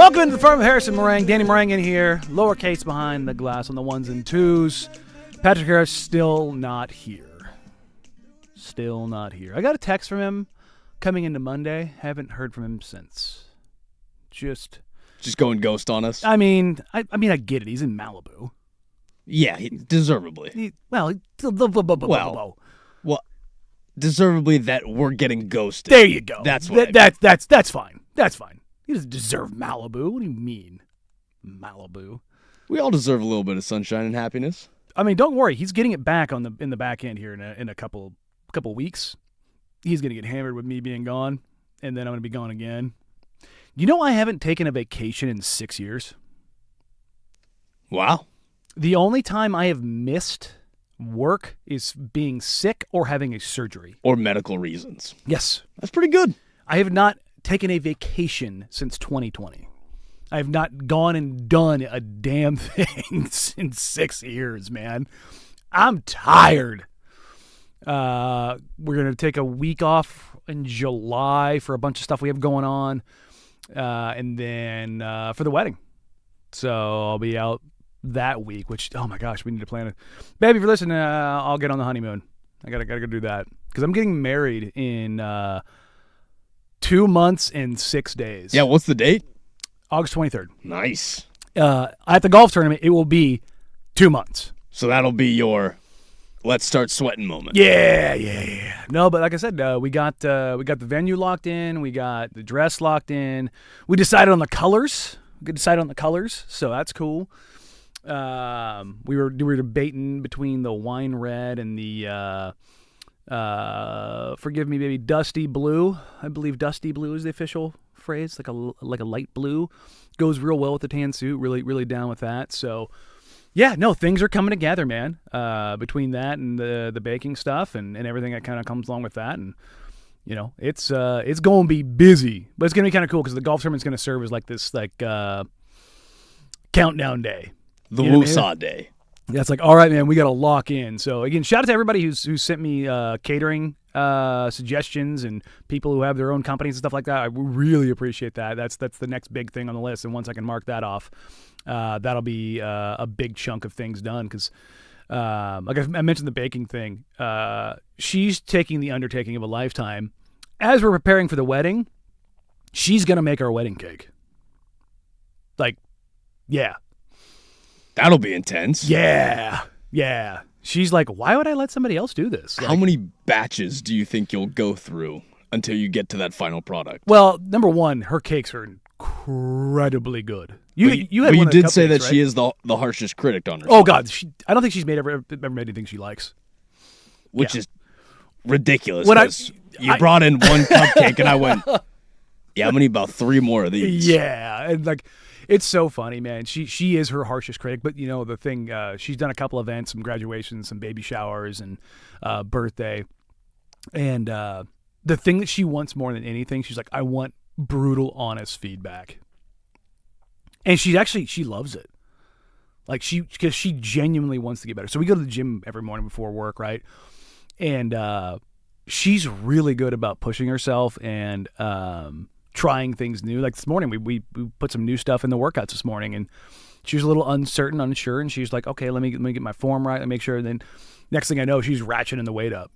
Welcome into the firm of Harrison Marang. Danny Marang in here. Lowercase behind the glass on the ones and twos. Patrick Harris still not here. Still not here. I got a text from him coming into Monday. Haven't heard from him since. Just going ghost on us. I mean, I get it. He's in Malibu. Yeah, deservedly. Deservedly that we're getting ghosted. There you go. That's what. That's fine. That's fine. He doesn't deserve Malibu. What do you mean, Malibu? We all deserve a little bit of sunshine and happiness. I mean, don't worry. He's getting it back in the back end here in a couple weeks. He's gonna get hammered with me being gone, and then I'm gonna be gone again. You know, I haven't taken a vacation in 6 years. Wow. The only time I have missed work is being sick or having a surgery. Or medical reasons. Yes. That's pretty good. I have not taken a vacation since 2020. I have not gone and done a damn thing in 6 years, man. I'm tired. We're going to take a week off in July for a bunch of stuff we have going on. And then for the wedding. So I'll be out that week, which, oh my gosh, we need to plan it. Baby, if you're listening, I'll get on the honeymoon. I gotta go do that because I'm getting married in 2 months and 6 days. Yeah, what's the date? August 23rd. Nice. At the golf tournament, it will be 2 months. So that'll be your let's start sweating moment. Yeah. No, but like I said, we got the venue locked in. We got the dress locked in. We decided on the colors. So that's cool. We were debating between the wine red and the forgive me, baby, dusty blue. I believe dusty blue is the official phrase, like a light blue. Goes real well with the tan suit. Really down with that. So yeah, no, things are coming together, man. Between that and the baking stuff and everything that kind of comes along with that, and you know, it's going to be busy, but it's going to be kind of cool because the golf tournament's going to serve as like this countdown day. The Woosah Day. Yeah, it's like, all right, man, we got to lock in. So, again, shout out to everybody who sent me catering suggestions and people who have their own companies and stuff like that. I really appreciate that. That's the next big thing on the list, and once I can mark that off, that'll be a big chunk of things done because, like I mentioned the baking thing, she's taking the undertaking of a lifetime. As we're preparing for the wedding, she's going to make our wedding cake. Like, yeah. That'll be intense. Yeah. She's like, why would I let somebody else do this? How many batches do you think you'll go through until you get to that final product? Well, number one, her cakes are incredibly good. You did say that, right? She is the harshest critic on her. Oh God, I don't think she's ever made anything she likes, which is ridiculous. You brought in one cupcake, and I went, yeah, I'm gonna need about 3 more of these. Yeah, and like. It's so funny, man. She is her harshest critic, but you know the thing. She's done a couple events, some graduations, some baby showers, and birthday. And the thing that she wants more than anything, she's like, I want brutal, honest feedback. And she loves it. Like because she genuinely wants to get better. So we go to the gym every morning before work, right? And she's really good about pushing herself and trying things new. Like this morning, we put some new stuff in the workouts this morning, and she was a little unsure, and she's like, okay, let me get my form right and make sure. And then next thing I know, she's ratcheting the weight up.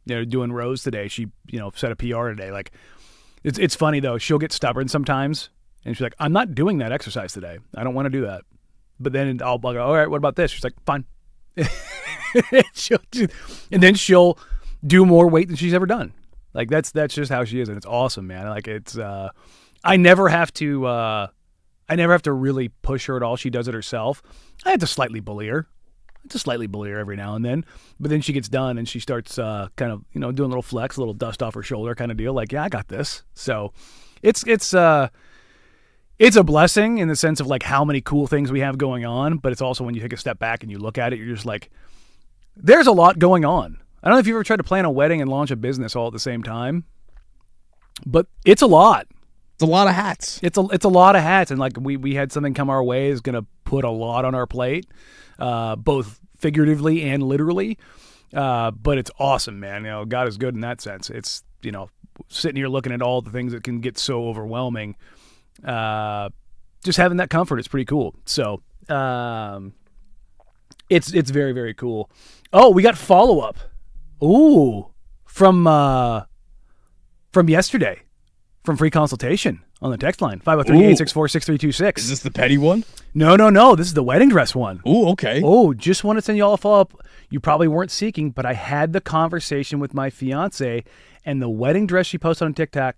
You know, doing rows today. She, set a PR today. Like, it's funny though. She'll get stubborn sometimes, and she's like, I'm not doing that exercise today. I don't want to do that. But then I'll go, all right, what about this? She's like, fine. and then she'll do more weight than she's ever done. Like that's just how she is, and it's awesome, man. Like it's I never have to really push her at all. She does it herself. I have to slightly bully her. Every now and then, but then she gets done and she starts kind of doing a little flex, a little dust off her shoulder kind of deal. Like, yeah, I got this. So it's a blessing in the sense of like how many cool things we have going on, but it's also when you take a step back and you look at it, you're just like, there's a lot going on. I don't know if you've ever tried to plan a wedding and launch a business all at the same time, but it's a lot. It's a lot of hats. It's a lot of hats, and like we had something come our way is going to put a lot on our plate, both figuratively and literally. But it's awesome, man. God is good in that sense. It's sitting here looking at all the things that can get so overwhelming. just having that comfort is pretty cool. So it's very, very cool. Oh, we got follow up. Ooh, from yesterday, from free consultation on the text line 503-864-6326. Is this the petty one? No. This is the wedding dress one. Ooh, okay. Oh, just want to send you all a follow up. You probably weren't seeking, but I had the conversation with my fiance, and the wedding dress she posted on TikTok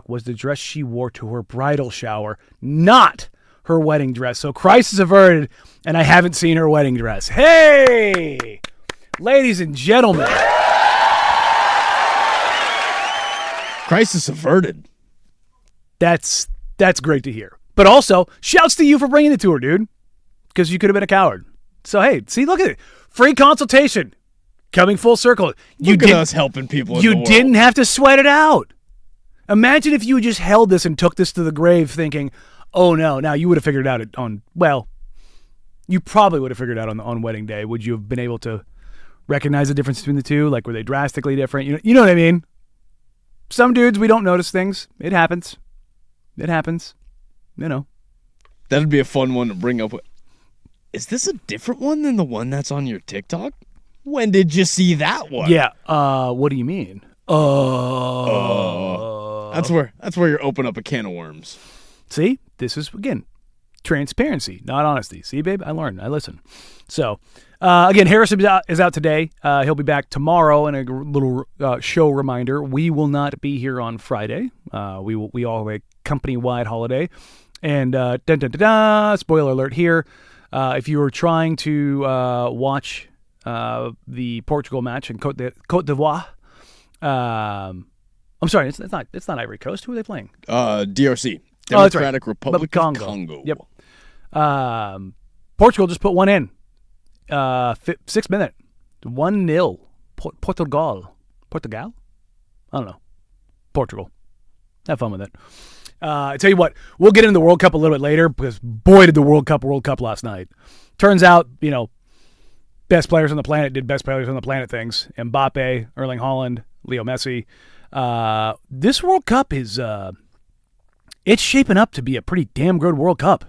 was the dress she wore to her bridal shower, not her wedding dress. So crisis averted, and I haven't seen her wedding dress. Hey, ladies and gentlemen. Crisis averted. That's great to hear. But also, shouts to you for bringing it to her, dude, because you could have been a coward. So, hey, see, look at it. Free consultation coming full circle. Look at us helping people in the world. You didn't have to sweat it out. Imagine if you just held this and took this to the grave thinking, oh, no. Now, you would have figured it out you probably would have figured it out on wedding day. Would you have been able to recognize the difference between the two? Like, were they drastically different? You know what I mean? Some dudes, we don't notice things. It happens. That'd be a fun one to bring up. Is this a different one than the one that's on your TikTok? When did you see that one? Yeah. What do you mean? That's where you're opening up a can of worms. See, this is again transparency, not honesty. See, babe, I learned. I listen. So, again, Harris is out today. He'll be back tomorrow. And a little show reminder: we will not be here on Friday. We all have a company-wide holiday. And spoiler alert here. If you were trying to watch the Portugal match in Côte d'Ivoire, I'm sorry, it's not Ivory Coast. Who are they playing? DRC, right. Democratic Republic of Congo. Yep. Portugal just put one in. 6 minute, 1-0. Portugal. I don't know. Portugal. Have fun with it. I tell you what, we'll get into the World Cup a little bit later because boy did the World Cup last night. Turns out, best players on the planet did best players on the planet things. Mbappe, Erling Haaland, Leo Messi. This World Cup is it's shaping up to be a pretty damn good World Cup.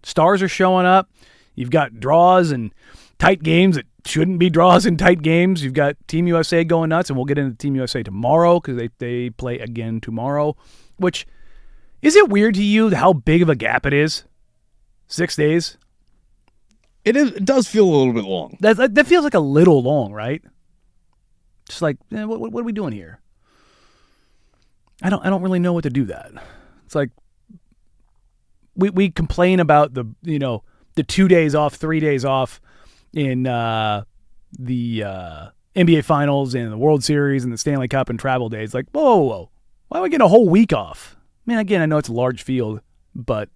Stars are showing up. You've got draws and tight games that shouldn't be draws and tight games. You've got Team USA going nuts, and we'll get into Team USA tomorrow because they play again tomorrow, which... Is it weird to you how big of a gap it is? 6 days? It does feel a little bit long. That feels like a little long, right? Just like, what are we doing here? I don't really know what to do that. It's like we complain about the 2 days off, 3 days off in the NBA Finals and the World Series and the Stanley Cup and travel days. Like, whoa. Why do we get a whole week off? I mean, again, I know it's a large field, but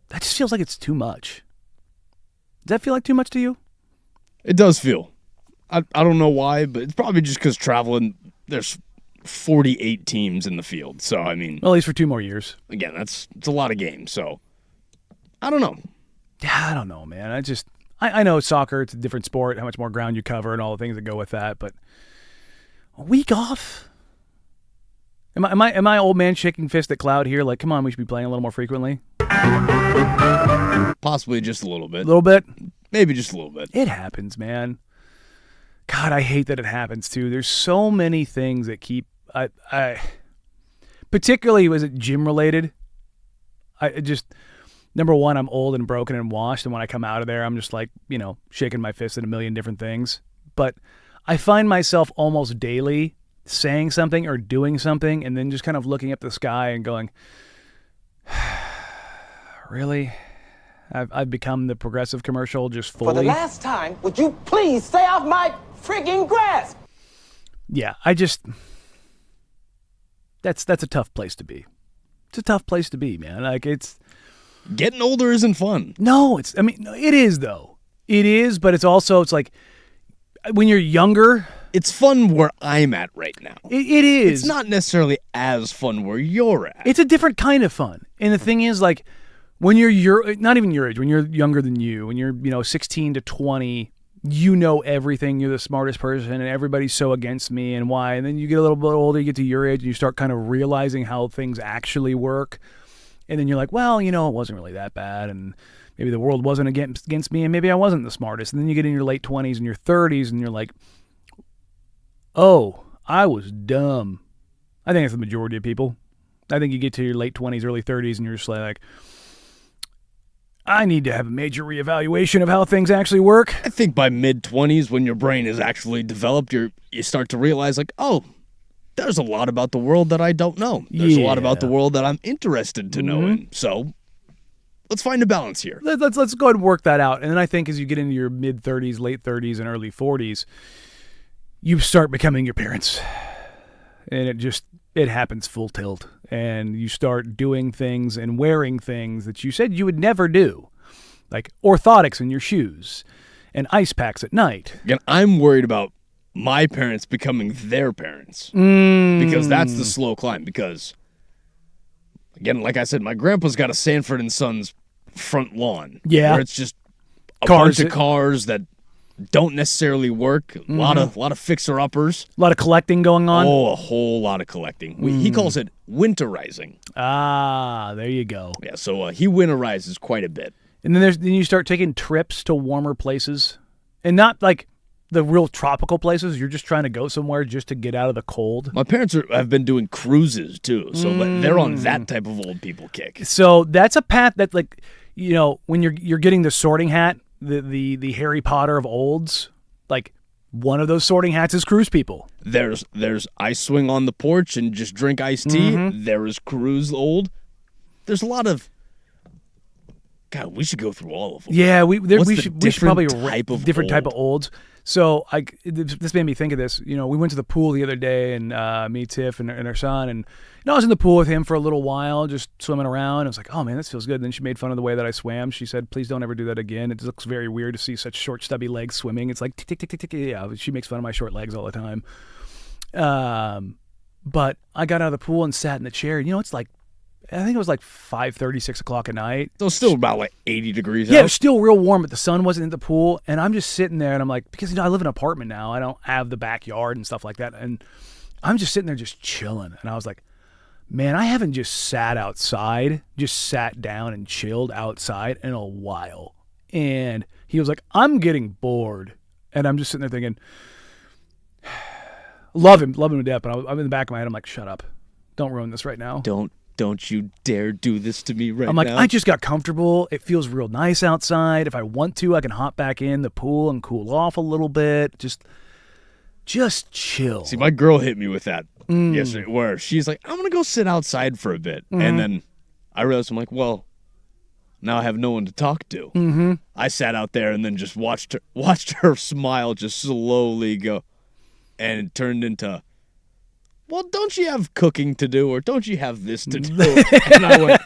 that just feels like it's too much. Does that feel like too much to you? It does feel. I don't know why, but it's probably just because traveling, there's 48 teams in the field. So, I mean... Well, at least for 2 more years. Again, it's a lot of games, so... I don't know. Yeah, I don't know, man. I know soccer, it's a different sport, how much more ground you cover and all the things that go with that, but a week off? Am I old man shaking fist at cloud here? Like, come on, we should be playing a little more frequently. Possibly just a little bit. A little bit? Maybe just a little bit. It happens, man. God, I hate that it happens too. There's so many things that keep I particularly was it gym related. I just number one, I'm old and broken and washed, and when I come out of there, I'm just like, shaking my fist at a million different things. But I find myself almost daily saying something or doing something and then just kind of looking up the sky and going, really? I've become the Progressive commercial just fully. For the last time, would you please stay off my freaking grass? Yeah, that's a tough place to be. It's a tough place to be, man. Like, it's... Getting older isn't fun. No, it is, though. It is, but it's like, when you're younger... It's fun where I'm at right now. It is. It's not necessarily as fun where you're at. It's a different kind of fun. And the thing is, like, when you're not even your age, when you're younger than you, when you're 16 to 20, you know everything. You're the smartest person, and everybody's so against me and why. And then you get a little bit older, you get to your age, and you start kind of realizing how things actually work. And then you're like, well, it wasn't really that bad, and maybe the world wasn't against me, and maybe I wasn't the smartest. And then you get in your late 20s and your 30s, and you're like, oh, I was dumb. I think that's the majority of people. I think you get to your late 20s, early 30s, and you're just like, I need to have a major reevaluation of how things actually work. I think by mid-20s, when your brain is actually developed, you start to realize, like, oh, there's a lot about the world that I don't know. There's a lot about the world that I'm interested to know in. So let's find a balance here. Let's go ahead and work that out. And then I think as you get into your mid-30s, late 30s, and early 40s, you start becoming your parents. And it happens full tilt. And you start doing things and wearing things that you said you would never do. Like orthotics in your shoes and ice packs at night. Again, I'm worried about my parents becoming their parents. Because that's the slow climb. Because, again, like I said, my grandpa's got a Sanford and Sons front lawn. Yeah. Where it's just a bunch of cars that don't necessarily work. A lot of fixer-uppers. A lot of collecting going on. Oh, a whole lot of collecting. He calls it winterizing. Ah, there you go. Yeah, so he winterizes quite a bit. And then you start taking trips to warmer places. And not like the real tropical places. You're just trying to go somewhere just to get out of the cold. My parents have been doing cruises, too. So they're on that type of old people kick. So that's a path that, like, when you're getting the sorting hat, the Harry Potter of olds, like one of those sorting hats is cruise people. There's I swing on the porch and just drink iced tea. There is cruise old. There's a lot of. God, we should go through all of them. Yeah, we should probably different type of olds. So this made me think of this. We went to the pool the other day, and me, Tiff, and our son, and I was in the pool with him for a little while, just swimming around. I was like, oh man, this feels good. And then she made fun of the way that I swam. She said, please don't ever do that again. It looks very weird to see such short, stubby legs swimming. It's like tick, tick, tick, tick, tick. Yeah, she makes fun of my short legs all the time. But I got out of the pool and sat in the chair. It's like, I think it was like 5:30, 6 o'clock at night. So still about like 80 degrees out. Yeah, it was still real warm, but the sun wasn't in the pool. And I'm just sitting there, and I'm like, because I live in an apartment now. I don't have the backyard and stuff like that. And I'm just sitting there just chilling. And I was like, man, I haven't just sat down and chilled outside in a while. And he was like, I'm getting bored. And I'm just sitting there thinking, love him to death. But I'm in the back of my head, I'm like, shut up. Don't ruin this right now. Don't you dare do this to me right now. I'm like, I just got comfortable. It feels real nice outside. If I want to, I can hop back in the pool and cool off a little bit. Just chill. See, my girl hit me with that yesterday, where she's like, I'm going to go sit outside for a bit. And then I realized, I'm like, well, now I have no one to talk to. I sat out there and then just watched her smile just slowly go. And it turned into, well, don't you have cooking to do, or don't you have this to do? And I went,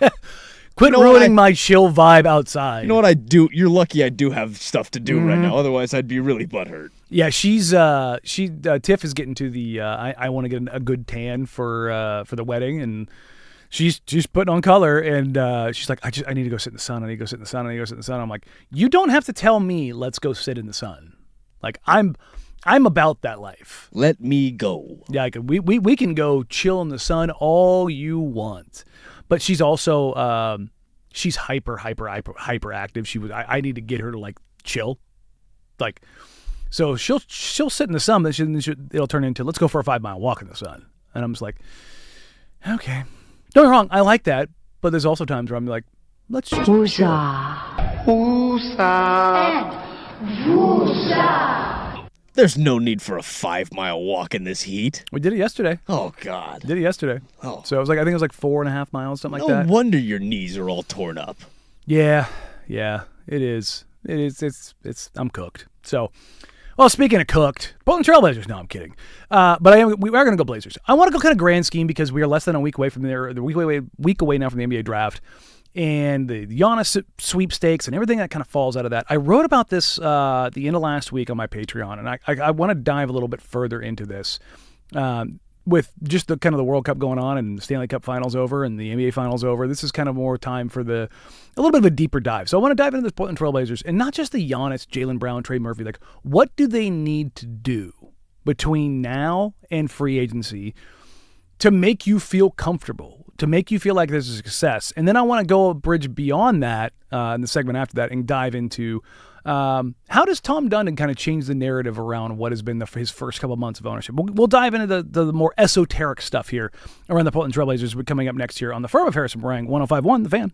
quit ruining my chill vibe outside. You know what I do? You're lucky I do have stuff to do right now. Otherwise, I'd be really butthurt. Yeah, Tiff is getting to the, I want to get a good tan for the wedding, and she's putting on color, and she's like, I need to go sit in the sun. I need to go sit in the sun. I need to go sit in the sun. I'm like, you don't have to tell me, let's go sit in the sun. Like, I'm about that life. Let me go. Yeah, we can go chill in the sun all you want. But she's also she's hyper active. I need to get her to like chill. Like, so she'll sit in the sun, but it'll turn into, let's go for a 5-mile walk in the sun. And I'm just like, okay. Don't get me wrong, I like that, but there's also times where I'm like, let's just chill. There's no need for a 5-mile walk in this heat. We did it yesterday. Oh, God. Did it yesterday. Oh. So I think it was like 4.5 miles, something like that. No wonder your knees are all torn up. Yeah, it is. I'm cooked. So, well, speaking of cooked, Portland Trailblazers. No, I'm kidding. But we are going to go Blazers. I want to go kind of grand scheme because we are less than a week away from the week away now from the NBA draft. And the Giannis sweepstakes and everything that kind of falls out of that. I wrote about this at the end of last week on my Patreon, and I want to dive a little bit further into this with just the kind of the World Cup going on and the Stanley Cup Finals over and the NBA Finals over. This is kind of more time for a little bit of a deeper dive. So I want to dive into the Portland Trailblazers, and not just the Giannis, Jaylen Brown, Trey Murphy. Like, what do they need to do between now and free agency to make you feel comfortable, to make you feel like this is a success. And then I want to go a bridge beyond that in the segment after that and dive into how does Tom Dundon kind of change the narrative around what has been his first couple months of ownership. We'll dive into the more esoteric stuff here around the Portland Trailblazers coming up next year on the Firm of Harrison Marang, 105.1 The Fan.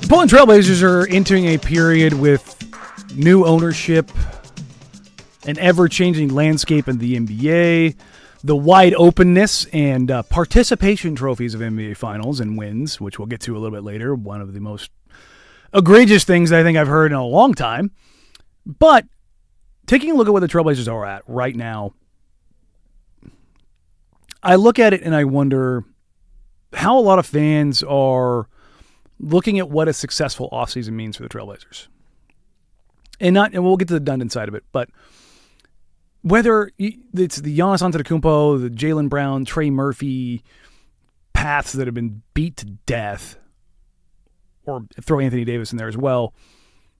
The Portland Trailblazers are entering a period with new ownership, an ever-changing landscape in the NBA, the wide openness and participation trophies of NBA Finals and wins, which we'll get to a little bit later, one of the most egregious things I think I've heard in a long time. But taking a look at where the Trailblazers are at right now, I look at it and I wonder how a lot of fans are looking at what a successful offseason means for the Trailblazers. And we'll get to the Dundon side of it, but whether it's the Giannis Antetokounmpo, the Jaylen Brown, Trey Murphy paths that have been beat to death, or throw Anthony Davis in there as well,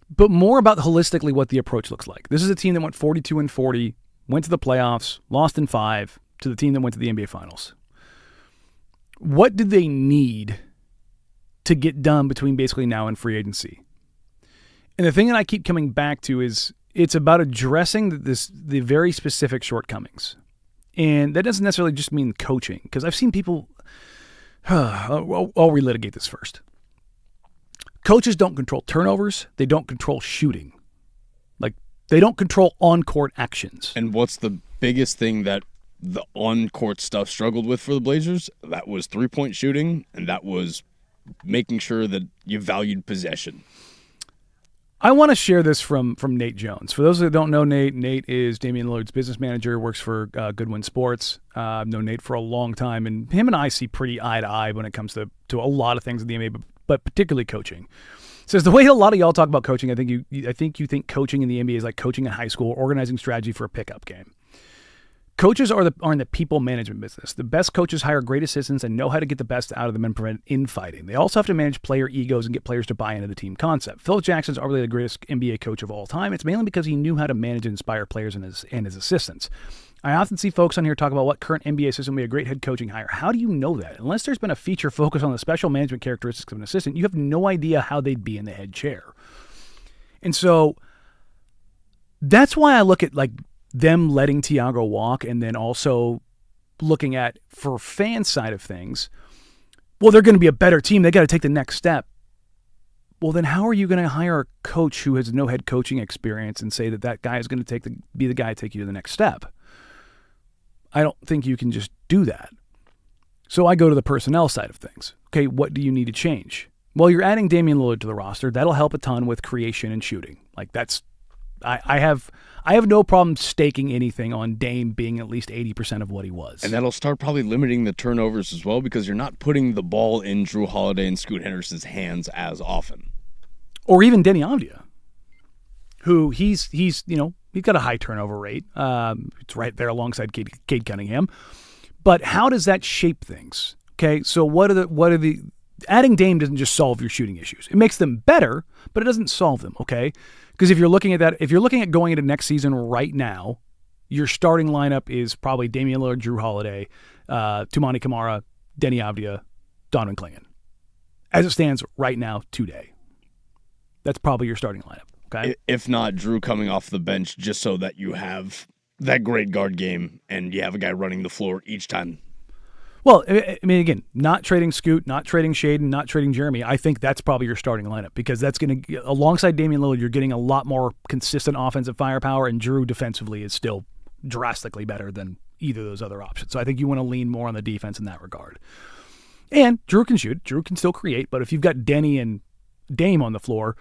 but more about holistically what the approach looks like. This is a team that went 42-40, went to the playoffs, lost in 5, to the team that went to the NBA Finals. What do they need to get done between basically now and free agency? And the thing that I keep coming back to is it's about addressing the very specific shortcomings. And that doesn't necessarily just mean coaching, because I've seen people... I'll relitigate this first. Coaches don't control turnovers. They don't control shooting. Like, they don't control on-court actions. And what's the biggest thing that the on-court stuff struggled with for the Blazers? That was three-point shooting, and that was making sure that you valued possession. I want to share this from Nate Jones. For those that don't know Nate is Damian Lillard's business manager, works for Goodwin Sports. I've known Nate for a long time, and him and I see pretty eye to eye when it comes to a lot of things in the NBA, but particularly coaching. Says the way a lot of y'all talk about coaching, I think you think coaching in the NBA is like coaching in high school, organizing strategy for a pickup game. Coaches are in the people management business. The best coaches hire great assistants and know how to get the best out of them and prevent infighting. They also have to manage player egos and get players to buy into the team concept. Phil Jackson's arguably the greatest NBA coach of all time. It's mainly because he knew how to manage and inspire players and his assistants. I often see folks on here talk about what current NBA assistant would be a great head coaching hire. How do you know that? Unless there's been a feature focused on the special management characteristics of an assistant, you have no idea how they'd be in the head chair. And so that's why I look at like them letting Thiago walk, and then also looking at, for fan side of things, well, they're going to be a better team. They got to take the next step. Well, then how are you going to hire a coach who has no head coaching experience and say that guy is going to be the guy to take you to the next step? I don't think you can just do that. So I go to the personnel side of things. Okay, what do you need to change? Well, you're adding Damian Lillard to the roster. That'll help a ton with creation and shooting. Like that's, I have no problem staking anything on Dame being at least 80% of what he was. And that'll start probably limiting the turnovers as well, because you're not putting the ball in Drew Holiday and Scoot Henderson's hands as often. Or even Denny Avdia, who he's got a high turnover rate. It's right there alongside Cade Cunningham. But how does that shape things? Okay, so what are the adding Dame doesn't just solve your shooting issues. It makes them better, but it doesn't solve them, okay? Because if you're looking at going into next season right now, your starting lineup is probably Damian Lillard, Drew Holiday, Toumani Camara, Denny Avdia, Donovan Clingan. As it stands right now, today. That's probably your starting lineup, okay? If not Drew coming off the bench, just so that you have that great guard game and you have a guy running the floor each time. Well, I mean, again, not trading Scoot, not trading Shaden, not trading Jeremy, I think that's probably your starting lineup, because that's going to, alongside Damian Lillard, you're getting a lot more consistent offensive firepower, and Drew defensively is still drastically better than either of those other options. So I think you want to lean more on the defense in that regard. And Drew can shoot, Drew can still create, but if you've got Denny and Dame on the floor,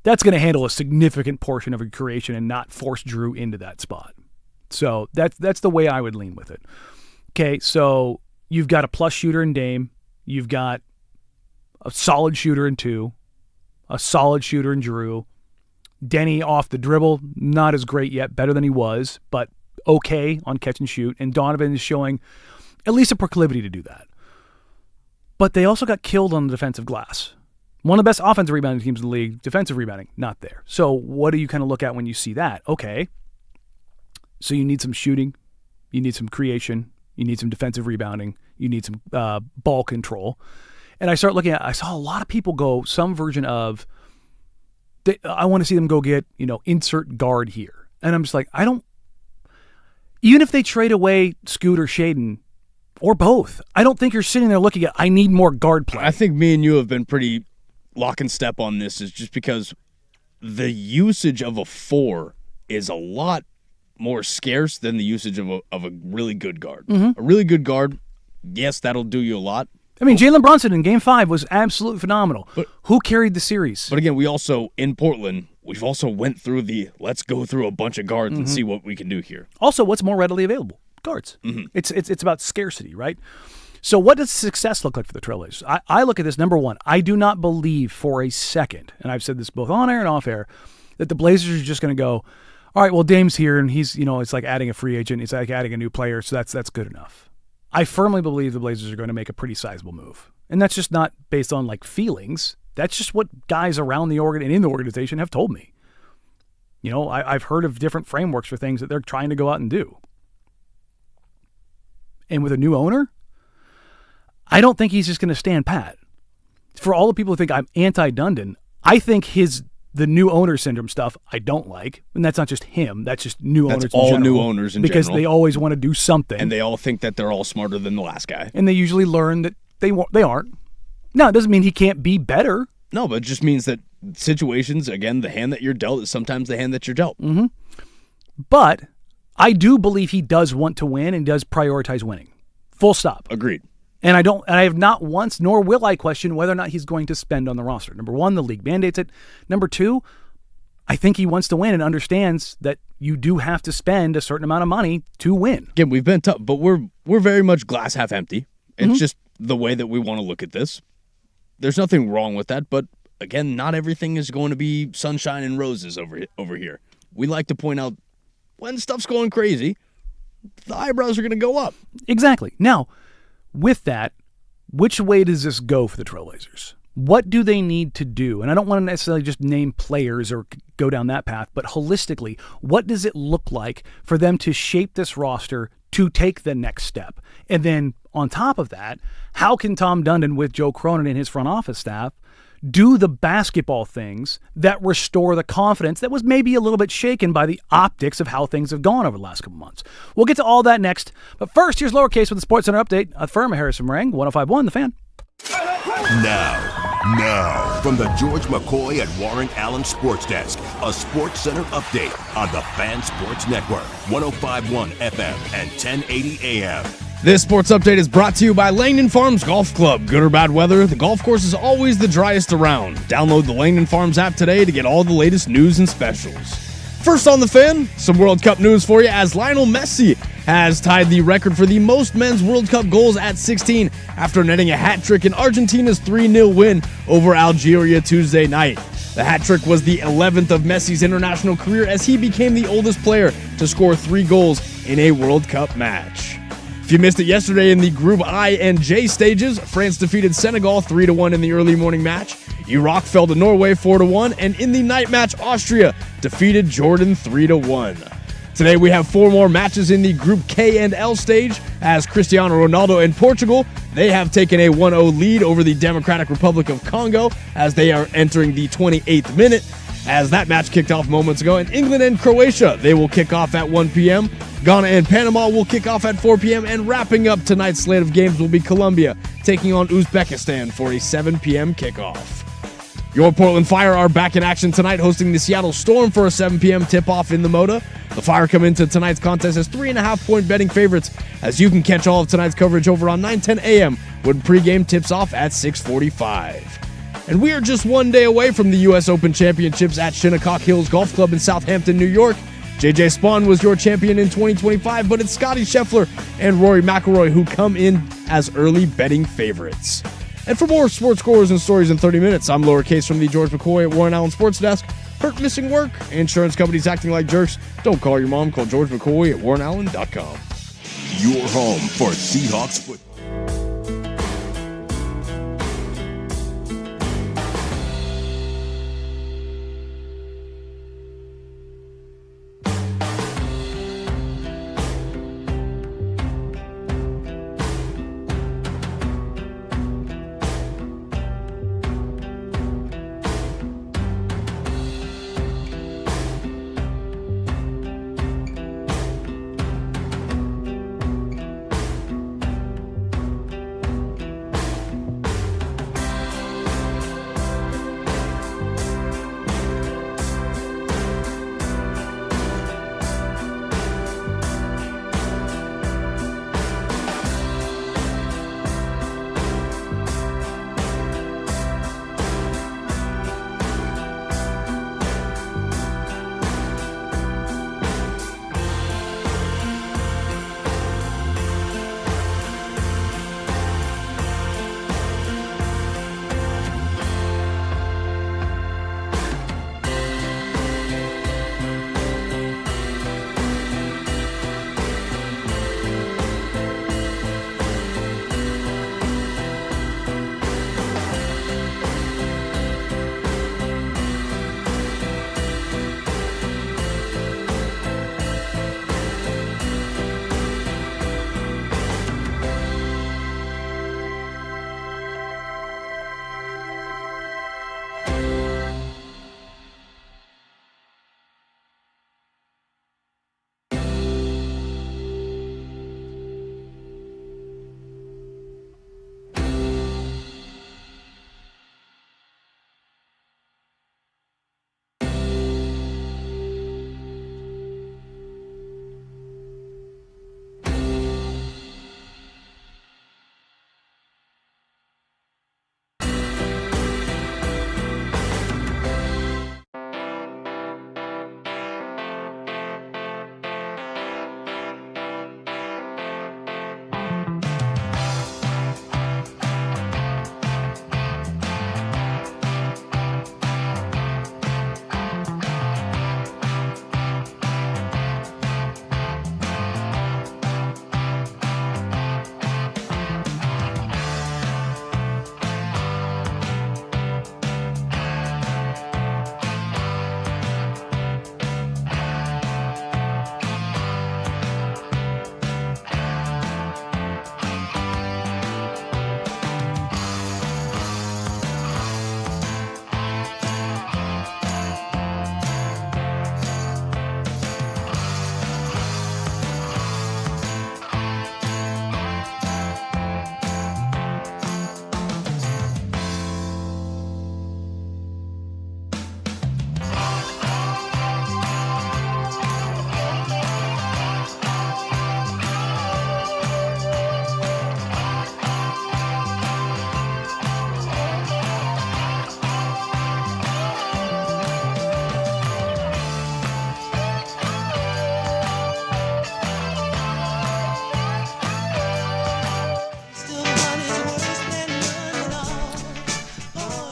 that's going to handle a significant portion of your creation and not force Drew into that spot. So that's the way I would lean with it. Okay, so you've got a plus shooter in Dame. You've got a solid shooter in 2, a solid shooter in Drew. Denny off the dribble, not as great yet, better than he was, but okay on catch and shoot. And Donovan is showing at least a proclivity to do that. But they also got killed on the defensive glass. One of the best offensive rebounding teams in the league, defensive rebounding, not there. So what do you kind of look at when you see that? Okay, so you need some shooting, you need some creation, you need some defensive rebounding, you need some ball control. And I start looking at, I saw a lot of people go some version of, I want to see them go get, insert guard here. And I'm just like, even if they trade away Scoot or Shaden, or both, I don't think you're sitting there looking at, I need more guard play. I think me and you have been pretty lock and step on this, is just because the usage of a 4 is a lot more scarce than the usage of a really good guard. A really good guard, yes, that'll do you a lot. I mean, Jalen Brunson in Game 5 was absolutely phenomenal. But who carried the series? But again, we also, in Portland, we've also went through let's go through a bunch of guards and see what we can do here. Also, what's more readily available? Guards. It's about scarcity, right? So what does success look like for the Trailblazers? I look at this, number one, I do not believe for a second, and I've said this both on air and off air, that the Blazers are just going to go, all right, well, Dame's here, and he's, it's like adding a free agent. It's like adding a new player, so that's good enough. I firmly believe the Blazers are going to make a pretty sizable move. And that's just not based on like feelings. That's just what guys around the organ and in the organization have told me. I've heard of different frameworks for things that they're trying to go out and do. And with a new owner, I don't think he's just going to stand pat. For all the people who think I'm anti-Dundon, I think the new owner syndrome stuff I don't like. And that's not just him. That's just new owners in general. That's all new owners in because general. They always want to do something. And they all think that they're all smarter than the last guy. And they usually learn that they aren't. No, it doesn't mean he can't be better. No, but it just means that situations, again, the hand that you're dealt is sometimes the hand that you're dealt. Mm-hmm. But I do believe he does want to win and does prioritize winning. Full stop. Agreed. And I have not once, nor will I question whether or not he's going to spend on the roster. Number one, the league mandates it. Number two, I think he wants to win and understands that you do have to spend a certain amount of money to win. Again, we've been tough, but we're very much glass half empty. It's just the way that we want to look at this. There's nothing wrong with that, but again, not everything is going to be sunshine and roses over here. We like to point out when stuff's going crazy, the eyebrows are going to go up. Exactly. Now, with that, which way does this go for the Trailblazers? What do they need to do? And I don't want to necessarily just name players or go down that path, but holistically, what does it look like for them to shape this roster to take the next step? And then on top of that, how can Tom Dundon with Joe Cronin and his front office staff do the basketball things that restore the confidence that was maybe a little bit shaken by the optics of how things have gone over the last couple months? We'll get to all that next. But first, here's Lowercase with the Sports Center update. A firm of Harrison Marang, 105.1 The Fan. Now, from the George McCoy at Warren Allen Sports Desk, a Sports Center update on the Fan Sports Network, 105.1 FM and 1080 AM. This sports update is brought to you by Langdon Farms Golf Club. Good or bad weather, the golf course is always the driest around. Download the Langdon Farms app today to get all the latest news and specials. First on the Fan, some World Cup news for you as Lionel Messi has tied the record for the most men's World Cup goals at 16 after netting a hat trick in Argentina's 3-0 win over Algeria Tuesday night. The hat trick was the 11th of Messi's international career as he became the oldest player to score 3 goals in a World Cup match. If you missed it yesterday in the Group I and J stages, France defeated Senegal 3-1 in the early morning match. Iraq fell to Norway 4-1, and in the night match, Austria defeated Jordan 3-1. Today we have 4 more matches in the Group K and L stage as Cristiano Ronaldo and Portugal, they have taken a 1-0 lead over the Democratic Republic of Congo as they are entering the 28th minute. As that match kicked off moments ago, and England and Croatia, they will kick off at 1 p.m. Ghana and Panama will kick off at 4 p.m. And wrapping up tonight's slate of games will be Colombia taking on Uzbekistan for a 7 p.m. kickoff. Your Portland Fire are back in action tonight, hosting the Seattle Storm for a 7 p.m. tip-off in the Moda. The Fire come into tonight's contest as 3.5-point betting favorites, as you can catch all of tonight's coverage over on 9:10 a.m. when pregame tips off at 6:45. And we are just one day away from the U.S. Open Championships at Shinnecock Hills Golf Club in Southampton, New York. J.J. Spawn was your champion in 2025, but it's Scotty Scheffler and Rory McIlroy who come in as early betting favorites. And for more sports scores and stories in 30 minutes, I'm Lowercase from the George McCoy at Warren Allen Sports Desk. Hurt, missing work, insurance companies acting like jerks. Don't call your mom, call George McCoy at warrenallen.com. Your home for Seahawks football.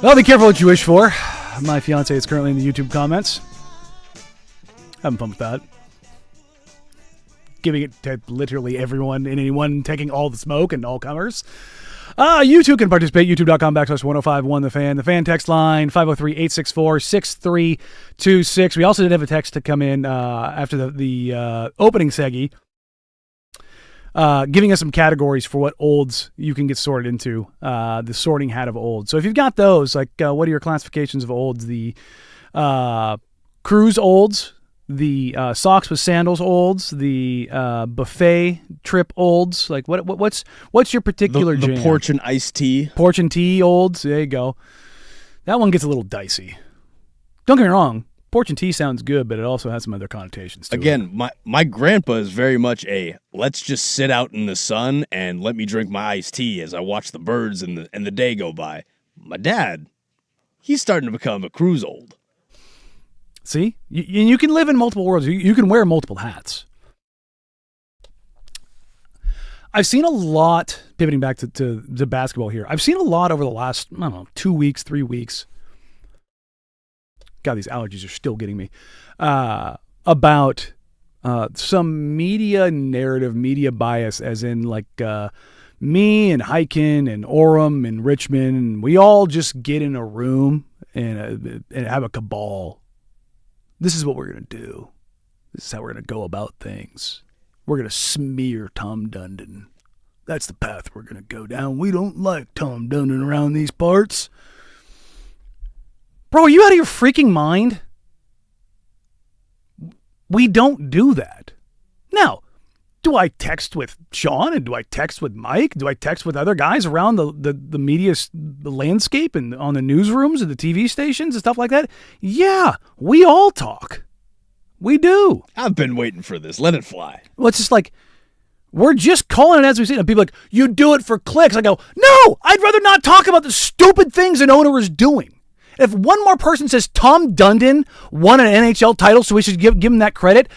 Well, be careful what you wish for. My fiance is currently in the YouTube comments. Having fun with that. Giving it to literally everyone and anyone, taking all the smoke and all comers. You too can participate. YouTube.com/1051 The Fan. The Fan text line 503-864-6326. We also did have a text to come in after the opening seggy, giving us some categories for what olds you can get sorted into. The sorting hat of olds. So if you've got those, like what are your classifications of olds? The cruise olds, the socks with sandals olds, the buffet trip olds. Like what's your particular the jam? porch and iced tea. Porch and tea olds. There you go. That one gets a little dicey. Don't get me wrong. Porch and tea sounds good, but it also has some other connotations to it. Again, my grandpa is very much a let's just sit out in the sun and let me drink my iced tea as I watch the birds and the day go by. My dad, he's starting to become a cruise old. See? You can live in multiple worlds. You can wear multiple hats. I've seen a lot, pivoting back to basketball here, I've seen a lot over the last, 2 weeks, 3 weeks. God, these allergies are still getting me. About some media narrative, media bias, as in like me and Hyken and Orem and Richmond, and we all just get in a room and have a cabal. This is what we're going to do. This is how we're going to go about things. We're going to smear Tom Dundon. That's the path we're going to go down. We don't like Tom Dundon around these parts. Bro, are you out of your freaking mind? We don't do that. Now, do I text with Sean and do I text with Mike? Do I text with other guys around the media the landscape and on the newsrooms and the TV stations and stuff like that? Yeah, we all talk. We do. I've been waiting for this. Let it fly. Well, it's just like, we're just calling it as we see it. And people are like, you do it for clicks. I go, no, I'd rather not talk about the stupid things an owner is doing. If one more person says Tom Dundon won an NHL title, so we should give him that credit,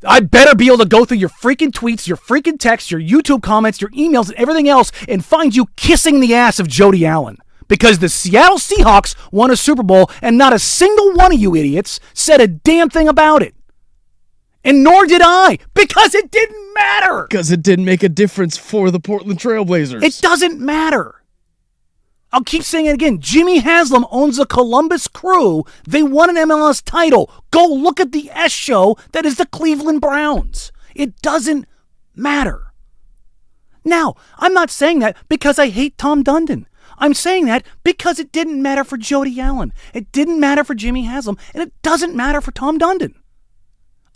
I better be able to go through your freaking tweets, your freaking texts, your YouTube comments, your emails, and everything else and find you kissing the ass of Jody Allen. Because the Seattle Seahawks won a Super Bowl and not a single one of you idiots said a damn thing about it. And nor did I, because it didn't matter. Because it didn't make a difference for the Portland Trailblazers. It doesn't matter. I'll keep saying it again. Jimmy Haslam owns the Columbus Crew. They won an MLS title. Go look at the S show that is the Cleveland Browns. It doesn't matter. Now, I'm not saying that because I hate Tom Dundon. I'm saying that because it didn't matter for Jody Allen. It didn't matter for Jimmy Haslam. And it doesn't matter for Tom Dundon.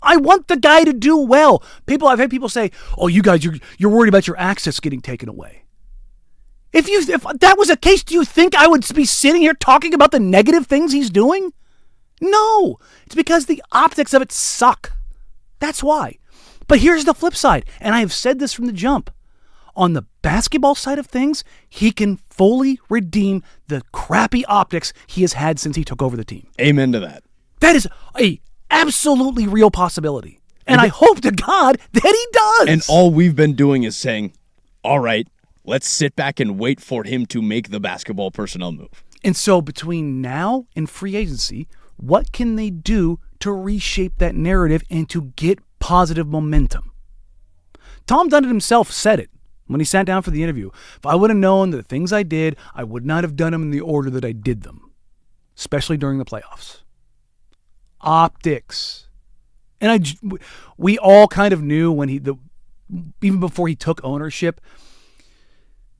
I want the guy to do well. I've had people say, oh, you guys, you're worried about your access getting taken away. If that was the case, do you think I would be sitting here talking about the negative things he's doing? No, it's because the optics of it suck. That's why. But here's the flip side, and I have said this from the jump. On the basketball side of things, he can fully redeem the crappy optics he has had since he took over the team. Amen to that. That is a absolutely real possibility. And I hope to God that he does. And all we've been doing is saying, all right, let's sit back and wait for him to make the basketball personnel move. And so between now and free agency, what can they do to reshape that narrative and to get positive momentum? Tom Dundon himself said it when he sat down for the interview. If I would have known the things I did, I would not have done them in the order that I did them, especially during the playoffs. Optics. And we all kind of knew when even before he took ownership,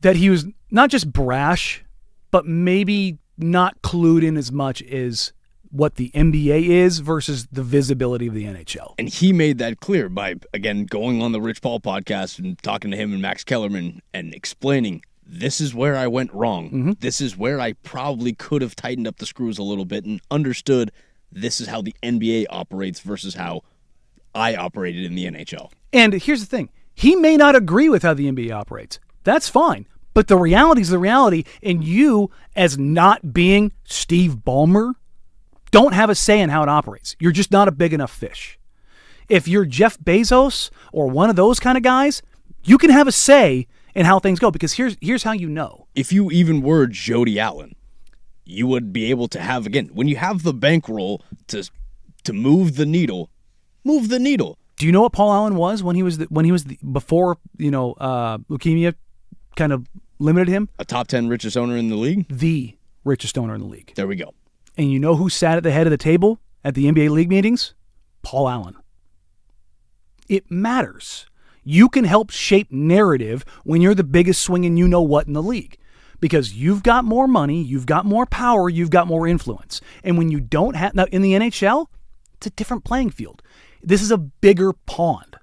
that he was not just brash, but maybe not clued in as much as what the NBA is versus the visibility of the NHL. And he made that clear by, again, going on the Rich Paul podcast and talking to him and Max Kellerman and explaining, this is where I went wrong. Mm-hmm. This is where I probably could have tightened up the screws a little bit and understood this is how the NBA operates versus how I operated in the NHL. And here's the thing. He may not agree with how the NBA operates. That's fine. But the reality is the reality, and you, as not being Steve Ballmer, don't have a say in how it operates. You're just not a big enough fish. If you're Jeff Bezos or one of those kind of guys, you can have a say in how things go, because here's how you know. If you even were Jody Allen, you would be able to have, again, when you have the bankroll to move the needle, move the needle. Do you know what Paul Allen was when he was before leukemia kind of limited him? A top 10 richest owner in the league? The richest owner in the league. There we go. And you know who sat at the head of the table at the NBA league meetings? Paul Allen. It matters. You can help shape narrative when you're the biggest swinging you-know-what in the league. Because you've got more money, you've got more power, you've got more influence. And when you don't have... Now, in the NHL, it's a different playing field. This is a bigger pond.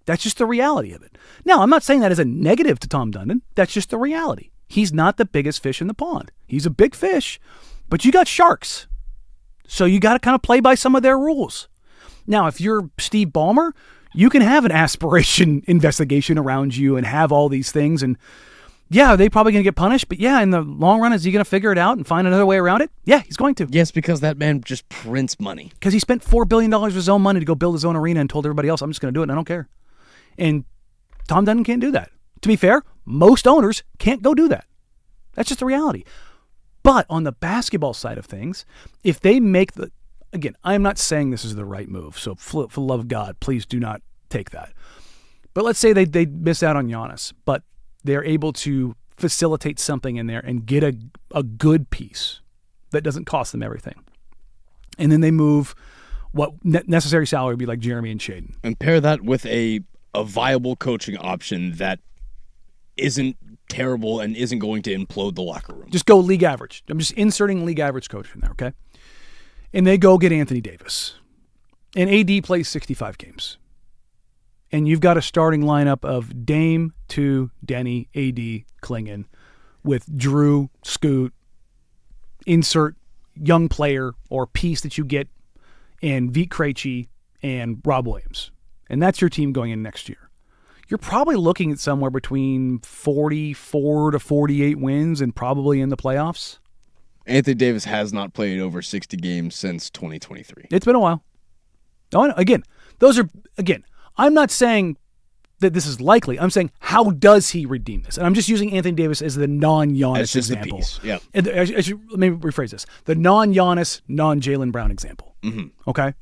That's just the reality of it. Now, I'm not saying that as a negative to Tom Dundon. That's just the reality. He's not the biggest fish in the pond. He's a big fish, but you got sharks. So you got to kind of play by some of their rules. Now, if you're Steve Ballmer, you can have an aspiration investigation around you and have all these things. And yeah, are they probably going to get punished? But yeah, in the long run, is he going to figure it out and find another way around it? Yeah, he's going to. Yes, because that man just prints money. Because he spent $4 billion of his own money to go build his own arena and told everybody else, I'm just going to do it and I don't care. And Tom Dundon can't do that. To be fair, most owners can't go do that. That's just the reality. But on the basketball side of things, if they make the... Again, I'm not saying this is the right move, so for the love of God, please do not take that. But let's say they miss out on Giannis, but they're able to facilitate something in there and get a good piece that doesn't cost them everything. And then they move what necessary salary would be like Jeremy and Shaden. And pair that with a viable coaching option that isn't terrible and isn't going to implode the locker room. Just go league average. I'm just inserting league average coach in there, okay? And they go get Anthony Davis. And AD plays 65 games. And you've got a starting lineup of Dame, to Denny, AD, Klingon, with Drew, Scoot, insert young player or piece that you get in Vit Krejci and Rob Williams. And that's your team going in next year. You're probably looking at somewhere between 44 to 48 wins and probably in the playoffs. Anthony Davis has not played over 60 games since 2023. It's been a while. Again, I'm not saying that this is likely. I'm saying, how does he redeem this? And I'm just using Anthony Davis as the non-Giannis example. A piece. Yeah. And let me rephrase this. The non-Giannis, non-Jaylen Brown example. Mm-hmm. Okay?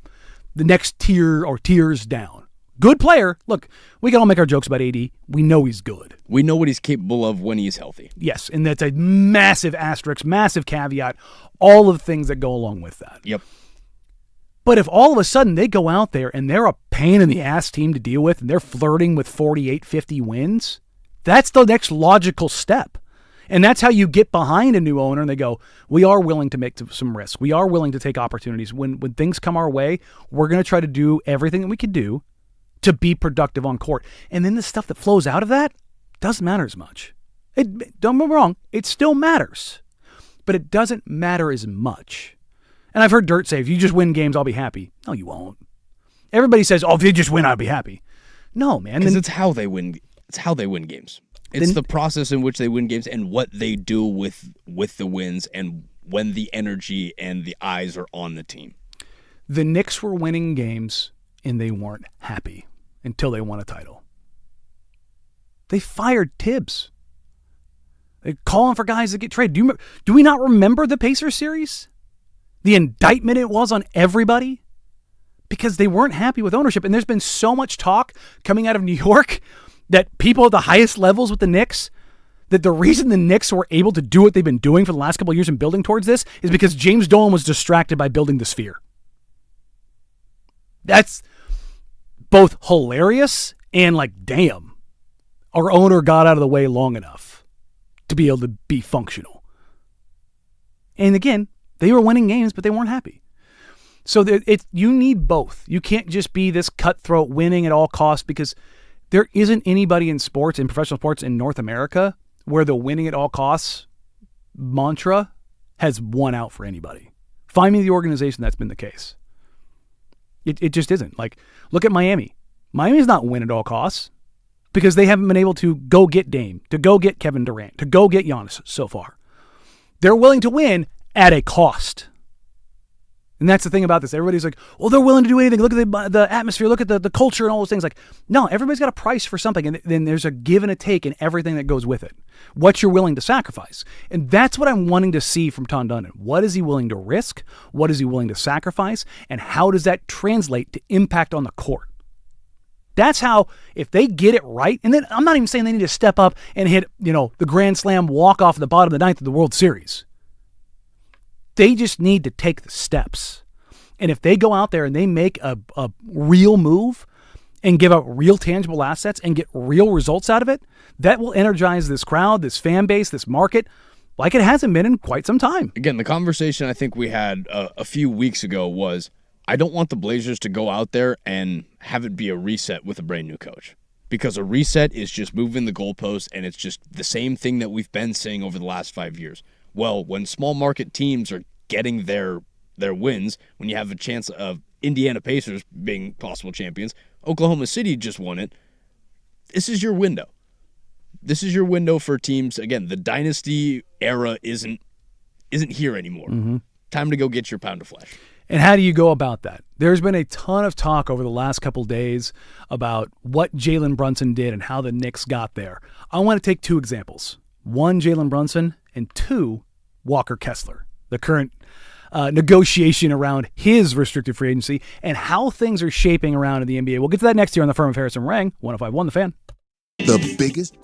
The next tier or tiers down. Good player. Look, we can all make our jokes about AD. We know he's good. We know what he's capable of when he's healthy. Yes, and that's a massive asterisk, massive caveat, all of the things that go along with that. Yep. But if all of a sudden they go out there and they're a pain in the ass team to deal with and they're flirting with 48, 50 wins, that's the next logical step. And that's how you get behind a new owner and they go, we are willing to make some risk. We are willing to take opportunities. When things come our way, we're going to try to do everything that we can do to be productive on court. And then the stuff that flows out of that doesn't matter as much. Don't get me wrong, it still matters. But it doesn't matter as much. And I've heard Dirt say, if you just win games, I'll be happy. No, you won't. Everybody says, if you just win, I'll be happy. No, man. Because it's how they win. It's how they win games. It's the process in which they win games and what they do with the wins and when the energy and the eyes are on the team. The Knicks were winning games and they weren't happy until they won a title. They fired Tibbs. They're calling for guys that get traded. Do we not remember the Pacers series? The indictment it was on everybody? Because they weren't happy with ownership. And there's been so much talk coming out of New York that people at the highest levels with the Knicks, that the reason the Knicks were able to do what they've been doing for the last couple of years and building towards this is because James Dolan was distracted by building the Sphere. That's both hilarious and like, damn, our owner got out of the way long enough to be able to be functional. And again, they were winning games, but they weren't happy. So you need both. You can't just be this cutthroat winning at all costs, because there isn't anybody in sports, in professional sports in North America, where the winning at all costs mantra has won out for anybody. Find me the organization that's been the case. It just isn't. Like, look at Miami. Miami's not win at all costs because they haven't been able to go get Dame, to go get Kevin Durant, to go get Giannis so far. They're willing to win at a cost. And that's the thing about this. Everybody's like, well, they're willing to do anything. Look at the atmosphere. Look at the culture and all those things. Like, no, everybody's got a price for something. And then there's a give and a take in everything that goes with it. What you're willing to sacrifice. And that's what I'm wanting to see from Tom Dundon. What is he willing to risk? What is he willing to sacrifice? And how does that translate to impact on the court? That's how, if they get it right, and then I'm not even saying they need to step up and hit, the Grand Slam walk-off at the bottom of the ninth of the World Series. They just need to take the steps. And if they go out there and they make a real move and give out real tangible assets and get real results out of it, that will energize this crowd, this fan base, this market, like it hasn't been in quite some time. Again, the conversation I think we had a few weeks ago was, I don't want the Blazers to go out there and have it be a reset with a brand new coach. Because a reset is just moving the goalposts, and it's just the same thing that we've been saying over the last 5 years. Well, when small market teams are getting their wins, when you have a chance of Indiana Pacers being possible champions, Oklahoma City just won it. This is your window. This is your window for teams. Again, the dynasty era isn't here anymore. Mm-hmm. Time to go get your pound of flesh. And how do you go about that? There's been a ton of talk over the last couple days about what Jalen Brunson did and how the Knicks got there. I want to take two examples. One, Jalen Brunson, and two, Walker Kessler, the current negotiation around his restricted free agency and how things are shaping around in the NBA. We'll get to that next year on the Firm of Harrison Marang, 105.1 The Fan. The biggest...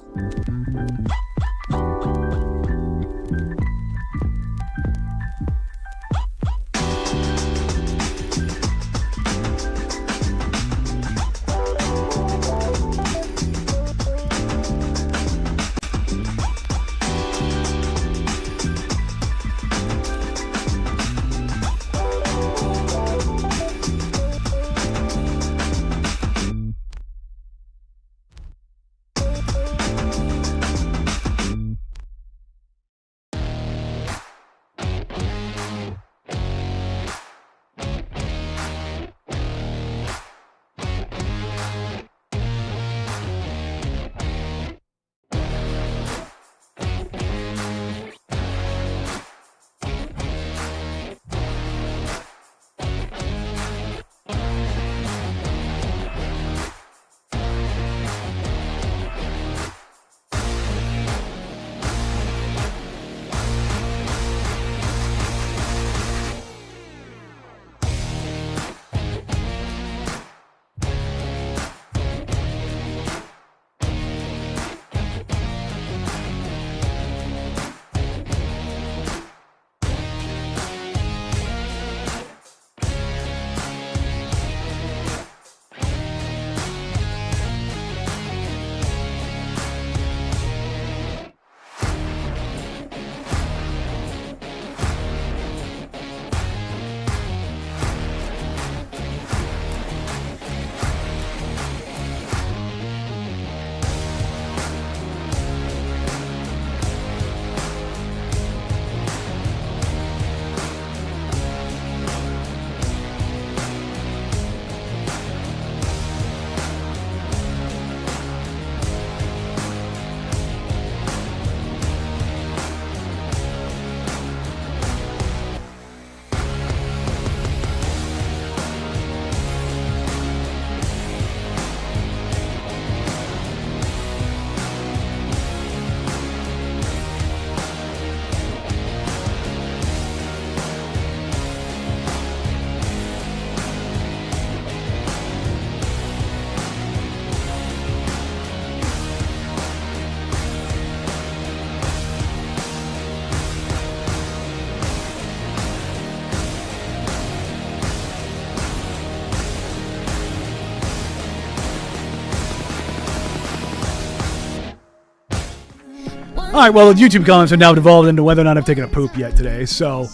All right, well, the YouTube comments have now devolved into whether or not I've taken a poop yet today, so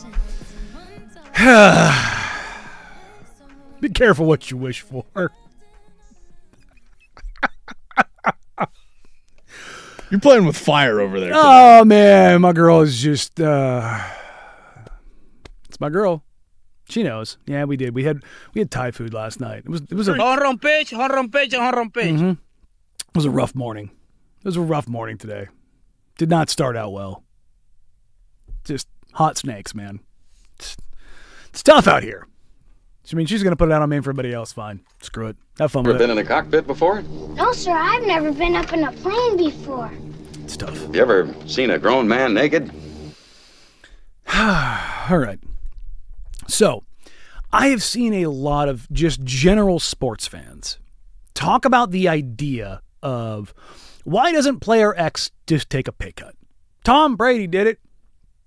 be careful what you wish for. You're playing with fire over there. Oh, man, my girl is just, it's my girl. She knows. Yeah, we did. We had Thai food last night. It was a Mm-hmm. It was a rough morning. It was a rough morning today. Did not start out well. Just hot snakes, man. It's tough out here. I mean, she's going to put it out on me and for everybody else. Fine. Screw it. Have fun with Ever it. been in a cockpit before? No, sir, I've never been up in a plane before. It's tough. You ever seen a grown man naked? All right. So, I have seen a lot of just general sports fans talk about the idea of why doesn't player X just take a pay cut? Tom Brady did it.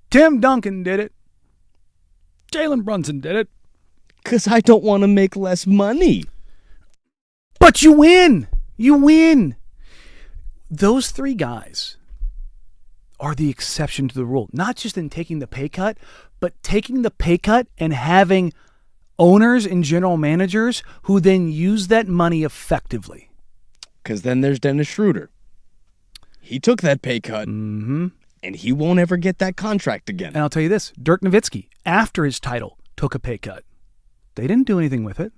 Tim Duncan did it. Jalen Brunson did it. Because I don't want to make less money. But you win. You win. Those three guys are the exception to the rule. Not just in taking the pay cut, but taking the pay cut and having owners and general managers who then use that money effectively. Because then there's Dennis Schroeder. He took that pay cut, and he won't ever get that contract again. And I'll tell you this, Dirk Nowitzki, after his title, took a pay cut. They didn't do anything with it.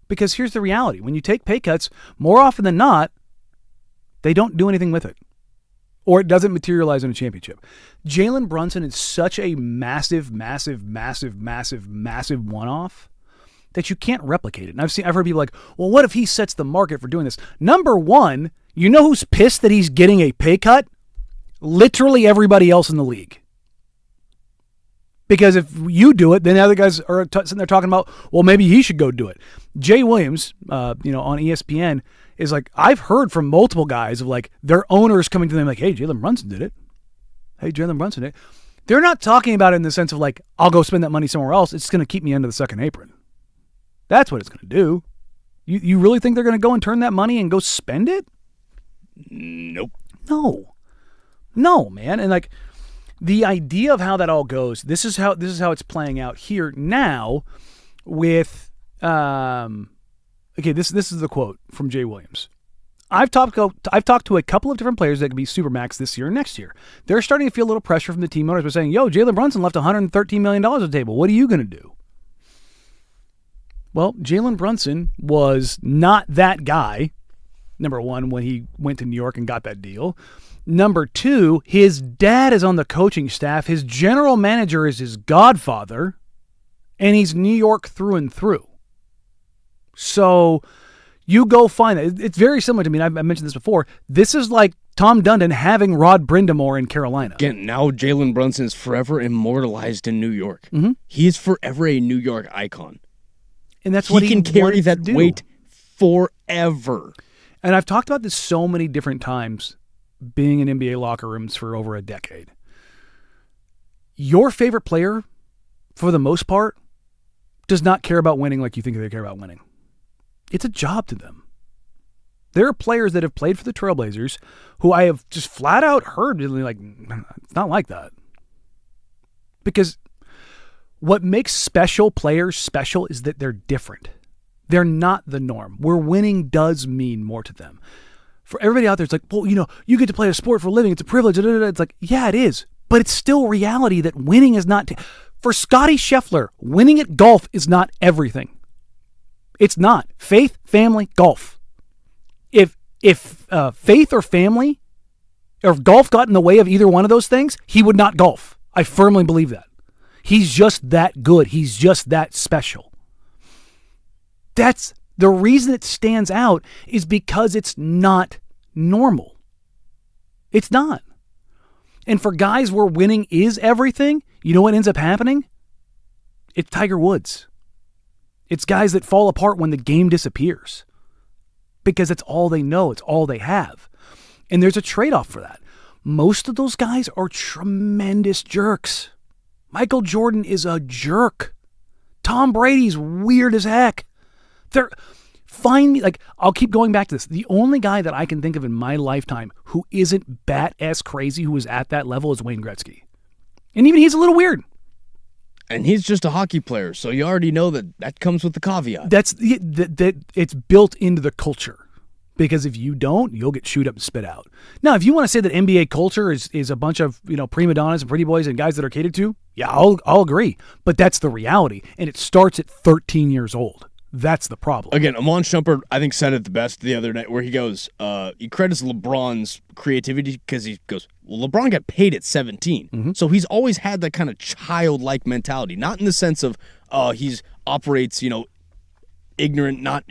Because here's the reality. When you take pay cuts, more often than not, they don't do anything with it. Or it doesn't materialize in a championship. Jalen Brunson is such a massive one-off that you can't replicate it. And I've heard people like, well, what if he sets the market for doing this? Number one, you know who's pissed that he's getting a pay cut? Literally everybody else in the league. Because if you do it, then the other guys are sitting there talking about, well, maybe he should go do it. Jay Williams, on ESPN, is like, I've heard from multiple guys of like their owners coming to them like, hey, Jalen Brunson did it. Hey, Jalen Brunson did it. They're not talking about it in the sense of like, I'll go spend that money somewhere else. It's going to keep me under the second apron. That's what it's going to do. You really think they're going to go and turn that money and go spend it? Nope. No, man. And like, the idea of how that all goes, this is how it's playing out here now with this is the quote from Jay Williams. I've talked to a couple of different players that could be Supermax this year and next year. They're starting to feel a little pressure from the team owners by saying, yo, Jalen Brunson left $113 million on the table. What are you going to do? Well, Jalen Brunson was not that guy, number one, when he went to New York and got that deal. Number two, his dad is on the coaching staff. His general manager is his godfather, and he's New York through and through. So you go find it. It's very similar to me. I mentioned this before. This is like Tom Dundon having Rod Brindamore in Carolina. Again, now Jalen Brunson is forever immortalized in New York. Mm-hmm. He is forever a New York icon. And that's what he can carry wanted that to do. weight forever. And I've talked about this so many different times, being in NBA locker rooms for over a decade. Your favorite player, for the most part, does not care about winning like you think they care about winning. It's a job to them. There are players that have played for the Trailblazers who I have just flat out heard like, it's not like that. Because what makes special players special is that they're different. They're not the norm. Where winning does mean more to them. For everybody out there, it's like, well, you get to play a sport for a living. It's a privilege. It's like, yeah, it is. But it's still reality that winning is not. For Scotty Scheffler, winning at golf is not everything. It's not. Faith, family, golf. If faith or family or if golf got in the way of either one of those things, he would not golf. I firmly believe that. He's just that good. He's just that special. That's the reason it stands out is because it's not normal. It's not. And for guys where winning is everything, you know what ends up happening? It's Tiger Woods. It's guys that fall apart when the game disappears because it's all they know. It's all they have. And there's a trade-off for that. Most of those guys are tremendous jerks. Michael Jordan is a jerk. Tom Brady's weird as heck. I'll keep going back to this. The only guy that I can think of in my lifetime who isn't bat-ass crazy who is at that level is Wayne Gretzky. And even he's a little weird. And he's just a hockey player, so you already know that comes with the caveat. That it's built into the culture. Because if you don't, you'll get chewed up and spit out. Now, if you want to say that NBA culture is a bunch of prima donnas and pretty boys and guys that are catered to, yeah, I'll agree. But that's the reality, and it starts at 13 years old. That's the problem. Again, Amon Shumpert, I think, said it the best the other night where he goes, he credits LeBron's creativity because he goes, well, LeBron got paid at 17. So he's always had that kind of childlike mentality, not in the sense of he's operates, ignorant, not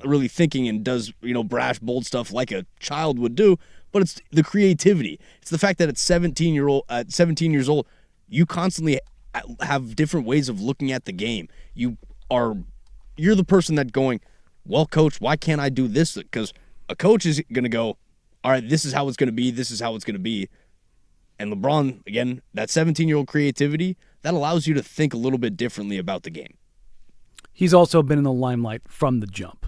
really thinking and does, brash, bold stuff like a child would do, but it's the creativity. It's the fact that at 17 years old, you constantly have different ways of looking at the game. You're the person that going, well, coach, why can't I do this? Because a coach is going to go, all right, this is how it's going to be. This is how it's going to be. And LeBron, again, that 17-year-old creativity, that allows you to think a little bit differently about the game. He's also been in the limelight from the jump.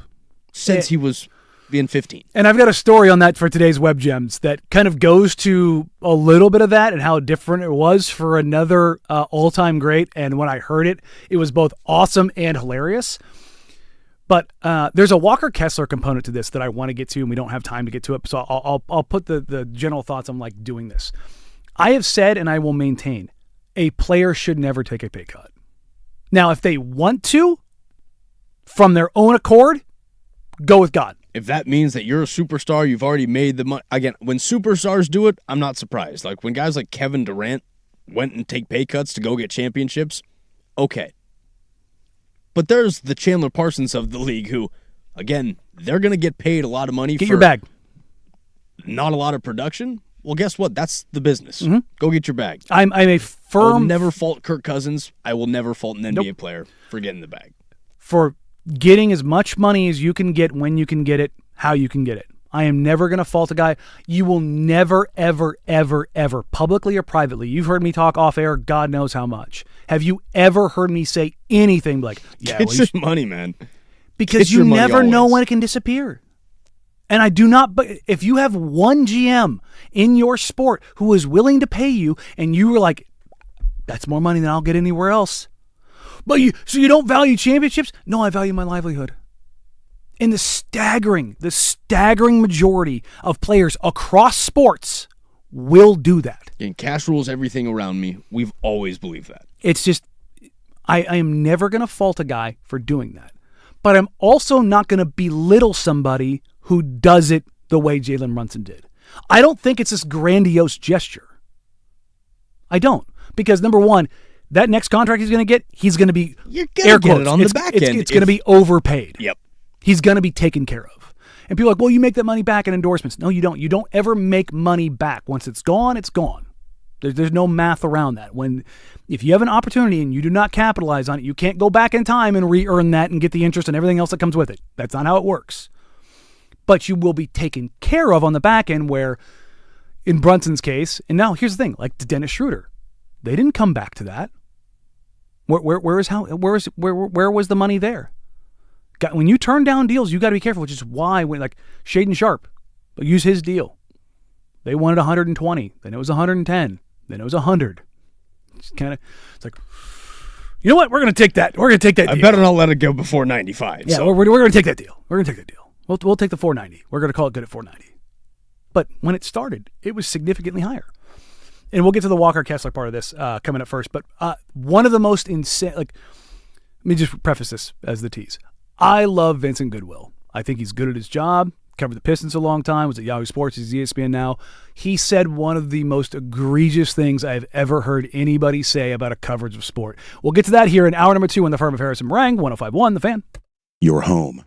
Since he was being 15. And I've got a story on that for today's Web Gems that kind of goes to a little bit of that and how different it was for another all-time great. And when I heard it, it was both awesome and hilarious. But there's a Walker Kessler component to this that I want to get to, and we don't have time to get to it. So I'll put the general thoughts on like doing this. I have said, and I will maintain, a player should never take a pay cut. Now, if they want to, from their own accord, go with God. If that means that you're a superstar, you've already made the money. Again, when superstars do it, I'm not surprised. Like when guys like Kevin Durant went and take pay cuts to go get championships, okay. But there's the Chandler Parsons of the league who, again, they're going to get paid a lot of money Get for your bag. Not a lot of production. Well, guess what? That's the business. Go get your bag. I'm a I will firm never fault Kirk Cousins. I will never fault an NBA player for getting the bag. for getting as much money as you can get, when you can get it, how you can get it. I am never going to fault a guy. You will never, ever, ever, ever, publicly or privately, you've heard me talk off air, God knows how much. Have you ever heard me say anything like, yeah, Get your money, man. because Get you your money never know always. when it can disappear. And I do not, but if you have one GM in your sport who is willing to pay you and you were like, that's more money than I'll get anywhere else. But so you don't value championships? No, I value my livelihood. And the staggering majority of players across sports will do that. And cash rules everything around me. We've always believed that. It's just, I am never going to fault a guy for doing that. But I'm also not going to belittle somebody who does it the way Jalen Brunson did. I don't think it's this grandiose gesture. I don't. Because number one, that next contract he's going to get, he's going to be, You're gonna get it on the back end It's going to be overpaid. Yep. He's going to be taken care of. And people are like, well, you make that money back in endorsements. No, you don't. You don't ever make money back. Once it's gone, it's gone. There's no math around that. If you have an opportunity and you do not capitalize on it, you can't go back in time and re-earn that and get the interest and everything else that comes with it. That's not how it works. But you will be taken care of on the back end, where in Brunson's case, and now here's the thing, like Dennis Schroeder, they didn't come back to that. Where was the money there? When you turn down deals, you got to be careful, which is why when like Shaden Sharp, use his deal. They wanted 120, then it was 110, then it was 100. It's like, you know what? We're going to take that. We're going to take that deal. I better not let it go before 95. Yeah, so. we're going to take that deal. We're going to take that deal. We'll take the 490. We're going to call it good at 490. But when it started, it was significantly higher. And we'll get to the Walker Kessler part of this coming up first. But one of the most insane, let me just preface this as the tease. I love Vincent Goodwill. I think he's good at his job. Covered the Pistons a long time. Was at Yahoo Sports. He's ESPN now. He said one of the most egregious things I've ever heard anybody say about a coverage of sport. We'll get to that here in hour number 2 on the Firm of Harrison Marang, 105.1 The Fan. Your home.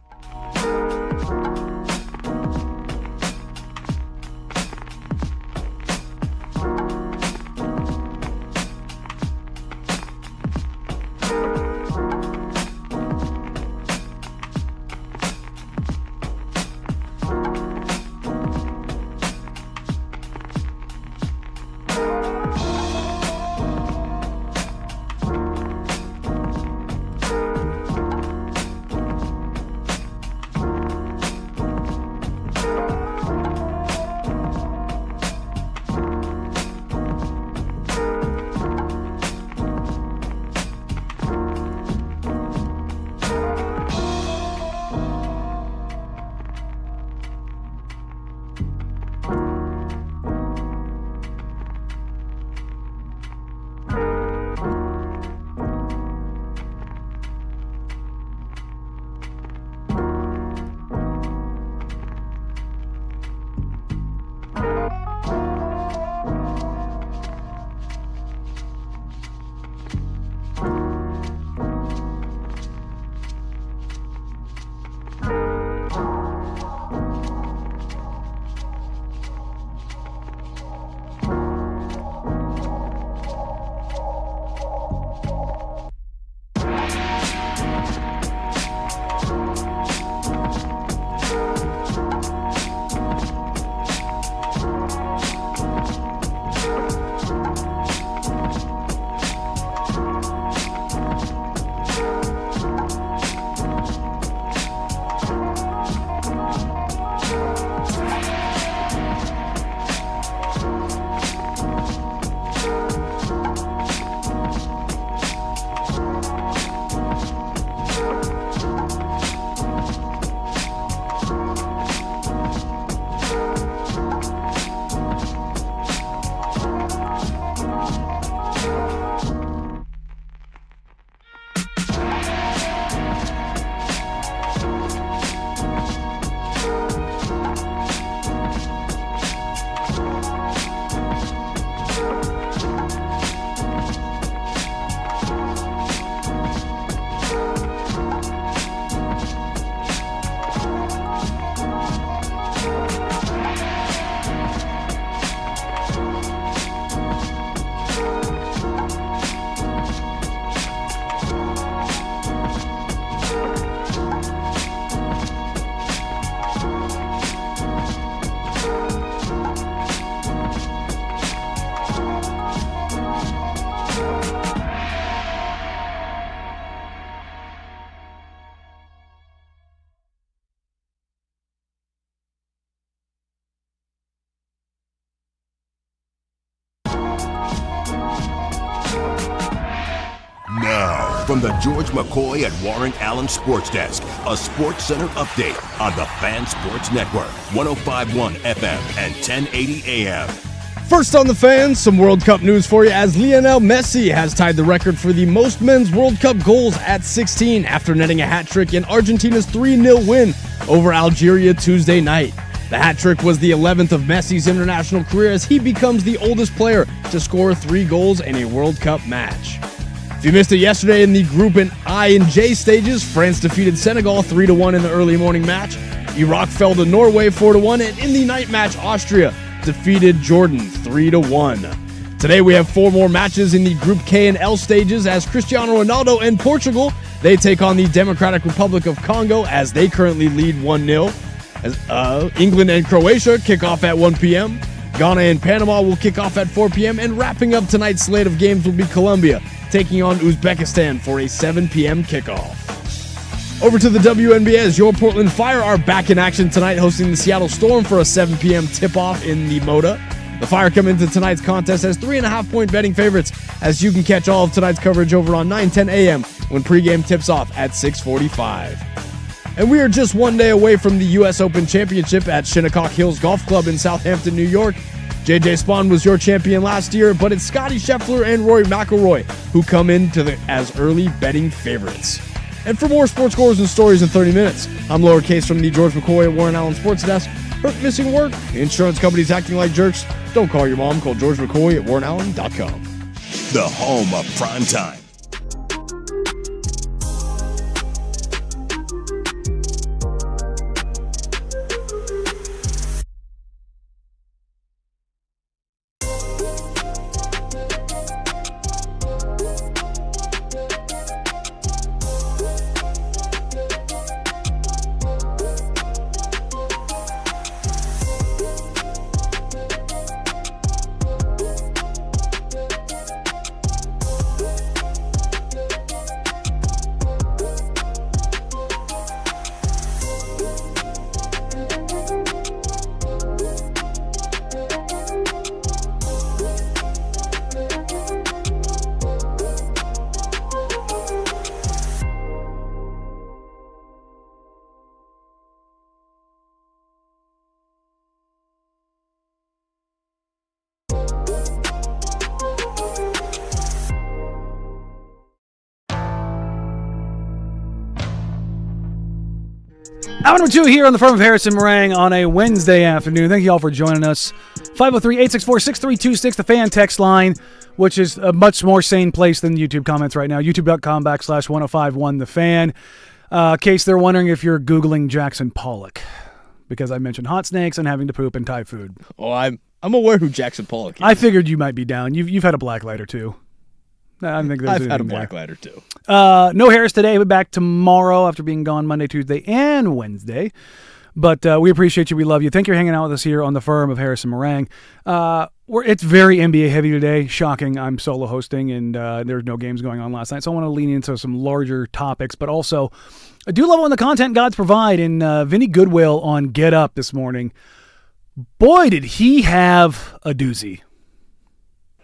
Now, from the George McCoy at Warren Allen Sports Desk, a Sports Center update on the Fan Sports Network, 105.1 FM and 1080 AM. First on the Fan, some World Cup news for you as Lionel Messi has tied the record for the most men's World Cup goals at 16 after netting a hat trick in Argentina's 3-0 win over Algeria Tuesday night. The hat trick was the 11th of Messi's international career as he becomes the oldest player to score 3 goals in a World Cup match. If you missed it yesterday in the Group I and J stages, France defeated Senegal 3-1 in the early morning match. Iraq fell to Norway 4-1, and in the night match, Austria defeated Jordan 3-1. Today we have 4 more matches in the Group K and L stages as Cristiano Ronaldo and Portugal, they take on the Democratic Republic of Congo as they currently lead 1-0. England and Croatia kick off at 1 p.m. Ghana and Panama will kick off at 4 p.m. And wrapping up tonight's slate of games will be Colombia taking on Uzbekistan for a 7 p.m. kickoff. Over to the WNBA as your Portland Fire are back in action tonight hosting the Seattle Storm for a 7 p.m. tip-off in the Moda. The Fire come into tonight's contest as 3.5-point betting favorites as you can catch all of tonight's coverage over on 9:10 a.m. when pregame tips off at 6:45. And we are just one day away from the U.S. Open Championship at Shinnecock Hills Golf Club in Southampton, New York. J.J. Spaun was your champion last year, but it's Scottie Scheffler and Rory McIlroy who come in as early betting favorites. And for more sports scores and stories in 30 minutes, I'm lowercase from the George McCoy at Warren Allen Sports Desk. Hurt, missing work, insurance companies acting like jerks. Don't call your mom, call George McCoy at warrenallen.com. The home of prime time. Hour number 2 here on the firm of Harrison Marang on a Wednesday afternoon. Thank you all for joining us. 503-864-6326, the fan text line, which is a much more sane place than YouTube comments right now. YouTube.com/1051 the fan. Case they're wondering if you're Googling Jackson Pollock, because I mentioned hot snakes and having to poop and Thai food. Oh, I'm aware who Jackson Pollock is. I figured you might be down. You've had a black light or two. I don't think there's I've had a anything black there. light or two. No Harris today, but back tomorrow after being gone Monday, Tuesday, and Wednesday. But we appreciate you. We love you. Thank you for hanging out with us here on the firm of Harrison Marang. It's very NBA heavy today. Shocking. I'm solo hosting, and there's no games going on last night. So I want to lean into some larger topics, but also I do love when the content gods provide. And Vinny Goodwill on Get Up this morning. Boy, did he have a doozy.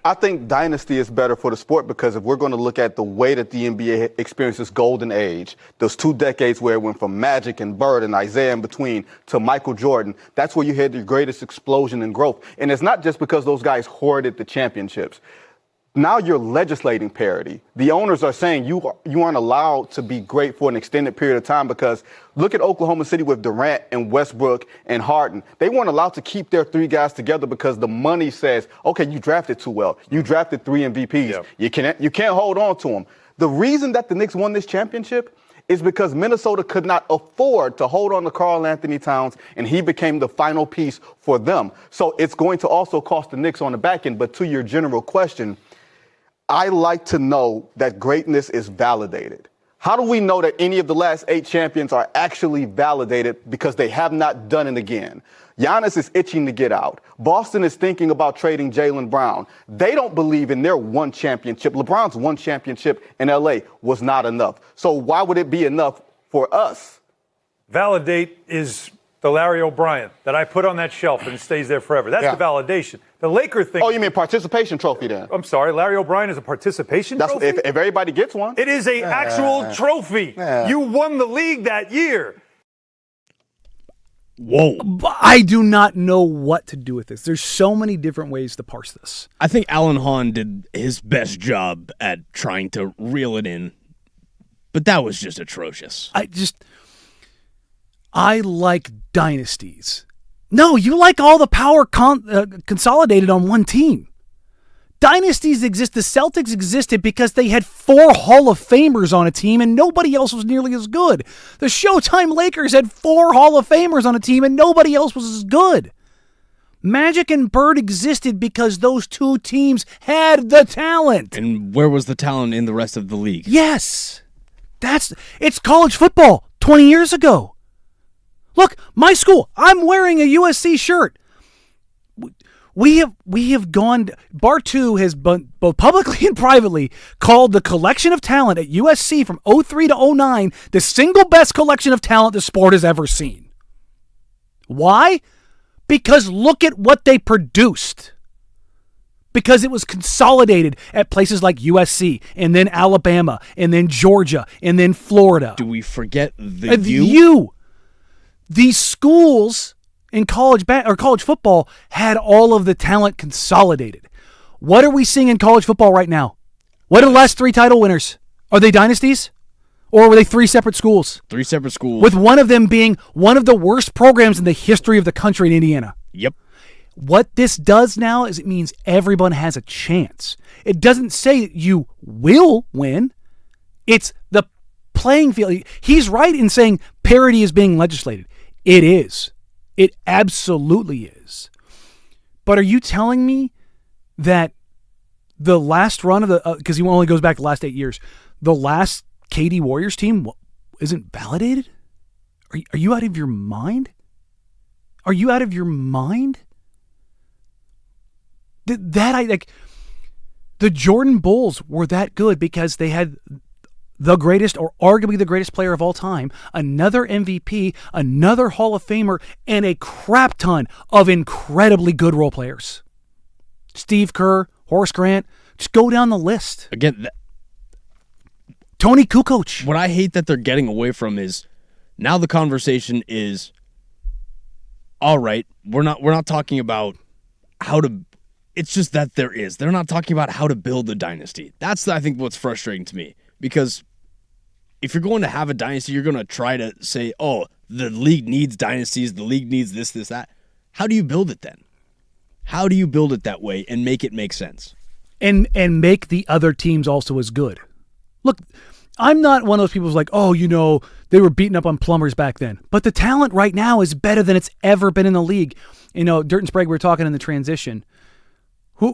I think dynasty is better for the sport because if we're going to look at the way that the NBA experiences golden age, those 2 decades where it went from Magic and Bird and Isaiah in between to Michael Jordan, that's where you had the greatest explosion in growth. And it's not just because those guys hoarded the championships. Now you're legislating parity. The owners are saying you aren't allowed to be great for an extended period of time because look at Oklahoma City with Durant and Westbrook and Harden. They weren't allowed to keep their 3 guys together because the money says, okay, you drafted too well. You drafted 3 MVPs. Yep. You can't hold on to them. The reason that the Knicks won this championship is because Minnesota could not afford to hold on to Karl Anthony Towns, and he became the final piece for them. So it's going to also cost the Knicks on the back end. But to your general question, I like to know that greatness is validated. How do we know that any of the last 8 champions are actually validated because they have not done it again? Giannis is itching to get out. Boston is thinking about trading Jaylen Brown. They don't believe in their 1 championship. LeBron's 1 championship in LA was not enough. So why would it be enough for us? Validate is the Larry O'Brien that I put on that shelf and it stays there forever. That's the validation. The Laker thing. Oh, you mean participation trophy then? I'm sorry, Larry O'Brien is a participation trophy? If everybody gets one. It is an actual trophy. You won the league that year. Whoa. I do not know what to do with this. There's so many different ways to parse this. I think Alan Hahn did his best job at trying to reel it in, but that was just atrocious. I like dynasties. No, you like all the power consolidated on one team. Dynasties exist. The Celtics existed because they had 4 Hall of Famers on a team and nobody else was nearly as good. The Showtime Lakers had 4 Hall of Famers on a team and nobody else was as good. Magic and Bird existed because those 2 teams had the talent. And where was the talent in the rest of the league? Yes. It's college football 20 years ago. Look, my school, I'm wearing a USC shirt. We have gone, Bartu has both publicly and privately called the collection of talent at USC from 03 to 09 the single best collection of talent the sport has ever seen. Why? Because look at what they produced. Because it was consolidated at places like USC and then Alabama and then Georgia and then Florida. Do we forget the These schools in college football had all of the talent consolidated. What are we seeing in college football right now? What are the last 3 title winners? Are they dynasties? Or were they 3 separate schools? 3 separate schools. With one of them being one of the worst programs in the history of the country in Indiana. Yep. What this does now is it means everyone has a chance. It doesn't say that you will win. It's the playing field. He's right in saying parity is being legislated. It is. It absolutely is. But are you telling me that the last run of the, because he only goes back the last 8 years, the last KD Warriors team isn't validated? Are you out of your mind? Are you out of your mind? The Jordan Bulls were that good because they had the greatest or arguably the greatest player of all time, another MVP, another Hall of Famer, and a crap ton of incredibly good role players. Steve Kerr, Horace Grant, just go down the list. Again, Tony Kukoc. What I hate that they're getting away from is now the conversation is, all right, we're not talking about how to. It's just that they're not talking about how to build a dynasty. That's I think what's frustrating to me, because if you're going to have a dynasty, you're going to try to say, oh, the league needs dynasties, the league needs this, that. How do you build it then? How do you build it that way and make it make sense? And make the other teams also as good. Look, I'm not one of those people who's like, oh, they were beating up on plumbers back then. But the talent right now is better than it's ever been in the league. Dirt and Sprague, we were talking in the transition.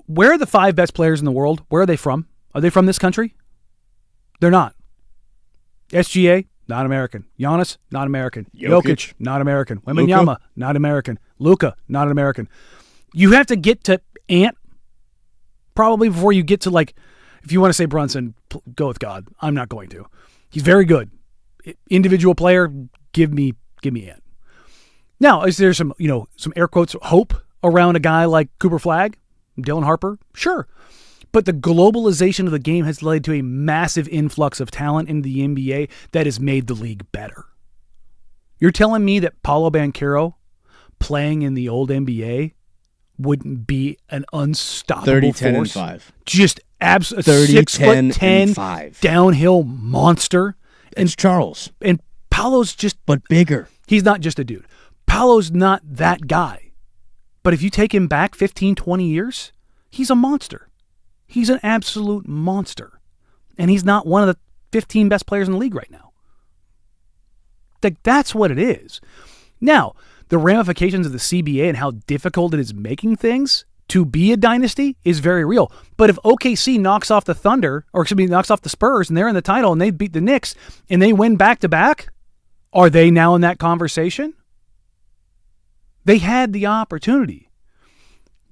Where are the 5 best players in the world? Where are they from? Are they from this country? They're not. SGA, not American. Giannis, not American. Jokic, not American. Wembanyama, not American. Luka, not American. You have to get to Ant probably before you get to, if you want to say Brunson, go with God. I'm not going to. He's very good. Individual player, give me Ant. Now, is there some air quotes hope around a guy like Cooper Flagg, Dylan Harper? Sure. But the globalization of the game has led to a massive influx of talent into the NBA that has made the league better. You're telling me that Paolo Banchero playing in the old NBA wouldn't be an unstoppable 30, force? 10, and 5. Just absolutely 30, 6'10", 10, and 5. downhill monster. And Charles. And Paolo's just... But bigger. He's not just a dude. Paolo's not that guy. But if you take him back 15, 20 years, he's a monster. He's an absolute monster. And he's not one of the 15 best players in the league right now. That's what it is. Now, the ramifications of the CBA and how difficult it is making things to be a dynasty is very real. But if OKC knocks off the Thunder, or knocks off the Spurs, and they're in the title, and they beat the Knicks, and they win back-to-back, are they now in that conversation? They had the opportunity.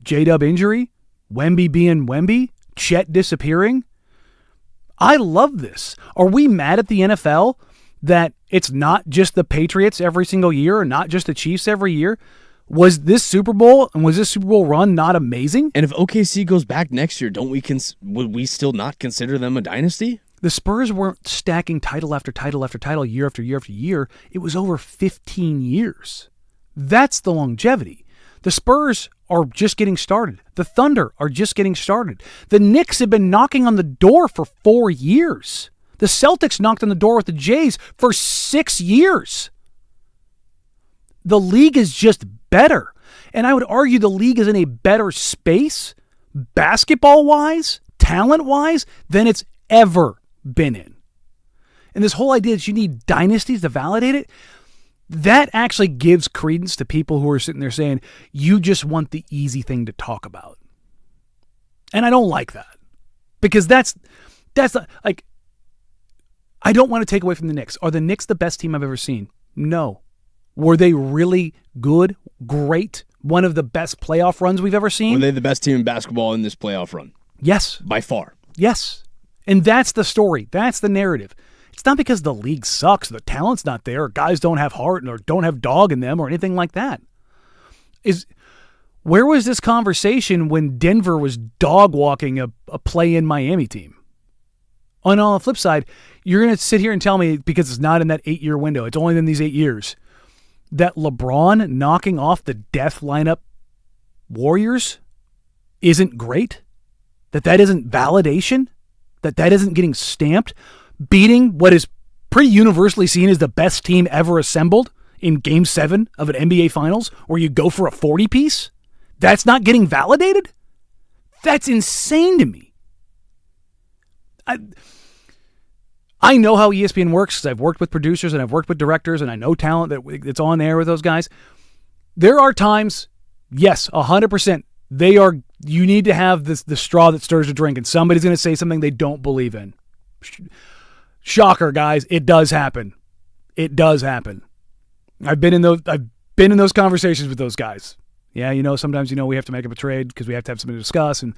J-Dub injury, Wemby being Wemby, Chet disappearing. I love this. Are we mad at the NFL that It's not just the Patriots every single year, or not just the Chiefs every year. Was this Super Bowl and was this Super Bowl run not amazing? And if OKC goes back next year, would we still not consider them a dynasty? The Spurs weren't stacking title after title after title, year after year after year. It was over 15 years. That's the longevity. The Spurs are just getting started. The Thunder are just getting started. The Knicks have been knocking on the door for 4 years. The Celtics knocked on the door with the Jays for 6 years. The league is just better. And I would argue the league is in a better space, basketball-wise, talent-wise, than it's ever been in. And this whole idea that you need dynasties to validate it, that actually gives credence to people who are sitting there saying, you just want the easy thing to talk about. And I don't like that. Because that's not, like, I don't want to take away from the Knicks. Are the Knicks the best team I've ever seen? No. Were they really good, great, one of the best playoff runs we've ever seen? Were they the best team in basketball in this playoff run? Yes. By far. Yes. And that's the story. That's the narrative. It's not because the league sucks, the talent's not there, or guys don't have heart or don't have dog in them or anything like that. Where was this conversation when Denver was dog walking a play-in Miami team? And on the flip side, you're going to sit here and tell me, because it's not in that 8-year window, it's only in these 8 years, that LeBron knocking off the death lineup Warriors isn't great? That isn't validation? That isn't getting stamped? Beating what is pretty universally seen as the best team ever assembled in Game 7 of an NBA Finals, where you go for a 40-piece? That's not getting validated? That's insane to me. I know how ESPN works because I've worked with producers and I've worked with directors and I know talent that's on air with those guys. There are times, yes, 100%, you need to have the straw that stirs the drink, and somebody's going to say something they don't believe in. Shocker, guys, it does happen. It does happen. I've been in those conversations with those guys. Yeah, sometimes we have to make up a trade because we have to have something to discuss, and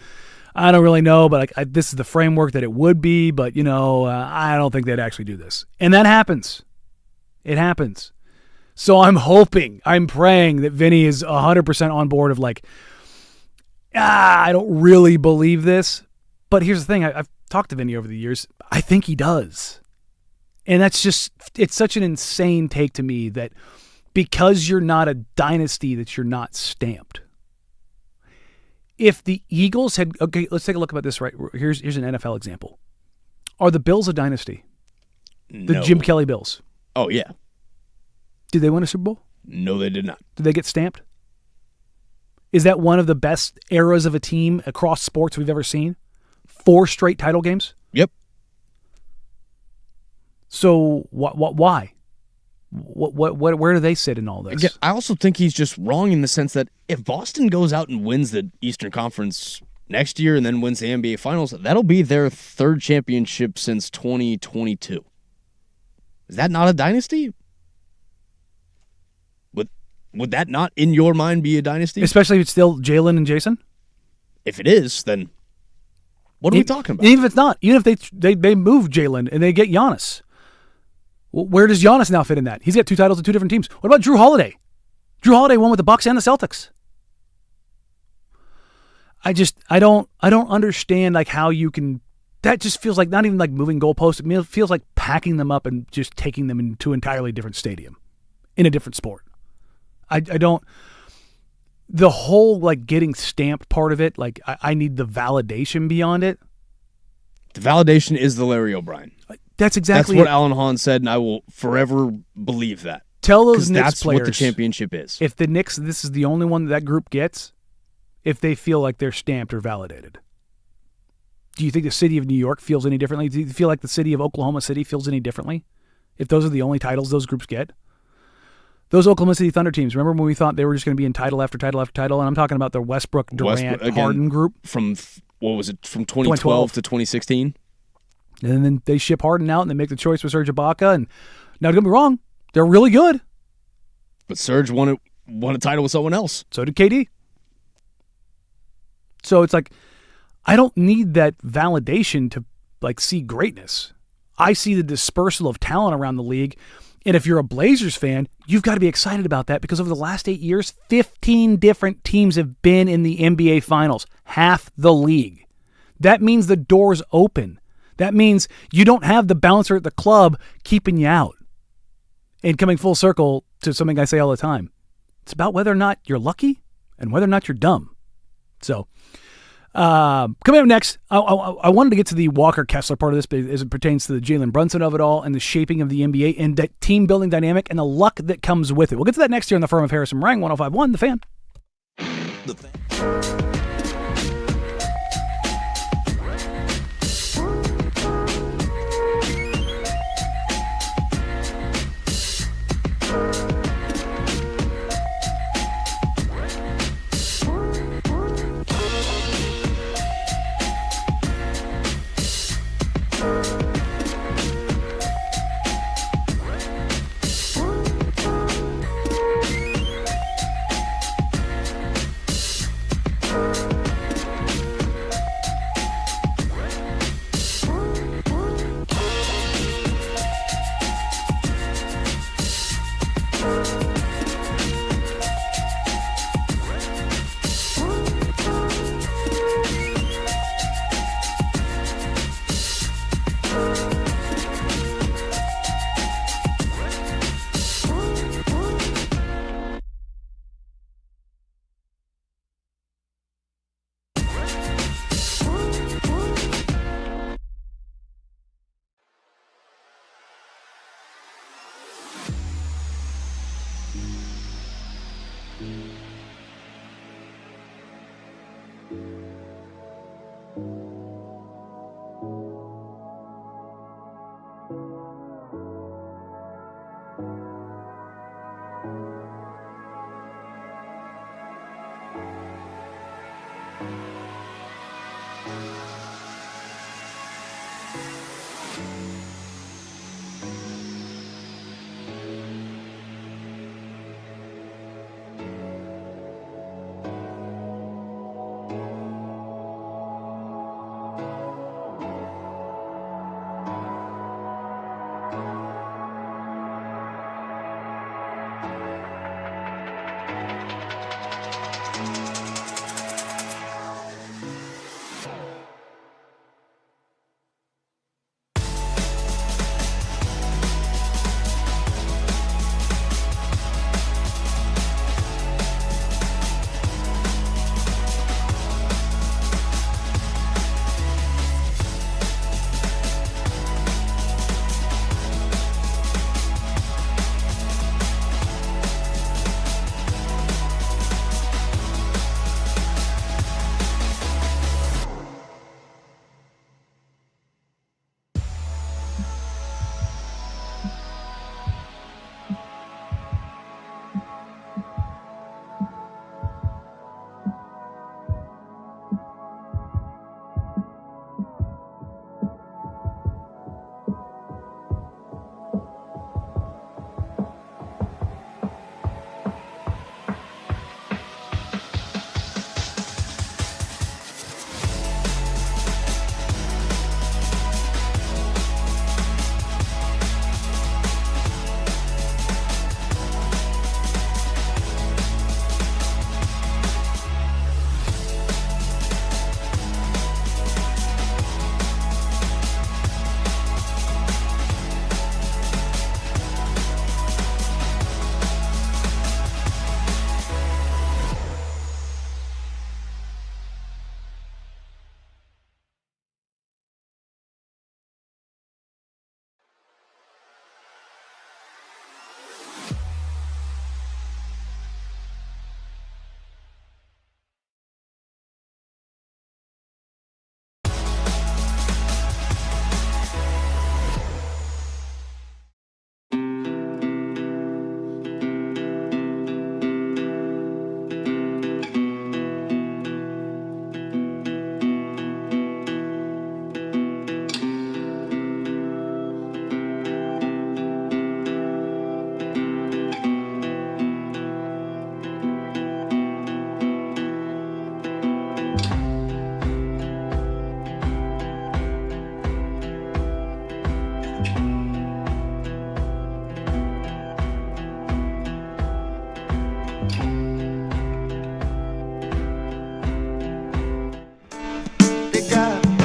I don't really know, but this is the framework that it would be, but I don't think they'd actually do this. And that happens. It happens. So I'm praying that Vinny is 100% on board of I don't really believe this. But here's the thing. I've talked to Vinny over the years. I think he does. And it's such an insane take to me that because you're not a dynasty that you're not stamped. If the Eagles had, okay, let's take a look about this right. Here's an NFL example. Are the Bills a dynasty? No. The Jim Kelly Bills. Oh, yeah. Did they win a Super Bowl? No, they did not. Did they get stamped? Is that one of the best eras of a team across sports we've ever seen? 4 straight title games? Yep. So why? Where do they sit in all this? Again, I also think he's just wrong in the sense that if Boston goes out and wins the Eastern Conference next year and then wins the NBA Finals, that'll be their 3rd championship since 2022. Is that not a dynasty? Would that not, in your mind, be a dynasty? Especially if it's still Jalen and Jason? If it is, then what are we talking about? Even if it's not, even if they move Jalen and they get Giannis, where does Giannis now fit in that? He's got 2 titles with 2 different teams. What about Drew Holiday? Drew Holiday won with the Bucks and the Celtics. I don't understand how you can. That just feels like not even moving goalposts. It feels like packing them up and just taking them into an entirely different stadium in a different sport. I don't. The whole getting stamped part of it, I need the validation beyond it. The validation is the Larry O'Brien. That's exactly what Alan Hahn said, and I will forever believe that. Tell those Knicks that's players what the championship is. If the Knicks, this is the only one that group gets, if they feel like they're stamped or validated. Do you think the city of New York feels any differently? Do you feel like the city of Oklahoma City feels any differently? If those are the only titles those groups get? Those Oklahoma City Thunder teams, remember when we thought they were just going to be in title after title after title? And I'm talking about the Westbrook, Durant, Harden group. From, what was it, from 2012 to 2016? And then they ship Harden out and they make the choice with Serge Ibaka. And now, don't get me wrong, they're really good. But Serge won a title with someone else. So did KD. So it's I don't need that validation to see greatness. I see the dispersal of talent around the league. And if you're a Blazers fan, you've got to be excited about that because over the last 8 years, 15 different teams have been in the NBA Finals, half the league. That means the door's open. That means you don't have the bouncer at the club keeping you out. And coming full circle to something I say all the time, it's about whether or not you're lucky and whether or not you're dumb. So, coming up next, I wanted to get to the Walker-Kessler part of this as it pertains to the Jalen Brunson of it all and the shaping of the NBA and that team-building dynamic and the luck that comes with it. We'll get to that next year on the Firm of Harris and Marang, 105.1, The Fan. The Fan.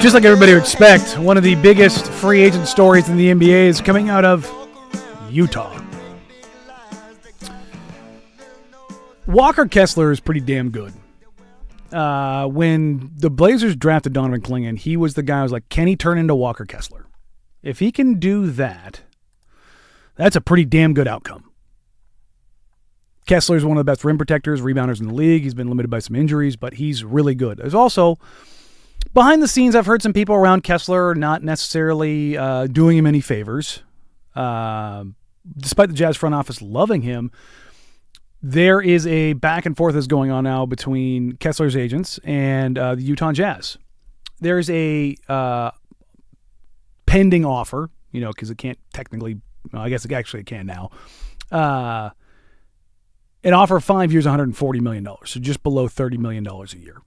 Just like everybody would expect, one of the biggest free agent stories in the NBA is coming out of Utah. Walker Kessler is pretty damn good. When the Blazers drafted Donovan Clingan, he was the guy who was like, can he turn into Walker Kessler? If he can do that, that's a pretty damn good outcome. Kessler is one of the best rim protectors, rebounders in the league. He's been limited by some injuries, but he's really good. There's also, behind the scenes, I've heard some people around Kessler not necessarily doing him any favors. Despite the Jazz front office loving him, there is a back and forth that's going on now between Kessler's agents and the Utah Jazz. There's a pending offer, because it can't technically, I guess it actually can now. An offer of 5 years, $140 million, so just below $30 million a year.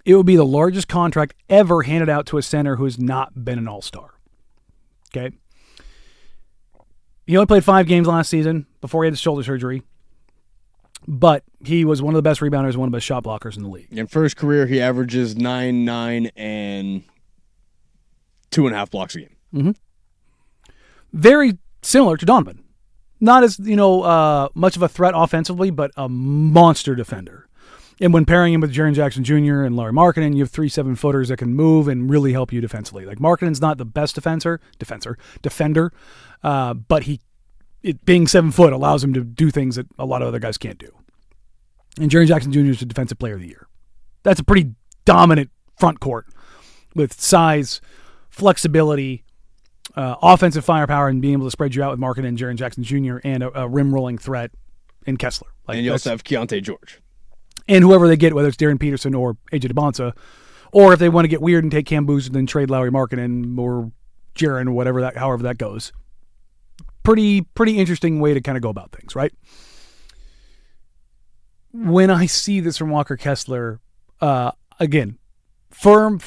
It would be the largest contract ever handed out to a center who has not been an all-star. Okay? He only played 5 games last season before he had his shoulder surgery. But he was one of the best rebounders, one of the best shot blockers in the league. In first career, he averages 9, 9, and 2.5 blocks a game. Mm-hmm. Very similar to Donovan. Not as, much of a threat offensively, but a monster defender. And when pairing him with Jaren Jackson Jr. and Lauri Markkanen, you have 3 7-footers that can move and really help you defensively. Like, Markkanen's not the best defender, but it being 7 foot allows him to do things that a lot of other guys can't do. And Jaren Jackson Jr. is the Defensive Player of the Year. That's a pretty dominant front court with size, flexibility, offensive firepower, and being able to spread you out with Markkanen and Jaren Jackson Jr. and a rim-rolling threat in Kessler. And you also have Keontae George. And whoever they get, whether it's Darren Peterson or AJ DeBonsa, or if they want to get weird and take Cam Boozer and then trade Lauri Markkanen or Jaren or however that goes. Pretty interesting way to kind of go about things, right? When I see this from Walker Kessler, again, firm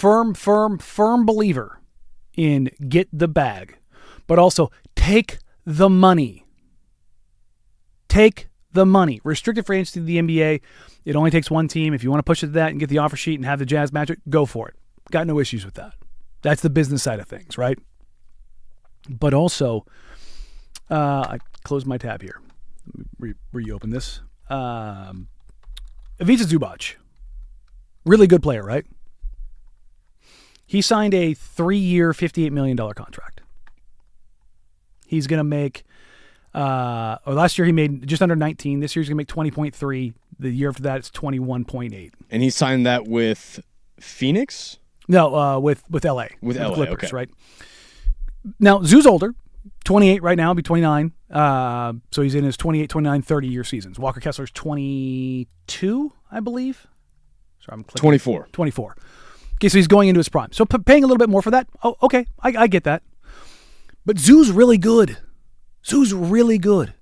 believer in get the bag, but also take the money. Take the money. Restricted free agency to the NBA. It only takes one team. If you want to push it to that and get the offer sheet and have the Jazz match it, go for it. Got no issues with that. That's the business side of things, right? But also, I closed my tab here. Let me reopen this. Ivica Zubac. Really good player, right? He signed a 3-year, $58 million contract. He's going to make, last year he made just under 19. This year he's going to make 20.3. The year after that it's 21.8. And he signed that with Phoenix? No, with LA. With LA, Clippers, okay. Right? Now, Zoo's older. 28 right now, be 29. So he's in his 28, 29, 30-year seasons. Walker Kessler's 22, I believe. Sorry, I'm clicking. 24. 24. Okay, so he's going into his prime. So paying a little bit more for that, oh, okay, I get that. But Zoo's really good. Zoo's really good.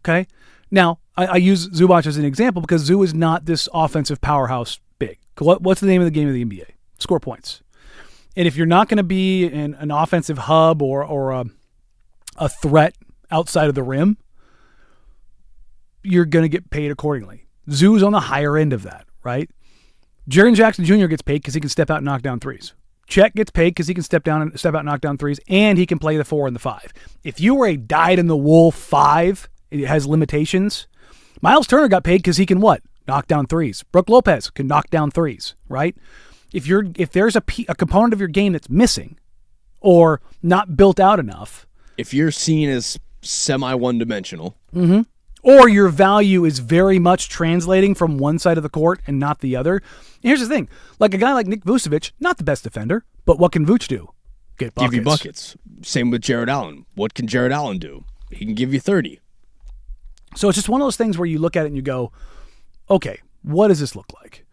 Okay? Now, I use Zubac as an example because Zoo is not this offensive powerhouse big. What's the name of the game of the NBA? Score points. And if you're not going to be an offensive hub or a threat outside of the rim, you're going to get paid accordingly. Zoo's on the higher end of that, right? Jaren Jackson Jr. gets paid because he can step out and knock down threes. Chet gets paid because he can step out and knock down threes, and he can play the 4 and the 5. If you were a dyed-in-the-wool 5, it has limitations. Miles Turner got paid because he can what? Knock down threes. Brook Lopez can knock down threes, right? If there's a component of your game that's missing or not built out enough, if you're seen as semi-one-dimensional, mm-hmm, or your value is very much translating from one side of the court and not the other. And here's the thing. Like a guy like Nick Vucevic, not the best defender, but what can Vuce do? Get buckets. Give you buckets. Same with Jared Allen. What can Jared Allen do? He can give you 30. So it's just one of those things where you look at it and you go, okay, what does this look like?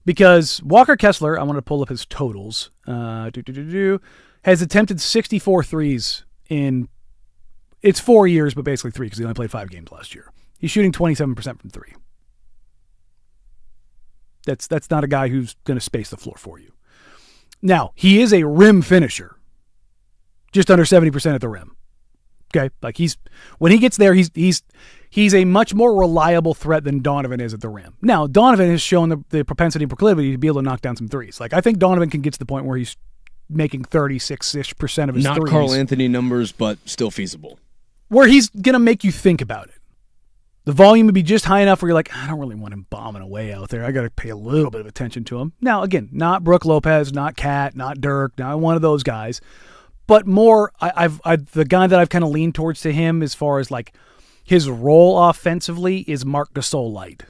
Because Walker Kessler, I want to pull up his totals, has attempted 64 threes in, it's 4 years, but basically 3 because he only played 5 games last year. He's shooting 27% from 3. That's not a guy who's going to space the floor for you. Now, he is a rim finisher, just under 70% at the rim. Okay, like when he gets there, he's a much more reliable threat than Donovan is at the rim. Now, Donovan has shown the propensity and proclivity to be able to knock down some threes. Like I think Donovan can get to the point where he's making 36-ish% of his Not threes. Karl Anthony numbers, but still feasible. Where he's going to make you think about it. The volume would be just high enough where you're like, I don't really want him bombing away out there. I got to pay a little bit of attention to him. Now, again, not Brook Lopez, not Cat, not Dirk, not one of those guys, but more. The guy that I've kind of leaned towards to him as far as like his role offensively is Marc Gasol light,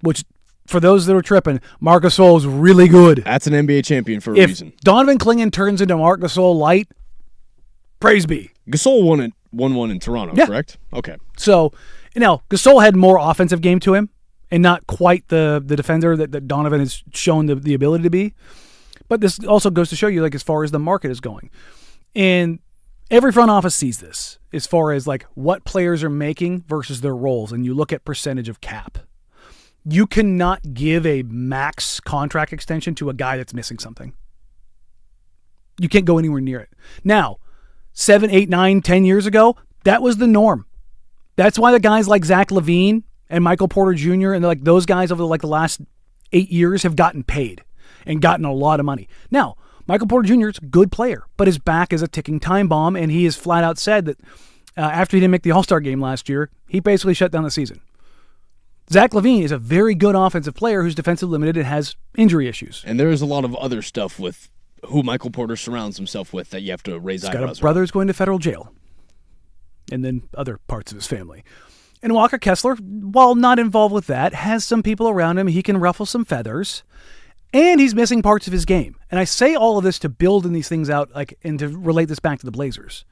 which for those that are tripping, Marc Gasol is really good. That's an NBA champion for a If reason. Donovan Clingan turns into Marc Gasol light, praise be. Gasol won one in Toronto, Yeah. correct? Okay. So, Gasol had more offensive game to him and not quite the defender that Donovan has shown the ability to be. But this also goes to show you, like, as far as the market is going. And every front office sees this as far as, like, what players are making versus their roles. And you look at percentage of cap. You cannot give a max contract extension to a guy that's missing something. You can't go anywhere near it. Now, 7, 8, 9, 10 years ago, that was the norm. That's why the guys like Zach LaVine and Michael Porter Jr. and like those guys over the last 8 years have gotten paid and gotten a lot of money. Now, Michael Porter Jr. is a good player, but his back is a ticking time bomb, and he has flat out said that after he didn't make the All-Star game last year, he basically shut down the season. Zach LaVine is a very good offensive player who's defensive limited and has injury issues. And there is a lot of other stuff with who Michael Porter surrounds himself with that you have to raise He's eyebrows got a brother who's going to federal jail. And then other parts of his family. And Walker Kessler, while not involved with that, has some people around him. He can ruffle some feathers. And he's missing parts of his game. And I say all of this to build in these things out, and to relate this back to the Blazers.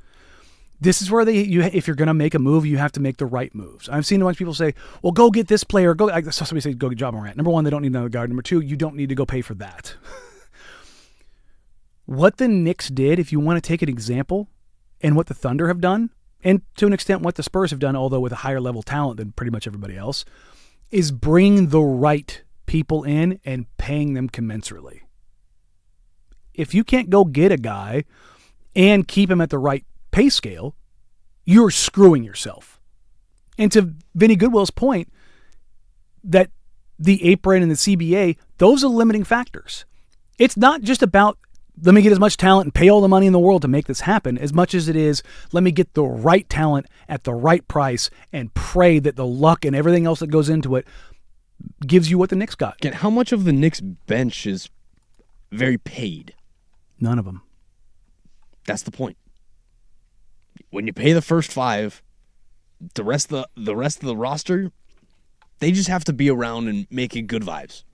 This is where if you're going to make a move, you have to make the right moves. I've seen a bunch of people say, well, go get this player. I saw somebody say, go get Ja Morant. Number one, they don't need another guard. Number two, you don't need to go pay for that. What the Knicks did, if you want to take an example, and what the Thunder have done, and to an extent what the Spurs have done, although with a higher level talent than pretty much everybody else, is bring the right people in and paying them commensurately. If you can't go get a guy and keep him at the right pay scale, you're screwing yourself. And to Vinny Goodwill's point, that the apron and the CBA, those are limiting factors. It's not just about let me get as much talent and pay all the money in the world to make this happen, as much as it is, let me get the right talent at the right price and pray that the luck and everything else that goes into it gives you what the Knicks got. Again, how much of the Knicks bench is very paid? None of them. That's the point. When you pay the first five, the rest of the roster, they just have to be around and making good vibes.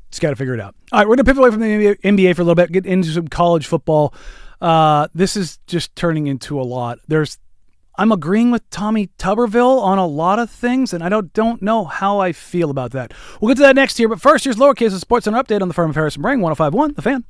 Just got to figure it out. All right, we're going to pivot away from the NBA for a little bit, get into some college football. This is just turning into a lot. I'm agreeing with Tommy Tuberville on a lot of things, and I don't know how I feel about that. We'll get to that next year, but first, here's Lowercase, a Sports Center update on the firm of Harrison Marang, 105.1, The Fan.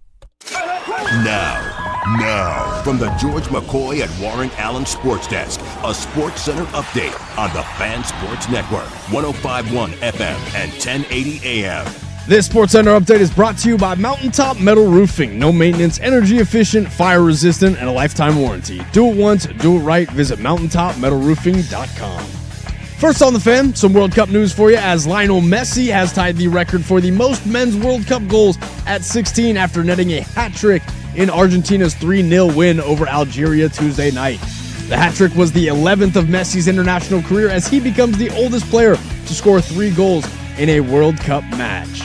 Now, from the George McCoy at Warren Allen Sports Desk, a Sports Center update on the Fan Sports Network, 105.1 FM and 1080 AM. This Sports Center update is brought to you by Mountaintop Metal Roofing. No maintenance, energy efficient, fire resistant, and a lifetime warranty. Do it once, do it right. Visit mountaintopmetalroofing.com. First on the Fan, some World Cup news for you, as Lionel Messi has tied the record for the most men's World Cup goals at 16 after netting a hat trick in Argentina's 3-0 win over Algeria Tuesday night. The hat trick was the 11th of Messi's international career, as he becomes the oldest player to score 3 goals in a World Cup match.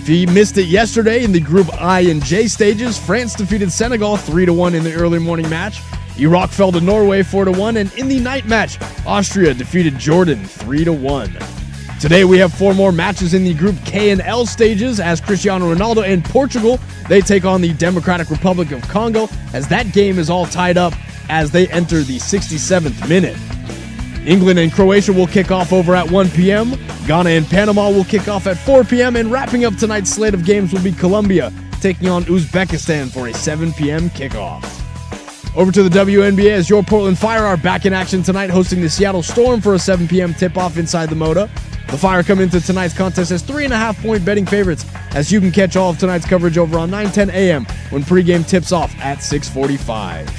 If you missed it yesterday in the Group I and J stages, France defeated Senegal 3-1 in the early morning match. Iraq fell to Norway 4-1, and in the night match, Austria defeated Jordan 3-1. Today we have 4 more matches in the Group K and L stages, as Cristiano Ronaldo and Portugal, they take on the Democratic Republic of Congo, as that game is all tied up as they enter the 67th minute. England and Croatia will kick off over at 1 p.m. Ghana and Panama will kick off at 4 p.m. And wrapping up tonight's slate of games will be Colombia taking on Uzbekistan for a 7 p.m. kickoff. Over to the WNBA, as your Portland Fire are back in action tonight, hosting the Seattle Storm for a 7 p.m. tip-off inside the Moda. The Fire come into tonight's contest as 3.5-point betting favorites, as you can catch all of tonight's coverage over on 9:10 a.m. when pregame tips off at 6:45.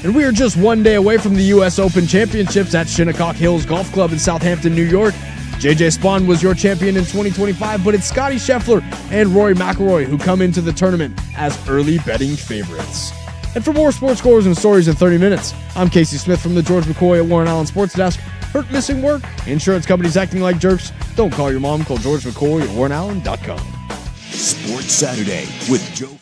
And we are just one day away from the U.S. Open Championships at Shinnecock Hills Golf Club in Southampton, New York. JJ Spawn was your champion in 2025, but it's Scotty Scheffler and Rory McIlroy who come into the tournament as early betting favorites. And for more sports scores and stories in 30 minutes, I'm Casey Smith from the George McCoy at Warren Allen Sports Desk. Hurt, missing work? Insurance companies acting like jerks? Don't call your mom. Call George McCoy at WarrenAllen.com. Sports Saturday with Joe.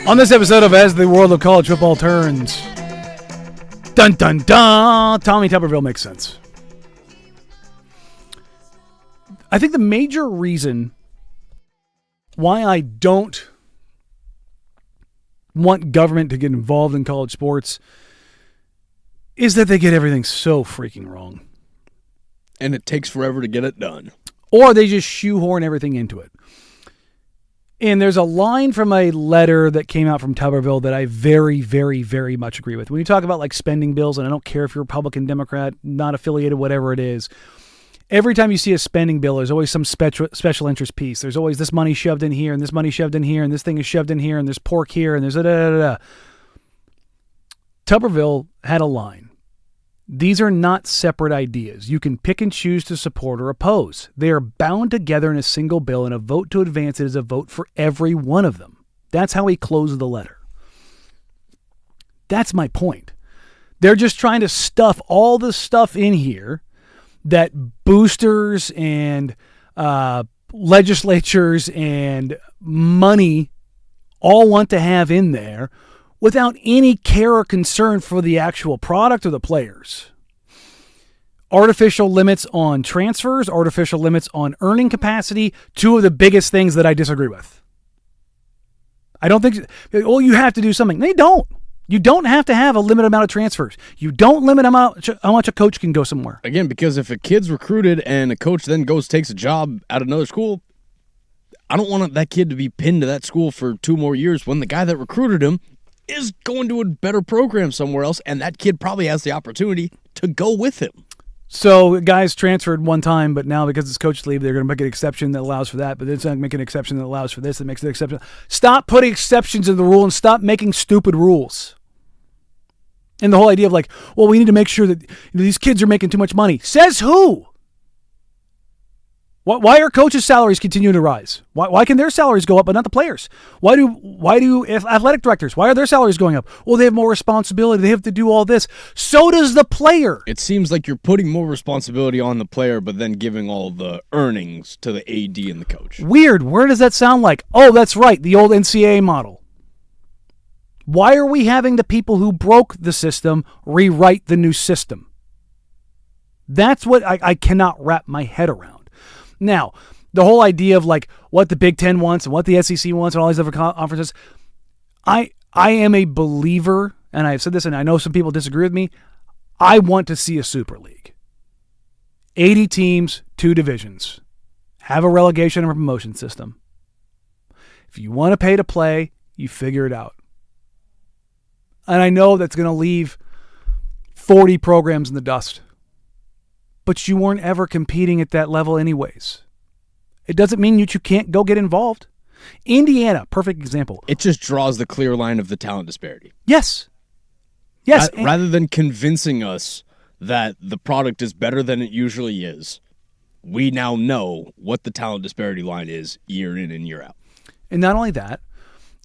On this episode of As the World of College Football Turns, dun dun dun, Tommy Tuberville makes sense. I think the major reason why I don't want government to get involved in college sports is that they get everything so freaking wrong. And it takes forever to get it done. Or they just shoehorn everything into it. And there's a line from a letter that came out from Tuberville that I very, very, very much agree with. When you talk about like spending bills, and I don't care if you're Republican, Democrat, not affiliated, whatever it is, every time you see a spending bill, there's always some special interest piece. There's always this money shoved in here, and this money shoved in here, and this thing is shoved in here, and there's pork here, and there's da-da-da-da. Tuberville had a line. These are not separate ideas. You can pick and choose to support or oppose. They are bound together in a single bill, and a vote to advance it is a vote for every one of them. That's how he closed the letter. That's my point. They're just trying to stuff all the stuff in here that boosters and legislatures and money all want to have in there without any care or concern for the actual product or the players. Artificial limits on transfers, artificial limits on earning capacity, two of the biggest things that I disagree with. I don't think, you have to do something. They don't. You don't have to have a limited amount of transfers. You don't limit how much a coach can go somewhere. Again, because if a kid's recruited and a coach then takes a job at another school, I don't want that kid to be pinned to that school for 2 more years when the guy that recruited him is going to a better program somewhere else, and that kid probably has the opportunity to go with him. So guys transferred one time, but now because it's coach leave, they're going to make an exception that allows for that, but it's not going to make an exception that allows for this, that makes an exception. Stop putting exceptions in the rule and stop making stupid rules. And the whole idea of we need to make sure that these kids are making too much money. Says who? Why are coaches' salaries continuing to rise? Why can their salaries go up but not the players? Why do athletic directors, why are their salaries going up? Well, they have more responsibility. They have to do all this. So does the player. It seems like you're putting more responsibility on the player but then giving all the earnings to the AD and the coach. Weird. Where does that sound like? Oh, that's right. The old NCAA model. Why are we having the people who broke the system rewrite the new system? That's what I cannot wrap my head around. Now, the whole idea of what the Big Ten wants and what the SEC wants and all these other conferences, I am a believer, and I've said this and I know some people disagree with me, I want to see a Super League. 80 teams, 2 divisions. Have a relegation and a promotion system. If you want to pay to play, you figure it out. And I know that's going to leave 40 programs in the dust. But you weren't ever competing at that level anyways. It doesn't mean you can't go get involved. Indiana, perfect example. It just draws the clear line of the talent disparity. Yes. Rather than convincing us that the product is better than it usually is, we now know what the talent disparity line is year in and year out. And not only that,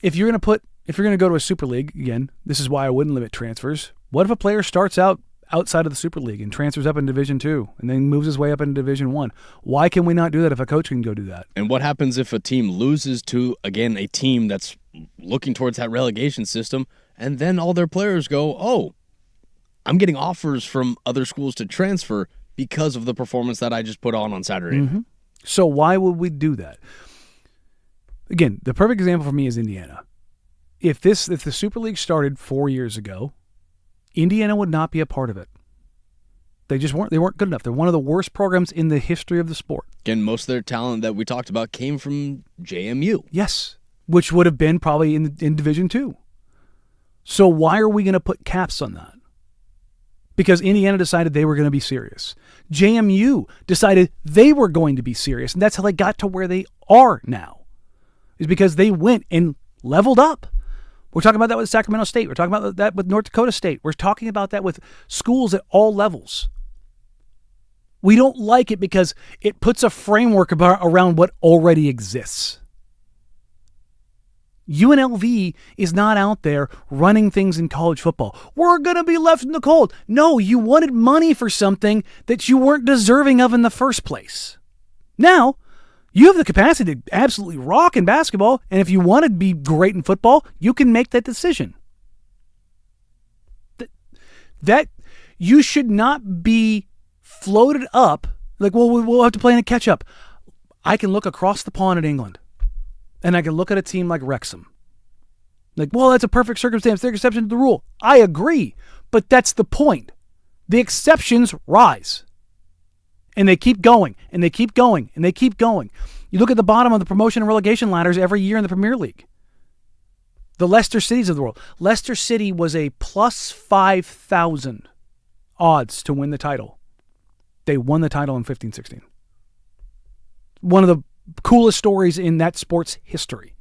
if you're going to go to a Super League, again, this is why I wouldn't limit transfers. What if a player starts out outside of the Super League and transfers up in Division 2 and then moves his way up into Division 1? Why can we not do that if a coach can go do that? And what happens if a team loses to, again, a team that's looking towards that relegation system, and then all their players go, oh, I'm getting offers from other schools to transfer because of the performance that I just put on Saturday. Mm-hmm. So why would we do that? Again, the perfect example for me is Indiana. If the Super League started 4 years ago, Indiana would not be a part of it. They weren't good enough. They're one of the worst programs in the history of the sport. Again, most of their talent that we talked about came from JMU. Yes, which would have been probably in Division 2. So why are we going to put caps on that? Because Indiana decided they were going to be serious. JMU decided they were going to be serious, and that's how they got to where they are now, is because they went and leveled up. We're talking about that with Sacramento State. We're talking about that with North Dakota State. We're talking about that with schools at all levels. We don't like it because it puts a framework around what already exists. UNLV is not out there running things in college football. We're going to be left in the cold. No, you wanted money for something that you weren't deserving of in the first place. Now, you have the capacity to absolutely rock in basketball, and if you want to be great in football, you can make that decision. That you should not be floated up we'll have to play in a catch-up. I can look across the pond at England, and I can look at a team like Wrexham. That's a perfect circumstance. They're exception to the rule. I agree, but that's the point. The exceptions rise. And they keep going, and they keep going, and they keep going. You look at the bottom of the promotion and relegation ladders every year in the Premier League. The Leicester Cities of the world. Leicester City was a plus 5,000 odds to win the title. They won the title in 15-16. One of the coolest stories in that sport's history.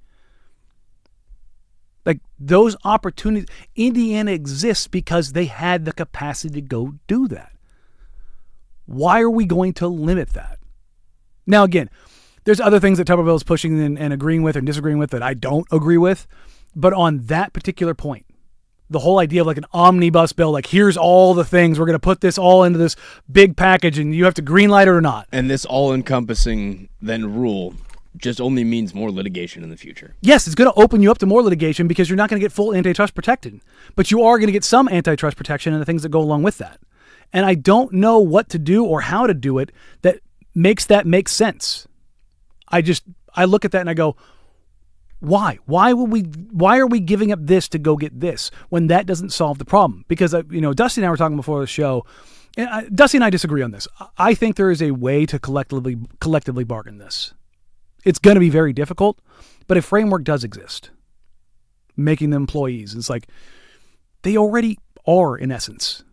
Like those opportunities, Indiana exists because they had the capacity to go do that. Why are we going to limit that? Now, again, there's other things that Tuberville is pushing and agreeing with and disagreeing with that I don't agree with. But on that particular point, the whole idea of like an omnibus bill, like here's all the things, we're going to put this all into this big package and you have to greenlight it or not. And this all-encompassing then rule just only means more litigation in the future. Yes, it's going to open you up to more litigation because you're not going to get full antitrust protection, but you are going to get some antitrust protection and the things that go along with that. And I don't know what to do or how to do it that make sense. I look at that and I go, why? Why are we giving up this to go get this when that doesn't solve the problem? Because, Dusty and I were talking before the show, and Dusty and I disagree on this. I think there is a way to collectively bargain this. It's going to be very difficult, but a framework does exist. Making them employees. It's like they already are in essence.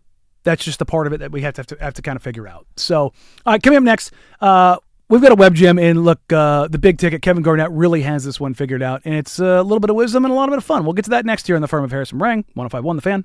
That's just the part of it that we have to kind of figure out. So, all right, coming up next, we've got a web gem, and look, the big ticket, Kevin Garnett really has this one figured out, and it's a little bit of wisdom and a lot of fun. We'll get to that next year on the Firm of Harrison Marang, 105.1 The Fan.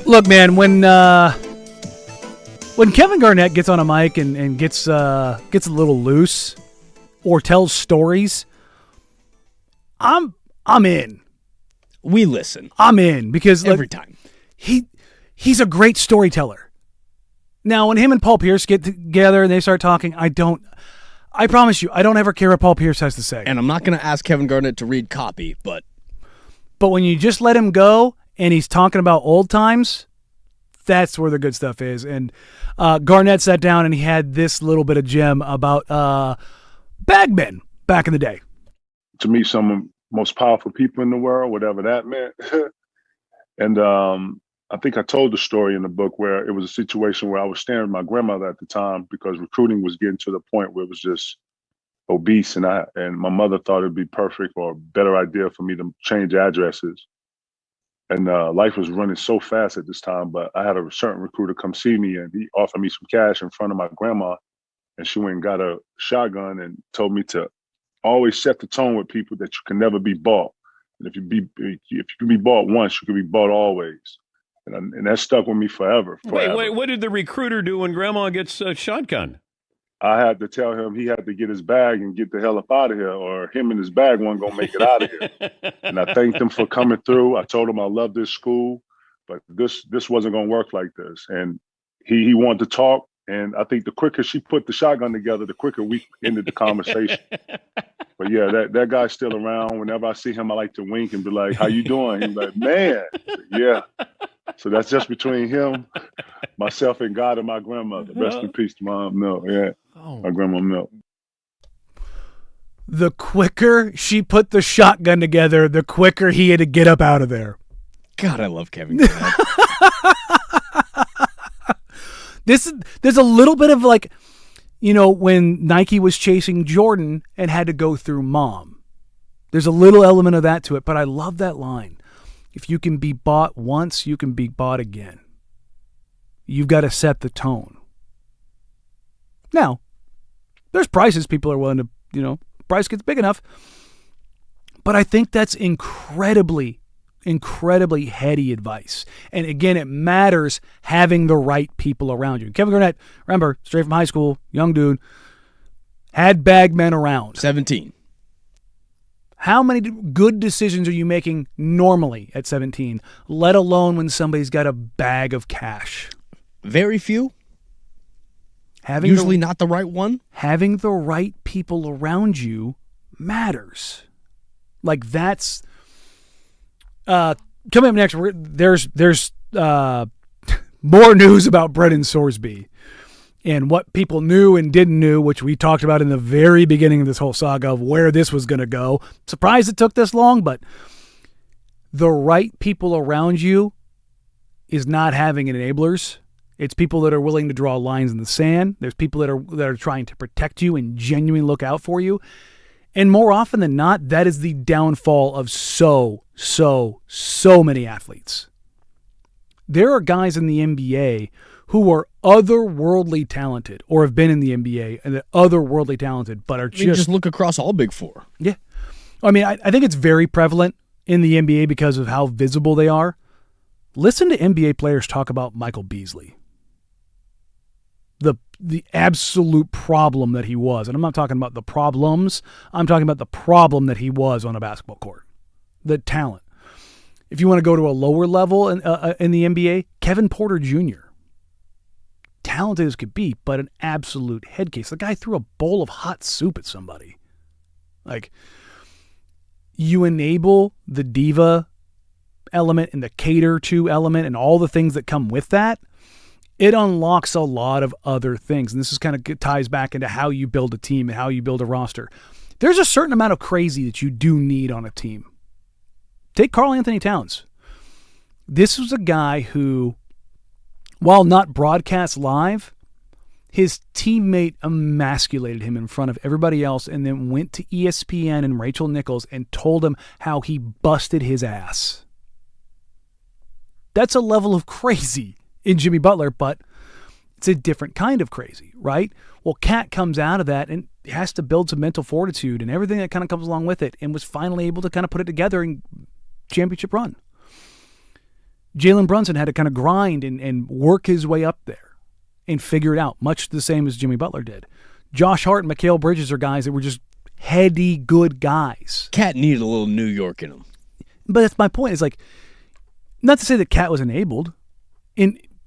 Look, man, when Kevin Garnett gets on a mic and gets a little loose or tells stories, I'm in. We listen. I'm in because every time. He's a great storyteller. Now, when him and Paul Pierce get together and they start talking, I promise you, I don't ever care what Paul Pierce has to say. And I'm not going to ask Kevin Garnett to read copy, but But when you just let him go and he's talking about old times, that's where the good stuff is. And Garnett sat down and he had this little bit of gem about bagmen back in the day. To me, some of the most powerful people in the world, whatever that meant. And I think I told the story in the book where it was a situation where I was staying with my grandmother at the time because recruiting was getting to the point where it was just obese, and my mother thought it'd be perfect or a better idea for me to change addresses. And life was running so fast at this time, but I had a certain recruiter come see me and he offered me some cash in front of my grandma, and she went and got a shotgun and told me to always set the tone with people that you can never be bought. And if you can be bought once, you can be bought always. And that stuck with me forever. Wait, what did the recruiter do when grandma gets shotgunned? I had to tell him he had to get his bag and get the hell up out of here, or him and his bag weren't going to make it out of here. And I thanked him for coming through. I told him I love this school, but this wasn't going to work like this. And he wanted to talk. And I think the quicker she put the shotgun together, the quicker we ended the conversation. But yeah, that guy's still around. Whenever I see him, I like to wink and be like, "How you doing?" He's like, "Man, yeah." So that's just between him, myself, and God and my grandmother. Rest in peace to my Mill. Yeah, my grandma Mill. The quicker she put the shotgun together, the quicker he had to get up out of there. God, I love Kevin Garnett. There's a little bit of like, when Nike was chasing Jordan and had to go through mom. There's a little element of that to it, but I love that line. If you can be bought once, you can be bought again. You've got to set the tone. Now, there's prices people are willing to, price gets big enough. But I think that's incredibly heady advice. And again, it matters having the right people around you. Kevin Garnett, remember, straight from high school, young dude, had bagmen around. 17. How many good decisions are you making normally at 17, let alone when somebody's got a bag of cash? Very few. Usually not the right one. Having the right people around you matters. Like that's... coming up next, there's more news about Brennan Sorsby and what people knew and didn't know, which we talked about in the very beginning of this whole saga of where this was going to go. Surprised it took this long, but the right people around you is not having enablers. It's people that are willing to draw lines in the sand. There's people that are trying to protect you and genuinely look out for you. And more often than not, that is the downfall of so many athletes. There are guys in the NBA who are otherworldly talented or have been in the NBA and they're otherworldly talented, but are just look across all Big Four. Yeah. I mean, I think it's very prevalent in the NBA because of how visible they are. Listen to NBA players talk about Michael Beasley. The absolute problem that he was. And I'm not talking about the problems. I'm talking about the problem that he was on a basketball court. The talent. If you want to go to a lower level in the NBA, Kevin Porter Jr. Talented as could be, but an absolute head case. The guy threw a bowl of hot soup at somebody. Like, you enable the diva element and the cater to element and all the things that come with that, it unlocks a lot of other things. And this is kind of ties back into how you build a team and how you build a roster. There's a certain amount of crazy that you do need on a team. Take Karl Anthony Towns. This was a guy who, while not broadcast live, his teammate emasculated him in front of everybody else and then went to ESPN and Rachel Nichols and told him how he busted his ass. That's a level of crazy in Jimmy Butler, but it's a different kind of crazy, right? Well, Cat comes out of that and has to build some mental fortitude and everything that kind of comes along with it and was finally able to kind of put it together in championship run. Jalen Brunson had to kind of grind and work his way up there and figure it out, much the same as Jimmy Butler did. Josh Hart and Mikal Bridges are guys that were just heady, good guys. Cat needed a little New York in him. But that's my point. It's like, not to say that Cat was enabled.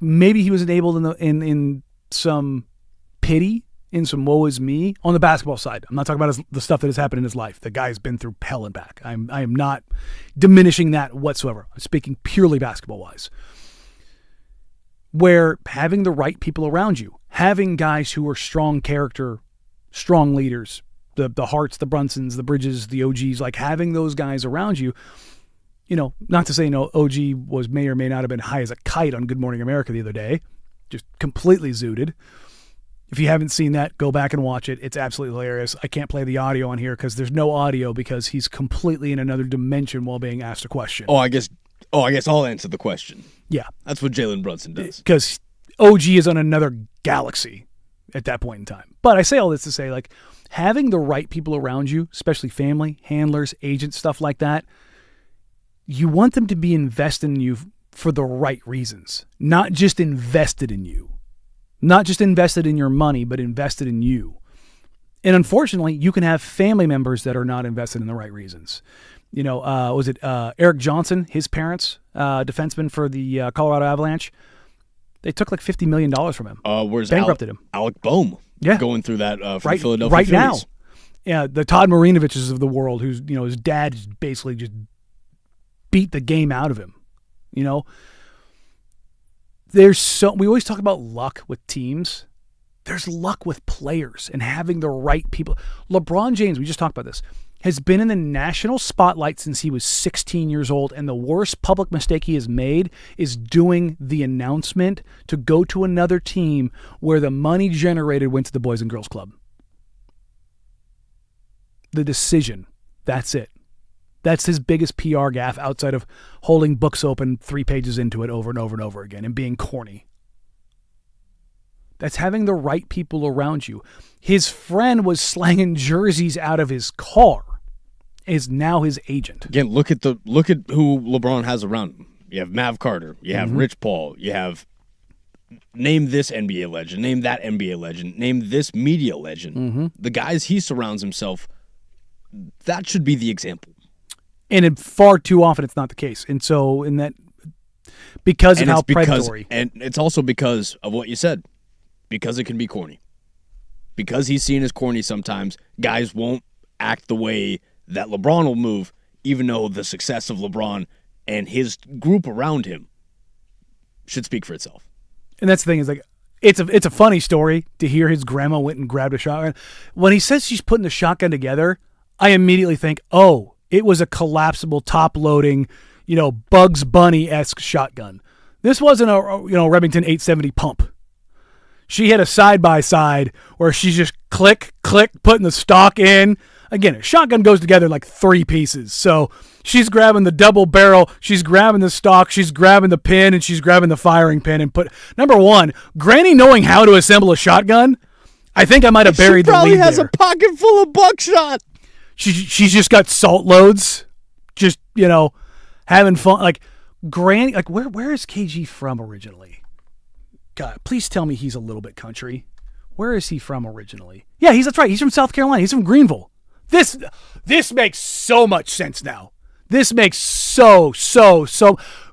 Maybe he was enabled in some pity in some woe is me on the basketball side. I'm not talking about the stuff that has happened in his life. The guy's been through hell and back. I am not diminishing that whatsoever. I'm speaking purely basketball-wise. Where having the right people around you, having guys who are strong character, strong leaders, the Harts, the Brunsons, the Bridges, the OGs, like having those guys around you, not to say, OG may or may not have been high as a kite on Good Morning America the other day, just completely zooted. If you haven't seen that, go back and watch it. It's absolutely hilarious. I can't play the audio on here because there's no audio because he's completely in another dimension while being asked a question. I guess I'll answer the question. Yeah. That's what Jalen Brunson does. Because OG is on another galaxy at that point in time. But I say all this to say, like, having the right people around you, especially family, handlers, agents, stuff like that, you want them to be invested in you for the right reasons, not just invested in you. Not just invested in your money, but invested in you. And unfortunately, you can have family members that are not invested in the right reasons. Was it Eric Johnson, his parents, defenseman for the Colorado Avalanche? They took like $50 million from him. Where's bankrupted him? Alec Boehm. Yeah. Going through that from right, Philadelphia right Phillies. now. Yeah, the Todd Marinoviches of the world, who's, his dad just basically just beat the game out of him. We always talk about luck with teams. There's luck with players and having the right people. LeBron James, we just talked about this, has been in the national spotlight since he was 16 years old, and the worst public mistake he has made is doing the announcement to go to another team where the money generated went to the Boys and Girls Club. The decision. That's it. That's his biggest PR gaffe outside of holding books open 3 pages into it over and over and over again and being corny. That's having the right people around you. His friend was slanging jerseys out of his car, is now his agent. Again, look at who LeBron has around him. You have Mav Carter. You have Rich Paul. You have name this NBA legend. Name that NBA legend. Name this media legend. The guys he surrounds himself, that should be the example. And far too often it's not the case. And so because of how predatory. And it's also because of what you said. Because it can be corny. Because he's seen as corny sometimes, guys won't act the way that LeBron will move, even though the success of LeBron and his group around him should speak for itself. And that's the thing is, like, it's a funny story to hear his grandma went and grabbed a shotgun. When he says she's putting the shotgun together, I immediately think, oh, it was a collapsible, top-loading, Bugs Bunny-esque shotgun. This wasn't a Remington 870 pump. She had a side-by-side where she's just click, putting the stock in. Again, a shotgun goes together like 3 pieces. So she's grabbing the double barrel, she's grabbing the stock, she's grabbing the pin, and she's grabbing the firing pin. And number one, Granny knowing how to assemble a shotgun, I think I might have buried the lead there. She probably has a pocket full of buckshot. She's just got salt loads, just, having fun. Like, Granny, like, where is KG from originally? God, please tell me he's a little bit country. Where is he from originally? Yeah, that's right. He's from South Carolina. He's from Greenville. This makes so much sense now. This makes so.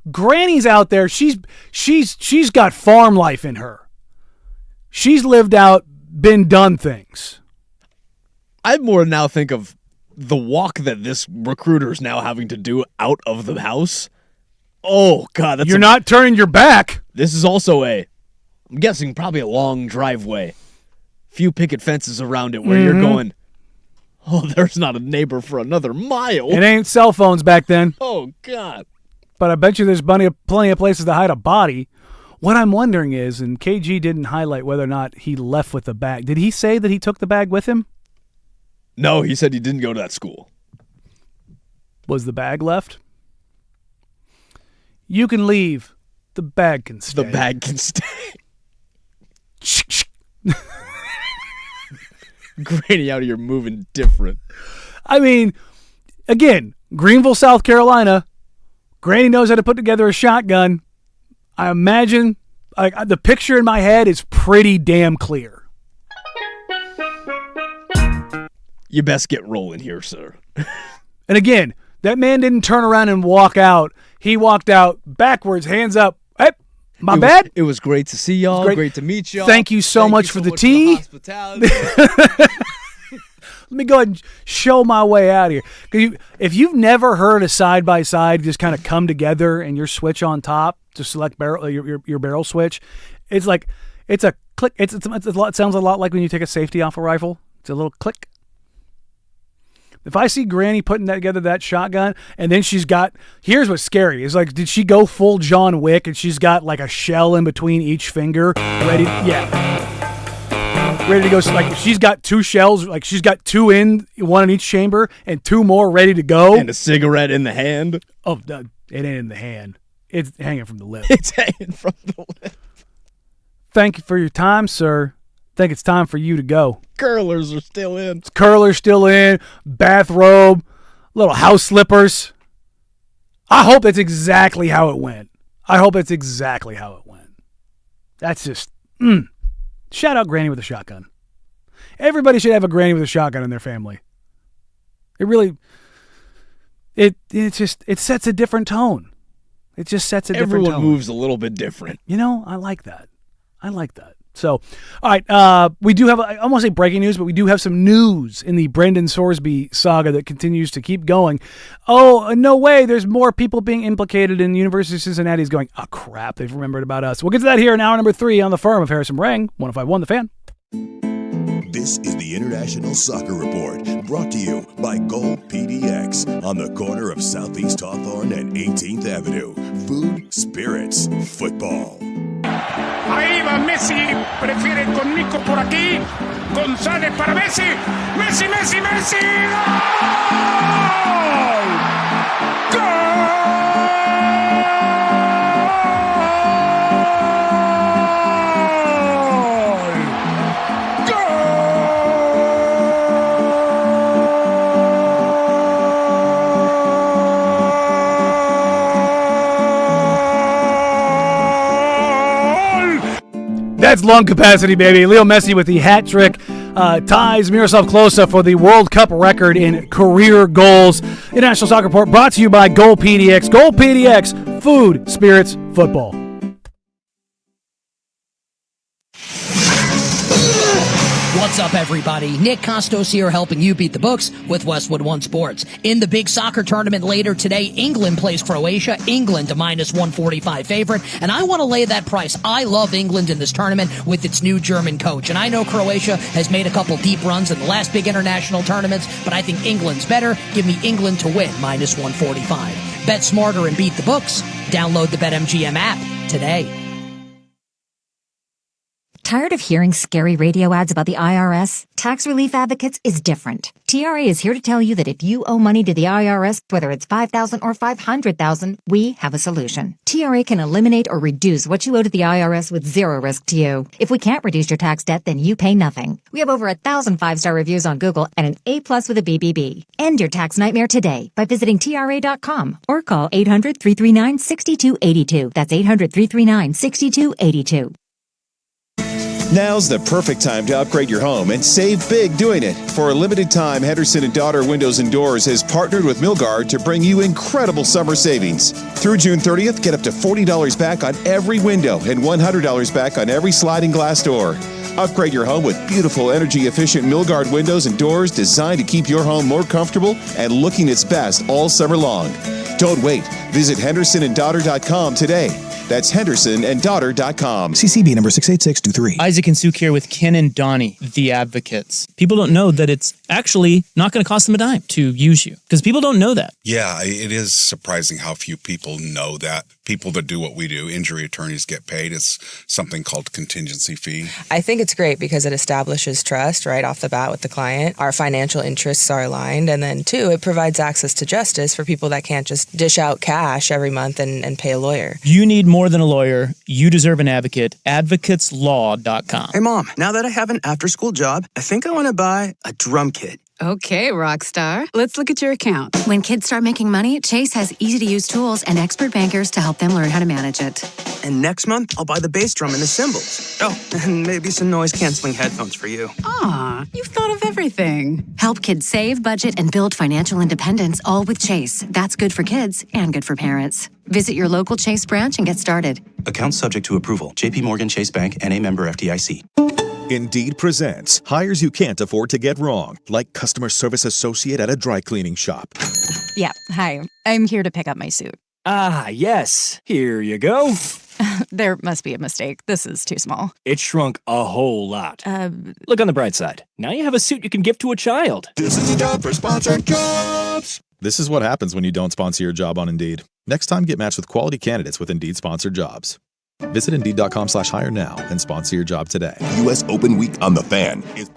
Granny's out there. She's got farm life in her. She's lived out, done things. I'd more now think of the walk that this recruiter is now having to do out of the house. Oh, God. You're not turning your back. This is also I'm guessing probably a long driveway. Few picket fences around it where you're going, oh, there's not a neighbor for another mile. It ain't cell phones back then. Oh, God. But I bet you there's plenty of places to hide a body. What I'm wondering is, and KG didn't highlight whether or not he left with the bag. Did he say that he took the bag with him? No, he said he didn't go to that school. Was the bag left? You can leave. The bag can stay. The bag can stay. Granny out here moving different. I mean, again, Greenville, South Carolina. Granny knows how to put together a shotgun. I imagine the picture in my head is pretty damn clear. You best get rolling here, sir. And again, that man didn't turn around and walk out. He walked out backwards, hands up. My bad? It was great to see y'all. Great to meet y'all. Thank you so much for the tea. Let me go ahead and show my way out of here. If you've never heard a side-by-side just kind of come together and your switch on top to select your barrel switch, it's like it's a click. It sounds a lot like when you take a safety off a rifle. It's a little click. If I see Granny putting that shotgun, and then here's what's scary, is like, did she go full John Wick and she's got like a shell in between each finger ready to go? Like, she's got 2 shells, like she's got 2 in, 1 in each chamber, and 2 more ready to go. And a cigarette in the hand. Oh, it ain't in the hand. It's hanging from the lip. It's hanging from the lip. Thank you for your time, sir. I think it's time for you to go. Curlers are still in. Curlers still in. Bathrobe. Little house slippers. I hope that's exactly how it went. That's just... Shout out Granny with a shotgun. Everybody should have a Granny with a shotgun in their family. It really... It sets a different tone. It just sets a different tone. Everyone moves a little bit different. I like that. So, all right, we do have, I won't say breaking news, but we do have some news in the Brendan Sorsby saga that continues to keep going. Oh, no way, there's more people being implicated, and the University of Cincinnati is going, oh, crap, they've remembered about us. We'll get to that here in hour number 3 on The Firm of Harrison Marang, 105.1 The Fan. This is the International Soccer Report, brought to you by Gold PDX on the corner of Southeast Hawthorne and 18th Avenue. Food, spirits, football. Ahí va Messi, prefiere con Nico por aquí. González para Messi. Messi. ¡Gol! That's lung capacity, baby. Leo Messi with the hat trick ties Miroslav Klose for the World Cup record in career goals. International Soccer Report brought to you by Gold PDX. Gold PDX, food, spirits, football. What's up, everybody? Nick Costos here, helping you beat the books with Westwood One Sports. In the big soccer tournament later today, England plays Croatia. England, a minus 145 favorite. And I want to lay that price. I love England in this tournament with its new German coach. And I know Croatia has made a couple deep runs in the last big international tournaments, but I think England's better. Give me England to win, minus 145. Bet smarter and beat the books. Download the BetMGM app today. Tired of hearing scary radio ads about the IRS? Tax Relief Advocates is different. TRA is here to tell you that if you owe money to the IRS, whether it's $5,000 or $500,000, we have a solution. TRA can eliminate or reduce what you owe to the IRS with zero risk to you. If we can't reduce your tax debt, then you pay nothing. We have over 1,000 5-star reviews on Google and an A+ with a BBB. End your tax nightmare today by visiting TRA.com or call 800-339-6282. That's 800-339-6282. Now's the perfect time to upgrade your home and save big doing it. For a limited time, Henderson & Daughter Windows and Doors has partnered with Milgard to bring you incredible summer savings. Through June 30th, get up to $40 back on every window and $100 back on every sliding glass door. Upgrade your home with beautiful, energy-efficient Milgard windows and doors designed to keep your home more comfortable and looking its best all summer long. Don't wait. Visit HendersonandDaughter.com today. That's HendersonandDaughter.com. CCB number 68623. Isaac and Suk here with Ken and Donnie, the advocates. People don't know that it's actually not going to cost them a dime to use you, because people don't know that. Yeah, it is surprising how few people know that. People that do what we do, injury attorneys, get paid. It's something called contingency fee. I think it's great because it establishes trust right off the bat with the client. Our financial interests are aligned. And then, two, it provides access to justice for people that can't just dish out cash every month and pay a lawyer. You need more than a lawyer. You deserve an advocate. AdvocatesLaw.com. Hey, Mom, now that I have an after-school job, I think I want to buy a drum kit. Okay, rock star. Let's look at your account. When kids start making money, Chase has easy-to-use tools and expert bankers to help them learn how to manage it. And next month, I'll buy the bass drum and the cymbals. Oh, and maybe some noise-canceling headphones for you. Aw, you've thought of everything. Help kids save, budget, and build financial independence, all with Chase. That's good for kids and good for parents. Visit your local Chase branch and get started. Account subject to approval. JP Morgan Chase Bank, N.A. member FDIC. Indeed presents hires you can't afford to get wrong, like customer service associate at a dry cleaning shop. Yeah, hi. I'm here to pick up my suit. Ah, yes. Here you go. There must be a mistake. This is too small. It shrunk a whole lot. Look on the bright side. Now you have a suit you can give to a child. This is a job for sponsored jobs. This is what happens when you don't sponsor your job on Indeed. Next time, get matched with quality candidates with Indeed sponsored jobs. Visit Indeed.com/hire now and sponsor your job today. U.S. Open Week on The Fan is...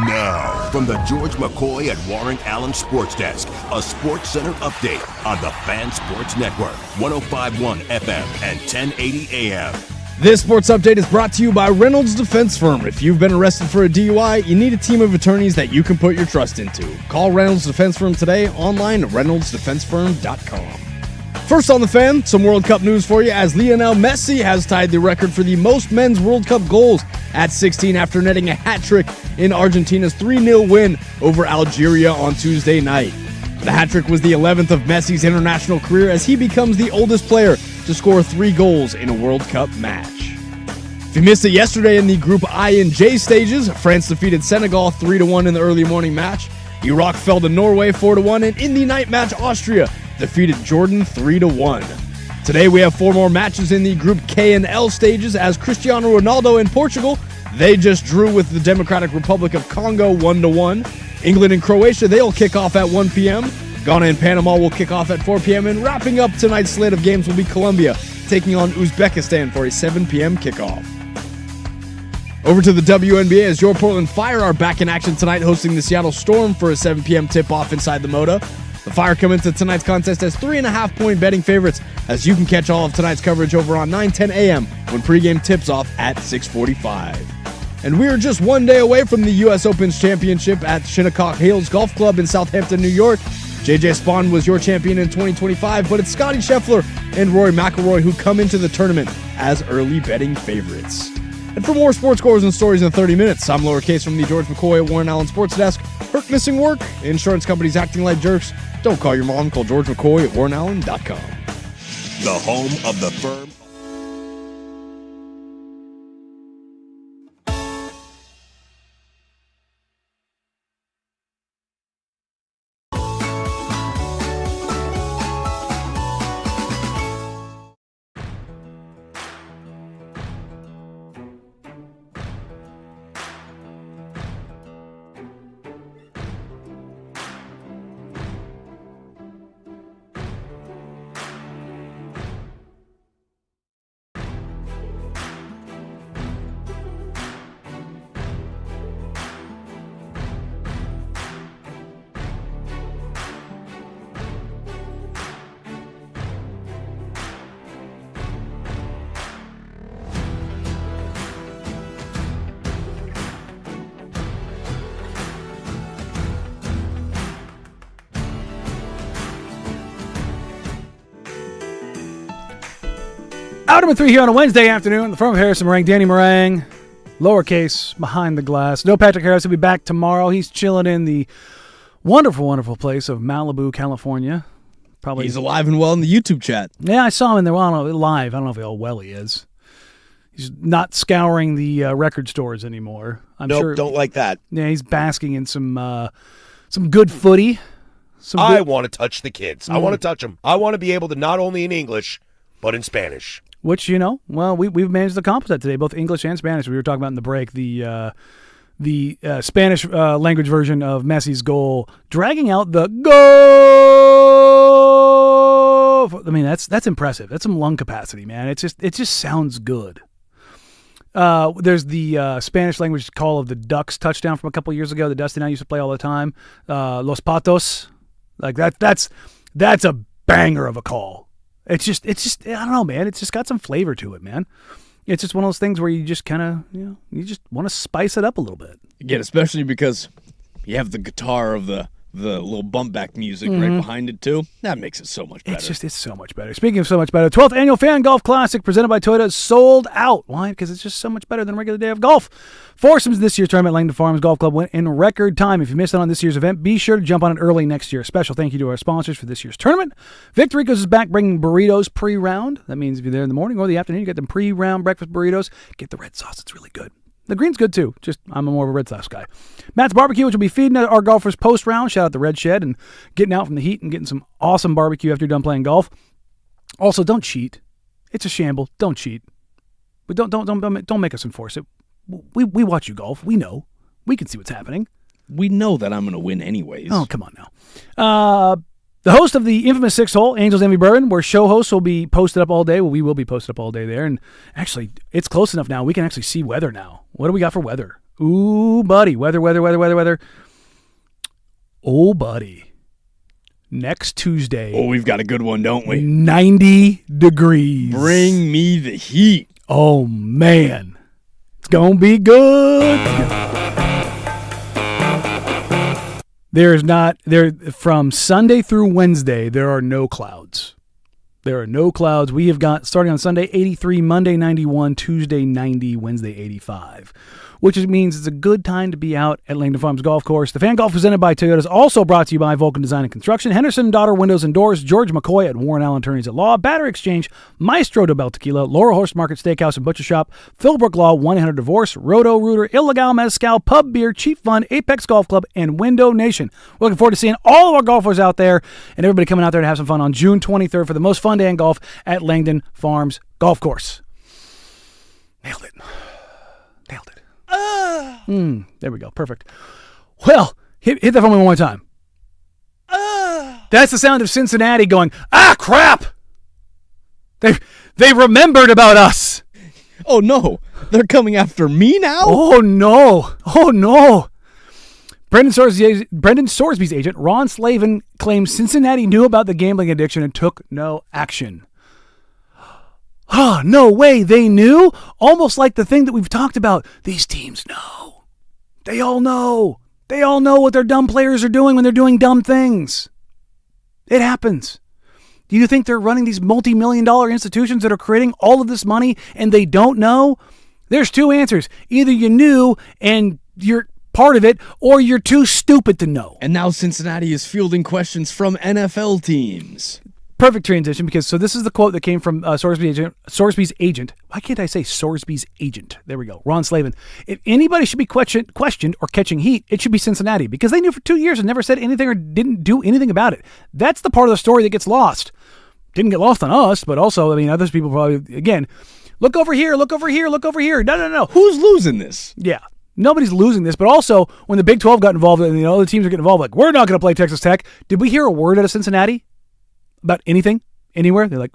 Now, from the George McCoy at Warren Allen Sports Desk, a Sports Center update on the Fan Sports Network, 105.1 FM and 1080 AM. This sports update is brought to you by Reynolds Defense Firm. If you've been arrested for a DUI, you need a team of attorneys that you can put your trust into. Call Reynolds Defense Firm today, online at reynoldsdefensefirm.com. First on The Fan, some World Cup news for you, as Lionel Messi has tied the record for the most men's World Cup goals at 16 after netting a hat-trick in Argentina's 3-0 win over Algeria on Tuesday night. The hat-trick was the 11th of Messi's international career as he becomes the oldest player to score 3 goals in a World Cup match. If you missed it yesterday in the Group I and J stages, France defeated Senegal 3-1 in the early morning match. Iraq fell to Norway 4-1, and in the night match, Austria defeated Jordan 3-1. Today we have 4 more matches in the Group K and L stages as Cristiano Ronaldo and Portugal, they just drew with the Democratic Republic of Congo 1-1. England and Croatia, they'll kick off at 1 p.m. Ghana and Panama will kick off at 4 p.m. And wrapping up tonight's slate of games will be Colombia taking on Uzbekistan for a 7 p.m. kickoff. Over to the WNBA as your Portland Fire are back in action tonight, hosting the Seattle Storm for a 7 p.m. tip-off inside the Moda. The Fire come into tonight's contest as 3.5-point betting favorites, as you can catch all of tonight's coverage over on 9:10 a.m. when pregame tips off at 6:45. And we are just one day away from the U.S. Open's championship at Shinnecock Hills Golf Club in Southampton, New York. J.J. Spaun was your champion in 2025, but it's Scotty Scheffler and Rory McIlroy who come into the tournament as early betting favorites. And for more sports scores and stories in 30 minutes, I'm lowercase from the George McCoy at Warren Allen Sports Desk. Hurt missing work? Insurance companies acting like jerks? Don't call your mom. Call George McCoy at warrenallen.com. The home of the firm. Hour number 3 here on a Wednesday afternoon. The firm of Harrison Marang, Danny Marang, lowercase, behind the glass. No Patrick Harris will be back tomorrow. He's chilling in the wonderful, wonderful place of Malibu, California. Probably he's alive and well in the YouTube chat. Yeah, I saw him in there live. I don't know if how well he is. He's not scouring the record stores anymore. I'm nope, sure. Don't like that. Yeah, he's basking in some good footy. I want to touch the kids. I want to touch them. I want to be able to not only in English, but in Spanish. Which, we've managed to accomplish that today, both English and Spanish. We were talking about in the break the Spanish language version of Messi's goal, dragging out the goal. I mean, that's impressive. That's some lung capacity, man. It just sounds good. There's the Spanish language call of the Ducks touchdown from a couple years ago that Dusty and I used to play all the time. Los Patos, like that's a banger of a call. It's just I don't know, man. It's just got some flavor to it, man. It's just one of those things where you just kind of you just want to spice it up a little bit. Again, especially because you have the guitar of the the little bump back music right behind it too. That makes it so much better. It's so much better. Speaking of so much better, 12th Annual Fan Golf Classic presented by Toyota is sold out. Why? Because it's just so much better than a regular day of golf. Foursomes this year's tournament at Langdon Farms Golf Club went in record time. If you missed out on this year's event, be sure to jump on it early next year. Special thank you to our sponsors for this year's tournament. Victoricos is back bringing burritos pre-round. That means if you're there in the morning or the afternoon, you get them pre-round breakfast burritos. Get the red sauce. It's really good. The green's good too. Just I'm more of a red sauce guy. Matt's Barbecue, which will be feeding our golfers post-round. Shout out the Red Shed and getting out from the heat and getting some awesome barbecue after you're done playing golf. Also, don't cheat. It's a shamble. Don't cheat. But don't make us enforce it. We watch you golf. We know. We can see what's happening. We know that I'm going to win anyways. Oh, come on now. The host of the infamous 6-hole, Angels Envy Bourbon, where show hosts will be posted up all day. Well, we will be posted up all day there. And actually, it's close enough now. We can actually see weather now. What do we got for weather? Ooh, buddy. Weather. Oh, buddy. Next Tuesday. Oh, we've got a good one, don't we? 90 degrees. Bring me the heat. Oh, man. It's going to be good. From Sunday through Wednesday, there are no clouds. There are no clouds. We have got, starting on Sunday, 83, Monday, 91, Tuesday, 90, Wednesday, 85. Which means it's a good time to be out at Langdon Farms Golf Course. The Fan Golf presented by Toyota is also brought to you by Vulcan Design and Construction, Henderson & Daughter Windows and Doors, George McCoy at Warren Allen Attorneys at Law, Battery Exchange, Maestro de Bel Tequila, Laurel Horse Market Steakhouse and Butcher Shop, Philbrook Law, 1-800 Divorce, Roto Rooter, Illegal Mezcal, Pub Beer, Cheap Fun, Apex Golf Club, and Window Nation. We're looking forward to seeing all of our golfers out there and everybody coming out there to have some fun on June 23rd for the most fun day in golf at Langdon Farms Golf Course. Nailed it. There we go. Perfect. Well, hit that for me one more time. That's the sound of Cincinnati going, crap! They remembered about us. Oh, no. They're coming after me now? Oh, no. Brendan Sorsby's agent, Ron Slavin, claims Cincinnati knew about the gambling addiction and took no action. No way, they knew? Almost like the thing that we've talked about. These teams know. They all know. They all know what their dumb players are doing when they're doing dumb things. It happens. Do you think they're running these multi-million-dollar institutions that are creating all of this money and they don't know? There's two answers. Either you knew and you're part of it, or you're too stupid to know. And now Cincinnati is fielding questions from NFL teams. Perfect transition, because so this is the quote that came from Sorsby's agent. Why can't I say Sorsby's agent? There we go. Ron Slavin. If anybody should be questioned or catching heat, it should be Cincinnati, because they knew for 2 years and never said anything or didn't do anything about it. That's the part of the story that gets lost. Didn't get lost on us, but also, I mean, other people probably, again, look over here. No. Who's losing this? Yeah. Nobody's losing this, but also when the Big 12 got involved and the other teams are getting involved, like, we're not going to play Texas Tech. Did we hear a word out of Cincinnati about anything, anywhere? They're like,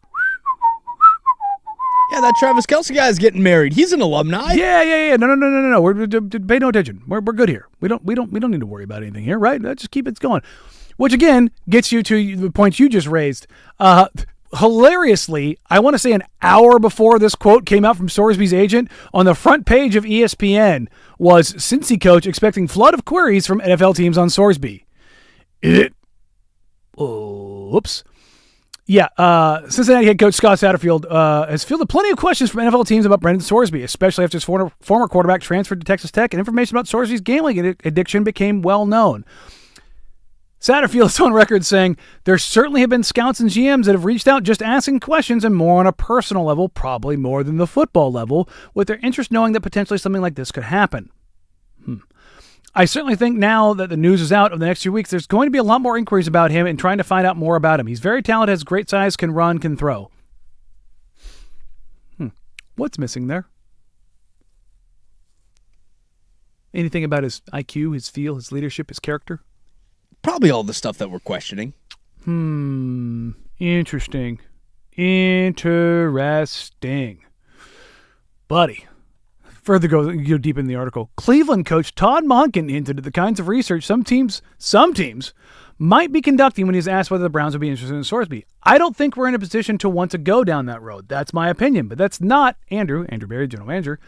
yeah, that Travis Kelce guy is getting married. He's an alumni. Yeah. No. We're pay no attention. We're good here. We don't need to worry about anything here, right? Let's just keep it going. Which again gets you to the points you just raised. Hilariously, I want to say an hour before this quote came out from Sorsby's agent, on the front page of ESPN was Cincy coach expecting flood of queries from NFL teams on Sorsby. Oops. Yeah, Cincinnati head coach Scott Satterfield has fielded plenty of questions from NFL teams about Brendan Sorsby, especially after his former quarterback transferred to Texas Tech and information about Sorsby's gambling addiction became well known. Satterfield is on record saying, there certainly have been scouts and GMs that have reached out just asking questions, and more on a personal level, probably more than the football level, with their interest knowing that potentially something like this could happen. I certainly think now that the news is out of the next few weeks, there's going to be a lot more inquiries about him and trying to find out more about him. He's very talented, has great size, can run, can throw. What's missing there? Anything about his IQ, his feel, his leadership, his character? Probably all the stuff that we're questioning. Interesting. Buddy. Further go deep in the article. Cleveland coach Todd Monken hinted at the kinds of research some teams might be conducting when he's asked whether the Browns would be interested in Sorsby. I don't think we're in a position to want to go down that road. That's my opinion, but that's not Andrew Berry, general manager.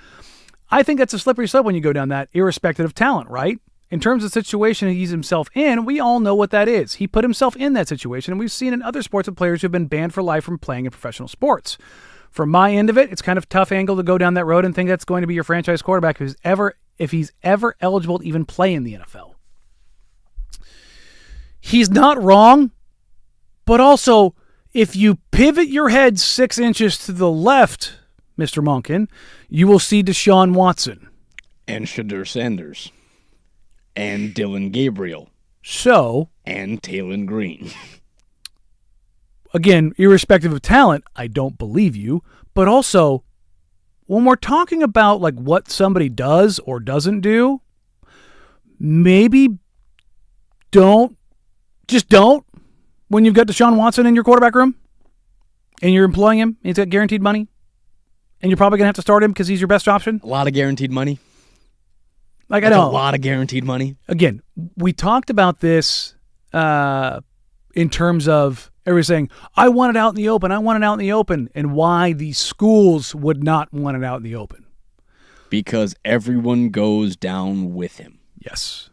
I think that's a slippery slope when you go down that, irrespective of talent, right? in terms of the situation he's himself in, we all know what that is. He put himself in that situation, and we've seen in other sports of players who've been banned for life from playing in professional sports. From my end of it, it's kind of a tough angle to go down that road and think that's going to be your franchise quarterback if he's ever eligible to even play in the NFL. He's not wrong, but also, if you pivot your head 6 inches to the left, Mr. Monken, you will see Deshaun Watson. And Shadur Sanders. And Dylan Gabriel. So. And Taylon Green. Again, irrespective of talent, I don't believe you. But also, when we're talking about like what somebody does or doesn't do, maybe just don't when you've got Deshaun Watson in your quarterback room and you're employing him, and he's got guaranteed money, and you're probably going to have to start him because he's your best option. A lot of guaranteed money. Like I know. A lot of guaranteed money. Again, we talked about this in terms of everybody saying, I want it out in the open, I want it out in the open, and why the schools would not want it out in the open. Because everyone goes down with him. Yes.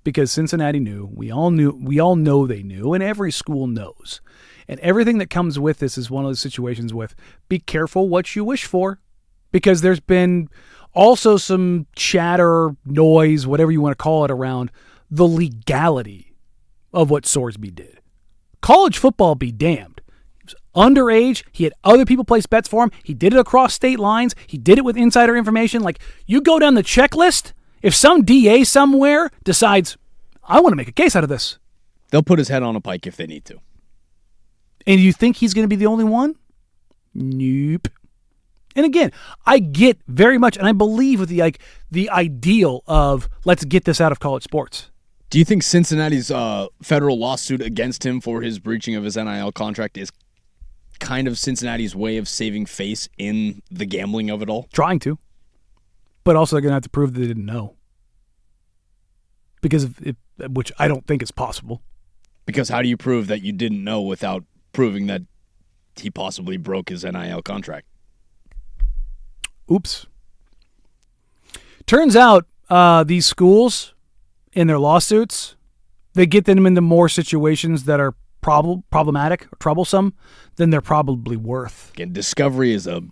Because Cincinnati knew, we all know they knew, and every school knows. And everything that comes with this is one of those situations with, be careful what you wish for. Because there's been also some chatter, noise, whatever you want to call it, around the legality of what Sorsby did. College football be damned. He was underage. He had other people place bets for him. He did it across state lines. He did it with insider information. Like, you go down the checklist, if some DA somewhere decides, I want to make a case out of this, they'll put his head on a pike if they need to. And you think he's going to be the only one? Nope. And again, I get very much, and I believe with the ideal of let's get this out of college sports. Do you think Cincinnati's federal lawsuit against him for his breaching of his NIL contract is kind of Cincinnati's way of saving face in the gambling of it all? Trying to. But also they're going to have to prove that they didn't know. Because which I don't think is possible. Because how do you prove that you didn't know without proving that he possibly broke his NIL contract? Oops. Turns out these schools, in their lawsuits, they get them into more situations that are problematic or troublesome than they're probably worth. Again, discovery is a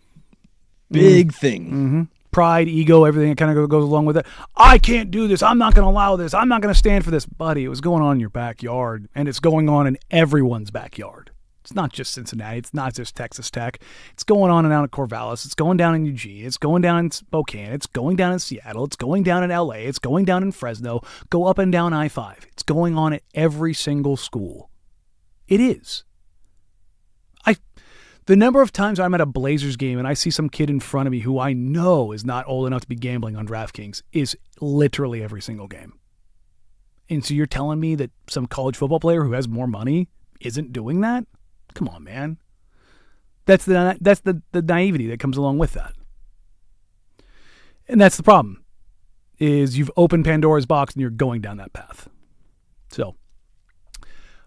big thing. Mm-hmm. Pride, ego, everything that kind of goes along with it. I can't do this. I'm not going to allow this. I'm not going to stand for this. Buddy, it was going on in your backyard, and it's going on in everyone's backyard. It's not just Cincinnati. It's not just Texas Tech. It's going on and down in Corvallis. It's going down in Eugene. It's going down in Spokane. It's going down in Seattle. It's going down in LA. It's going down in Fresno. Go up and down I-5. It's going on at every single school. It is. The number of times I'm at a Blazers game and I see some kid in front of me who I know is not old enough to be gambling on DraftKings is literally every single game. And so you're telling me that some college football player who has more money isn't doing that? Come on, man. That's the naivety that comes along with that. And that's the problem, is you've opened Pandora's box and you're going down that path. So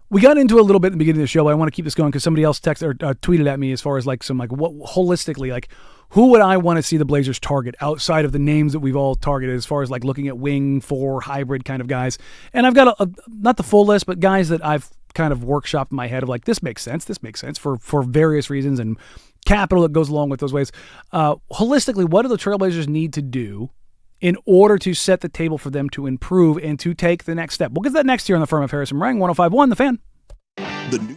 we got into a little bit at the beginning of the show, but I want to keep this going because somebody else texted or tweeted at me as far as like some like what holistically, like who would I want to see the Blazers target outside of the names that we've all targeted as far as like looking at wing, 4, hybrid kind of guys. And I've got not the full list, but guys that I've kind of workshopped in my head of like, this makes sense for various reasons and capital that goes along with those ways. Holistically, what do the Trailblazers need to do in order to set the table for them to improve and to take the next step? We'll get to that next year on the Firm of Harrison Marang, 105.1 The Fan. The new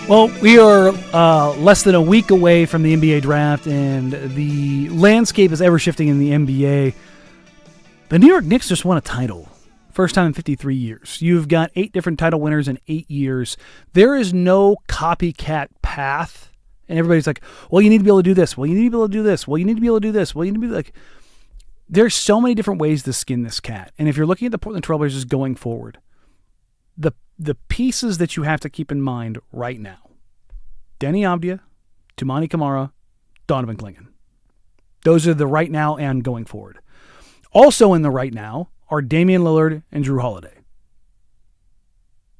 Well, we are less than a week away from the NBA draft, and the landscape is ever shifting in the NBA. The New York Knicks just won a title. First time in 53 years. You've got 8 different title winners in 8 years. There is no copycat path. And everybody's like, well, you need to be able to do this. Well, you need to be able to do this. Well, you need to be able to do this. Well, you need to be like... There's so many different ways to skin this cat. And if you're looking at the Portland Trailblazers going forward, the pieces that you have to keep in mind right now: Denny Avdia, Toumani Camara, Donovan Clingan. Those are the right now and going forward. Also in the right now are Damian Lillard and Drew Holiday.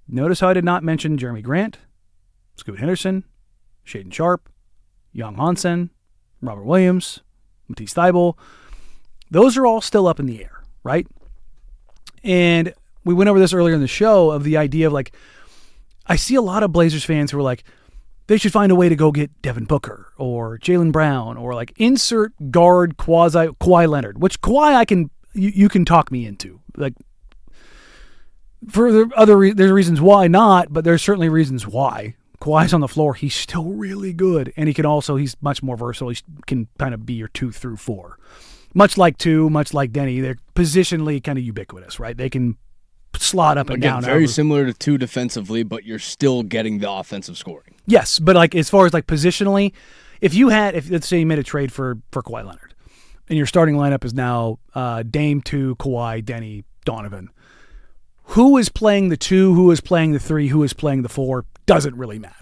Notice how I did not mention Jeremy Grant, Scoot Henderson, Shaedon Sharpe, Young Hansen, Robert Williams, Matisse Thybulle. Those are all still up in the air, right? And we went over this earlier in the show of the idea of like, I see a lot of Blazers fans who are like, they should find a way to go get Devin Booker or Jaylen Brown or like insert guard quasi Kawhi Leonard, which Kawhi you can talk me into. Like for the there's reasons why not, but there's certainly reasons why. Kawhi's on the floor, he's still really good, and he's much more versatile. He can kind of be your 2 through 4. Much like Denny, they're positionally kind of ubiquitous, right? They can slot up and down. Very similar to 2 defensively, but you're still getting the offensive scoring. Yes, but like as far as like positionally, if let's say you made a trade for Kawhi Leonard, and your starting lineup is now Dame 2, Kawhi, Denny, Donovan, who is playing the 2, who is playing the 3, who is playing the 4 doesn't really matter.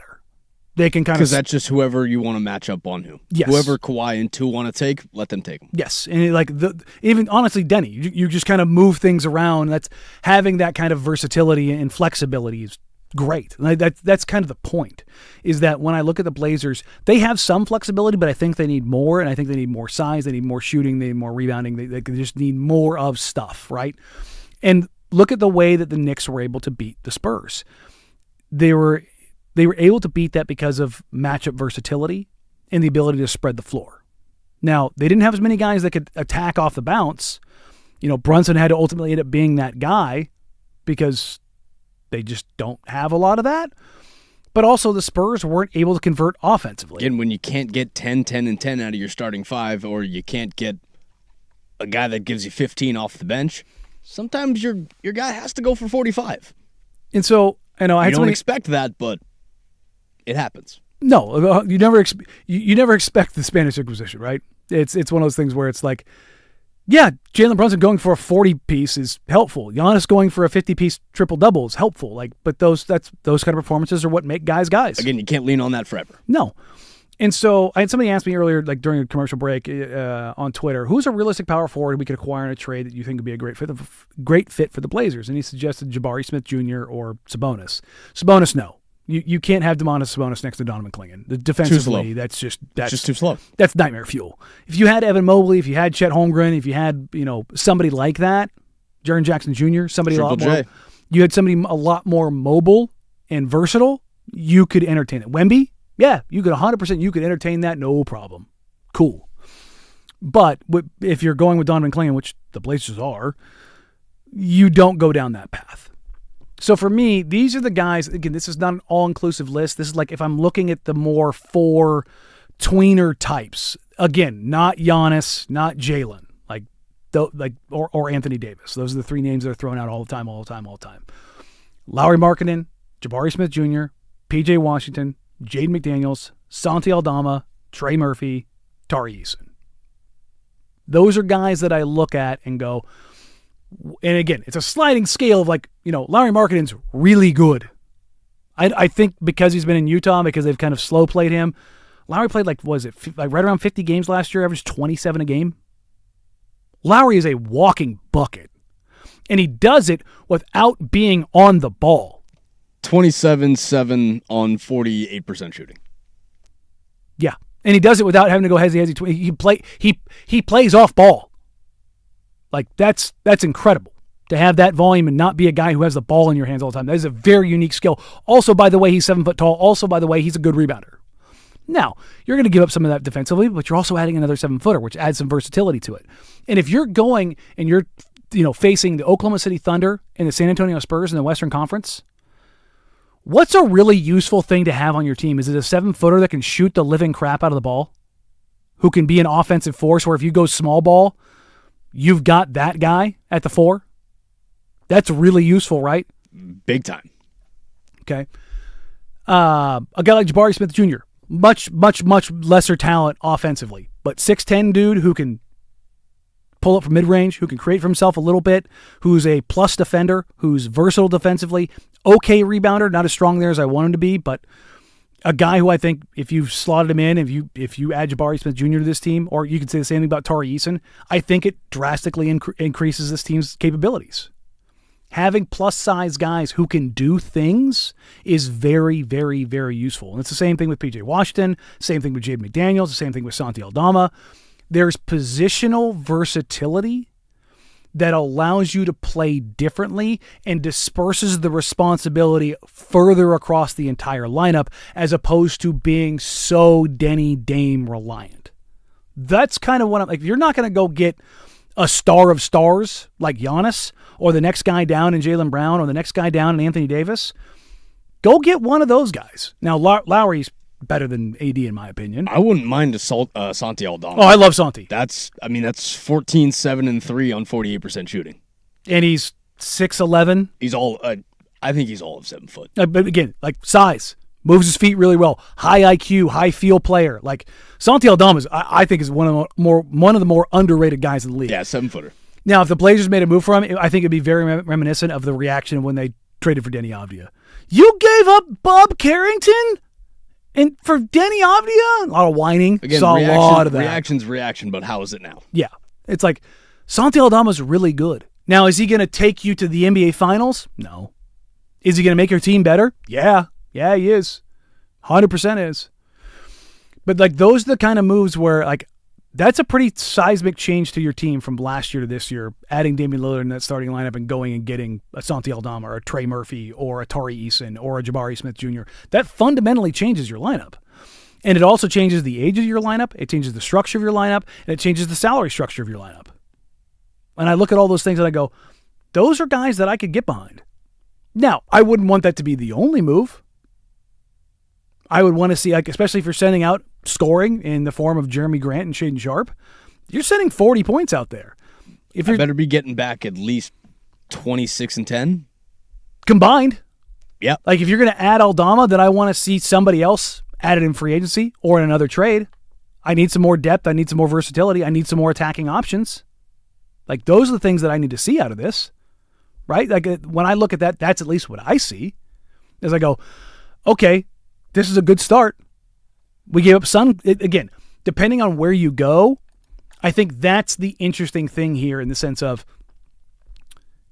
They can kind of, because that's just whoever you want to match up on who. Yes. Whoever Kawhi and 2 want to take, let them take them. Yes, and even honestly, Denny, you just kind of move things around. That's having that kind of versatility and flexibility is great. That's kind of the point. Is that when I look at the Blazers, they have some flexibility, but I think they need more, and I think they need more size, they need more shooting, they need more rebounding, they just need more of stuff, right? And look at the way that the Knicks were able to beat the Spurs. They were able to beat that because of matchup versatility and the ability to spread the floor. Now, they didn't have as many guys that could attack off the bounce. Brunson had to ultimately end up being that guy because they just don't have a lot of that. But also the Spurs weren't able to convert offensively. Again, when you can't get 10, 10, and 10 out of your starting 5, or you can't get a guy that gives you 15 off the bench, sometimes your guy has to go for 45. And so, I know I don't expect that, but it happens. No, you never expect the Spanish Inquisition, right? It's one of those things where it's like, yeah, Jalen Brunson going for a 40-piece is helpful. Giannis going for a 50-piece triple-double is helpful. Like, but those kind of performances are what make guys. Again, you can't lean on that forever. No. And so I had somebody ask me earlier, like during a commercial break on Twitter, who's a realistic power forward we could acquire in a trade that you think would be a great fit for the Blazers? And he suggested Jabari Smith Jr. or Sabonis. Sabonis, no. You can't have Domantas Sabonis next to Donovan Clingan. Defensively, that's just too slow. That's nightmare fuel. If you had Evan Mobley, if you had Chet Holmgren, if you had somebody like that, Jaren Jackson Jr., somebody Triple a lot more, J. you had somebody a lot more mobile and versatile, you could entertain it. Wemby, yeah, you could 100%. You could entertain that, no problem. Cool. But if you're going with Donovan Clingan, which the Blazers are, you don't go down that path. So for me, these are the guys, again, this is not an all-inclusive list. This is like if I'm looking at the more 4 tweener types. Again, not Giannis, not Jalen, or Anthony Davis. Those are the 3 names that are thrown out all the time. Lauri Markkanen, Jabari Smith Jr., P.J. Washington, Jaden McDaniels, Santi Aldama, Trey Murphy, Tari Eason. Those are guys that I look at and go, And again, it's a sliding scale of Lauri Markkanen's really good. I think because he's been in Utah, because they've kind of slow played him. Lauri played right around 50 games last year, averaged 27 a game. Lauri is a walking bucket. And he does it without being on the ball. 27-7 on 48% shooting. Yeah. And he does it without having to go hezzy. He plays off ball. That's incredible to have that volume and not be a guy who has the ball in your hands all the time. That is a very unique skill. Also, by the way, he's 7 foot tall. Also, by the way, he's a good rebounder. Now, you're going to give up some of that defensively, but you're also adding another 7-footer, which adds some versatility to it. And if you're going and you're facing the Oklahoma City Thunder and the San Antonio Spurs in the Western Conference, what's a really useful thing to have on your team? Is it a 7-footer that can shoot the living crap out of the ball? Who can be an offensive force where if you go small ball, you've got that guy at the 4? That's really useful, right? Big time. Okay. A guy like Jabari Smith Jr., much lesser talent offensively, but 6'10" dude who can pull up from mid-range, who can create for himself a little bit, who's a plus defender, who's versatile defensively, okay rebounder, not as strong there as I want him to be, but a guy who I think if you slotted him in, if you add Jabari Smith Jr. to this team, or you could say the same thing about Tari Eason, I think it drastically increases this team's capabilities. Having plus-size guys who can do things is very, very, very useful. And it's the same thing with P.J. Washington, same thing with Jaden McDaniels, the same thing with Santi Aldama. There's positional versatility that allows you to play differently and disperses the responsibility further across the entire lineup as opposed to being so Denny Dame reliant. That's kind of what I'm like. You're not going to go get a star of stars like Giannis or the next guy down in Jaylen Brown or the next guy down in Anthony Davis. Go get one of those guys. Now, Lowry's better than AD in my opinion. I wouldn't mind a Santi Aldama. Oh, I love Santi. That's 14, 7, and 3 on 48% shooting. And he's 6'11". He's all. I think he's all of 7 foot. But again, size, moves his feet really well, high IQ, high feel player. Santi Aldama I think is one of the more underrated guys in the league. Yeah, 7-footer. Now, if the Blazers made a move for him, I think it'd be very reminiscent of the reaction when they traded for Denny Avdia. You gave up Bob Carrington and for Denny Avdia? A lot of whining. Again, saw a lot of that. Reaction, but how is it now? Yeah. It's like, Santi Aldama's really good. Now, is he going to take you to the NBA Finals? No. Is he going to make your team better? Yeah. Yeah, he is. 100% is. But those are the kind of moves where that's a pretty seismic change to your team from last year to this year, adding Damian Lillard in that starting lineup and going and getting a Santi Aldama or a Trey Murphy or a Tari Eason or a Jabari Smith Jr. That fundamentally changes your lineup. And it also changes the age of your lineup, it changes the structure of your lineup, and it changes the salary structure of your lineup. And I look at all those things and I go, those are guys that I could get behind. Now, I wouldn't want that to be the only move. I would want to see, especially if you're sending out scoring in the form of Jeremy Grant and Shaedon Sharpe, you're sending 40 points out there. If you better be getting back at least 26 and 10 combined. Yep. If you're going to add Aldama, then I want to see somebody else added in free agency or in another trade. I need some more depth. I need some more versatility. I need some more attacking options. Those are the things that I need to see out of this, right? When I look at that, that's at least what I see. As I go, okay, this is a good start. We gave up some, again, depending on where you go, I think that's the interesting thing here in the sense of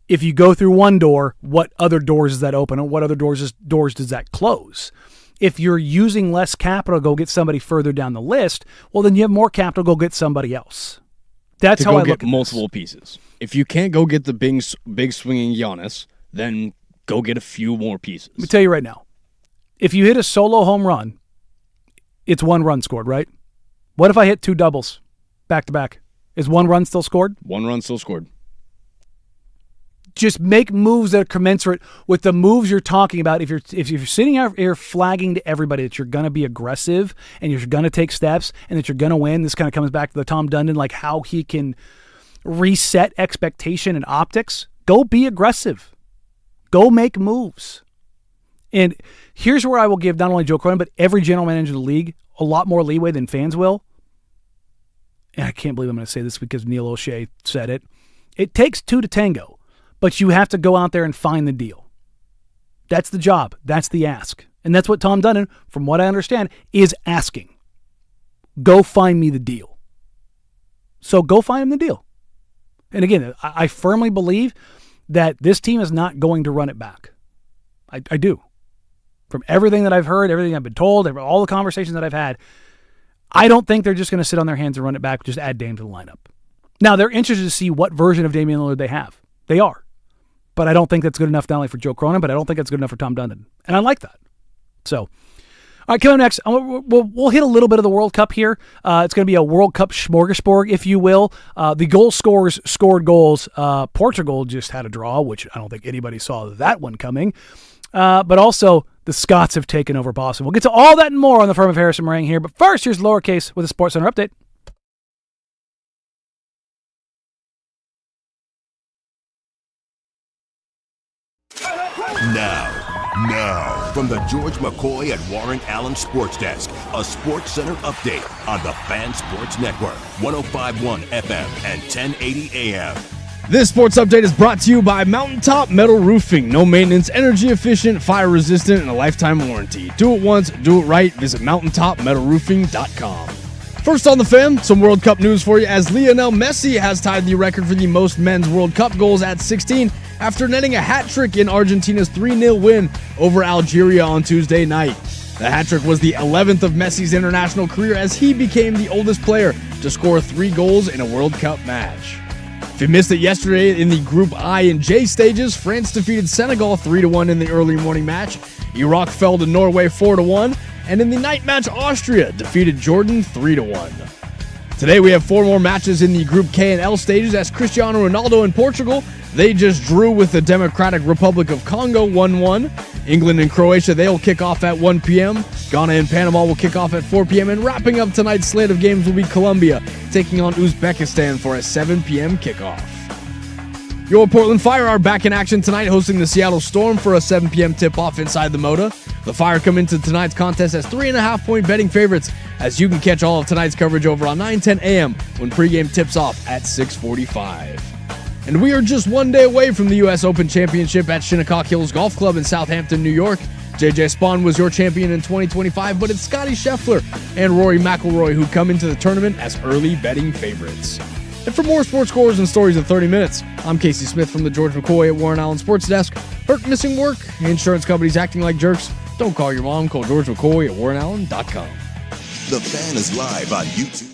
if you go through one door, what other doors does that open and what other doors does that close? If you're using less capital to go get somebody further down the list, well, then you have more capital to go get somebody else. That's how I look at multiple pieces. If you can't go get the big swinging Giannis, then go get a few more pieces. Let me tell you right now, if you hit a solo home run, it's 1 run scored, right? What if I hit 2 doubles back to back? Is 1 run still scored? 1 run still scored. Just make moves that are commensurate with the moves you're talking about. If you're sitting out here flagging to everybody that you're going to be aggressive and you're going to take steps and that you're going to win, this kind of comes back to the Tom Dundon, how he can reset expectation and optics. Go be aggressive. Go make moves. And here's where I will give not only Joe Cronin, but every general manager in the league a lot more leeway than fans will. And I can't believe I'm going to say this because Neil O'Shea said it. It takes two to tango, but you have to go out there and find the deal. That's the job. That's the ask. And that's what Tom Dutton, from what I understand, is asking. Go find me the deal. So go find him the deal. And again, I firmly believe that this team is not going to run it back. I do. From everything that I've heard, everything I've been told, all the conversations that I've had, I don't think they're just going to sit on their hands and run it back, just add Dame to the lineup. Now, they're interested to see what version of Damian Lillard they have. They are. But I don't think that's good enough not only for Joe Cronin, but I don't think that's good enough for Tom Dundon. And I like that. So, all right, coming up next, we'll hit a little bit of the World Cup here. It's going to be a World Cup smorgasbord, if you will. The goal scorers scored goals. Portugal just had a draw, which I don't think anybody saw that one coming. But also, the Scots have taken over Boston. We'll get to all that and more on the firm of Harrison Marang here. But first, here's Lowercase with a Sports Center update. Now, from the George McCoy and Warren Allen Sports Desk, a Sports Center update on the Fan Sports Network, 105.1 FM and 1080 AM. This sports update is brought to you by Mountaintop Metal Roofing. No maintenance, energy efficient, fire resistant, and a lifetime warranty. Do it once, do it right. Visit mountaintopmetalroofing.com. First on the Fan, some World Cup news for you, as Lionel Messi has tied the record for the most men's World Cup goals at 16 after netting a hat trick in Argentina's 3-0 win over Algeria on Tuesday night. The hat trick was the 11th of Messi's international career, as he became the oldest player to score 3 goals in a World Cup match. If you missed it yesterday in the Group I and J stages, France defeated Senegal 3-1 in the early morning match. Iraq fell to Norway 4-1. And in the night match, Austria defeated Jordan 3-1. Today we have 4 more matches in the Group K and L stages, as Cristiano Ronaldo and Portugal, they just drew with the Democratic Republic of Congo 1-1. England and Croatia, they'll kick off at 1 p.m. Ghana and Panama will kick off at 4 p.m. And wrapping up tonight's slate of games will be Colombia taking on Uzbekistan for a 7 p.m. kickoff. Your Portland Fire are back in action tonight, hosting the Seattle Storm for a 7 p.m. tip-off inside the Moda. The Fire come into tonight's contest as 3.5-point betting favorites, as you can catch all of tonight's coverage over on 9:10 a.m. when pregame tips off at 6:45. And we are just one day away from the U.S. Open Championship at Shinnecock Hills Golf Club in Southampton, New York. J.J. Spaun was your champion in 2025, but it's Scottie Scheffler and Rory McIlroy who come into the tournament as early betting favorites. And for more sports scores and stories in 30 minutes, I'm Casey Smith from the George McCoy at Warren Allen Sports Desk. Hurt, missing work, insurance companies acting like jerks. Don't call your mom, call George McCoy at warrenallen.com. The Fan is live on YouTube.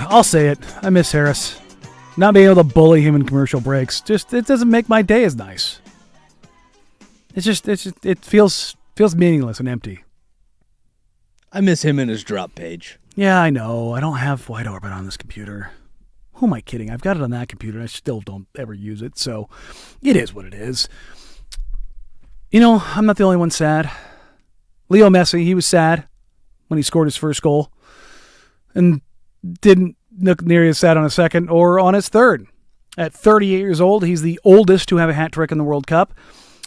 I'll say it. I miss Harris. Not being able to bully him in commercial breaks. Just it doesn't make my day as nice. It feels meaningless and empty. I miss him and his drop page. Yeah, I know. I don't have White Orbit on this computer. Who am I kidding? I've got it on that computer and I still don't ever use it, so it is what it is. You know, I'm not the only one sad. Leo Messi, he was sad when he scored his first goal and didn't look nearly as sad on his second or on his third. At 38 years old, he's the oldest to have a hat trick in the World Cup.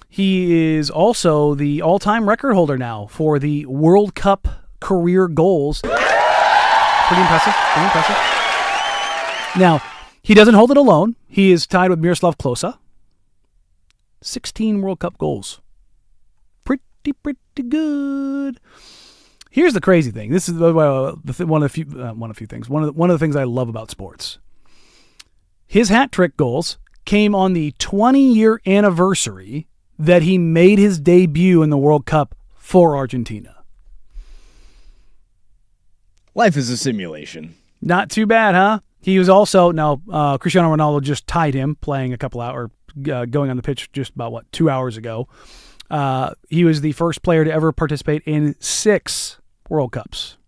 He is also the all-time record holder now for the World Cup career goals. Pretty impressive. Now, he doesn't hold it alone. He is tied with Miroslav Klose. 16 World Cup goals. Pretty good. Here's the crazy thing. This is one of the things I love about sports. His hat trick goals came on the 20-year anniversary that he made his debut in the World Cup for Argentina. Life is a simulation. Not too bad, huh? He was also, Cristiano Ronaldo just tied him playing a couple hours, going on the pitch just about, 2 hours ago. He was the first player to ever participate in 6 World Cups.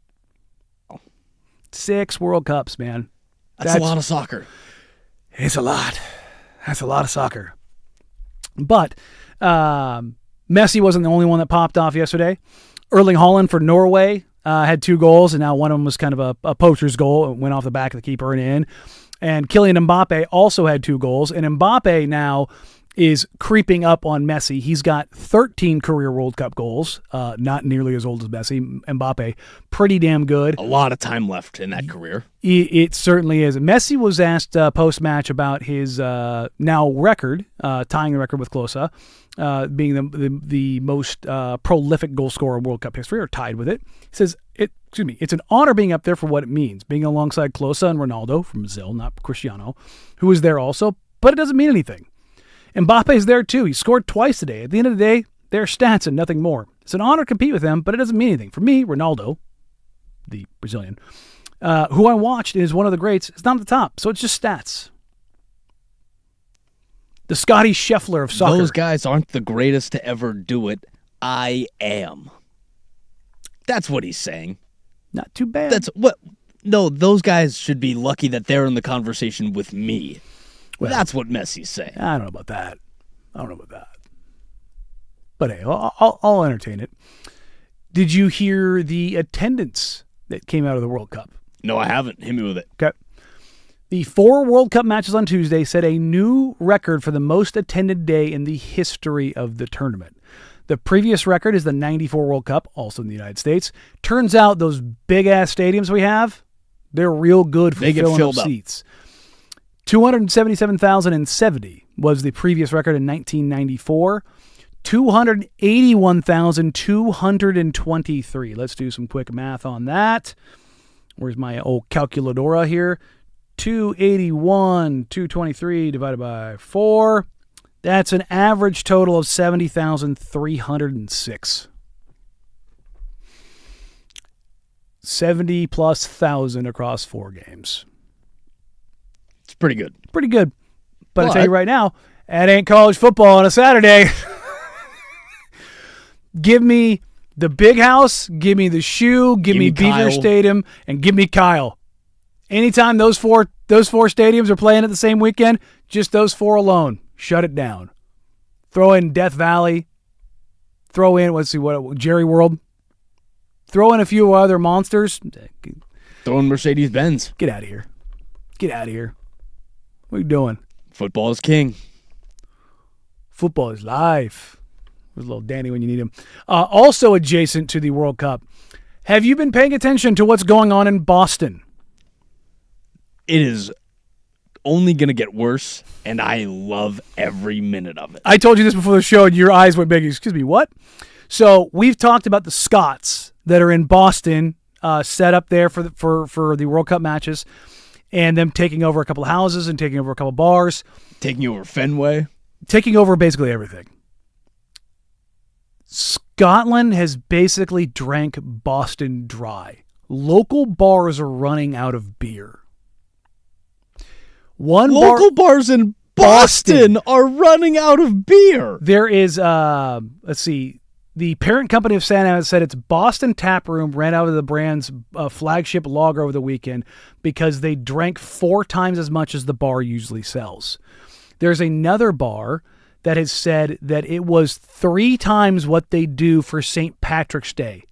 6 World Cups, man. That's a lot of soccer. It's a lot. That's a lot of soccer. But Messi wasn't the only one that popped off yesterday. Erling Haaland for Norway had 2 goals, and now one of them was kind of a poacher's goal. It went off the back of the keeper and in. And Kylian Mbappe also had 2 goals. And Mbappe now is creeping up on Messi. He's got 13 career World Cup goals, not nearly as old as Messi. Mbappe, pretty damn good. A lot of time left in that career. It certainly is. Messi was asked post-match about his now record, tying the record with Klose, being the most prolific goal scorer in World Cup history, or tied with it. He says, it's an honor being up there for what it means, being alongside Klose and Ronaldo from Brazil, not Cristiano, who was there also, but it doesn't mean anything. Mbappe's there too. He scored twice today. At the end of the day, they're stats and nothing more. It's an honor to compete with them, but it doesn't mean anything. For me, Ronaldo, the Brazilian, who I watched and is one of the greats, is not at the top, so it's just stats. The Scotty Scheffler of soccer. Those guys aren't the greatest to ever do it. I am. That's what he's saying. Not too bad. That's what. No, those guys should be lucky that they're in the conversation with me. Well, that's what Messi's saying. I don't know about that. But hey, I'll entertain it. Did you hear the attendance that came out of the World Cup? No, I haven't. Hit me with it. Okay. The 4 World Cup matches on Tuesday set a new record for the most attended day in the history of the tournament. The previous record is the 94 World Cup, also in the United States. Turns out those big-ass stadiums we have, they're real good for filling up seats. 277,070 was the previous record in 1994. 281,223. Let's do some quick math on that. Where's my old calculadora here? 223 divided by 4. That's an average total of 70,306. 70+ thousand across 4 games. It's pretty good. Pretty good. But I'll tell you right now, that ain't college football on a Saturday. Give me the big house, give me the shoe, give me Beaver Stadium, and give me Kyle. Anytime those four stadiums are playing at the same weekend, just those 4 alone, shut it down. Throw in Death Valley. Throw in, Jerry World. Throw in a few other monsters. Throw in Mercedes-Benz. Get out of here. Get out of here. What are you doing? Football is king. Football is life. There's little Danny when you need him. Also adjacent to the World Cup, have you been paying attention to what's going on in Boston? It is only going to get worse, and I love every minute of it. I told you this before the show, and your eyes went big. Excuse me, what? So we've talked about the Scots that are in Boston, set up there for the World Cup matches, and them taking over a couple of houses and taking over a couple of bars. Taking over Fenway. Taking over basically everything. Scotland has basically drank Boston dry. local bars are running out of beer. Local bars in Boston are running out of beer. There is, let's see, the parent company of Santa Ana said its Boston tap room ran out of the brand's flagship lager over the weekend because they drank 4 times as much as the bar usually sells. There's another bar that has said that it was 3 times what they do for St. Patrick's Day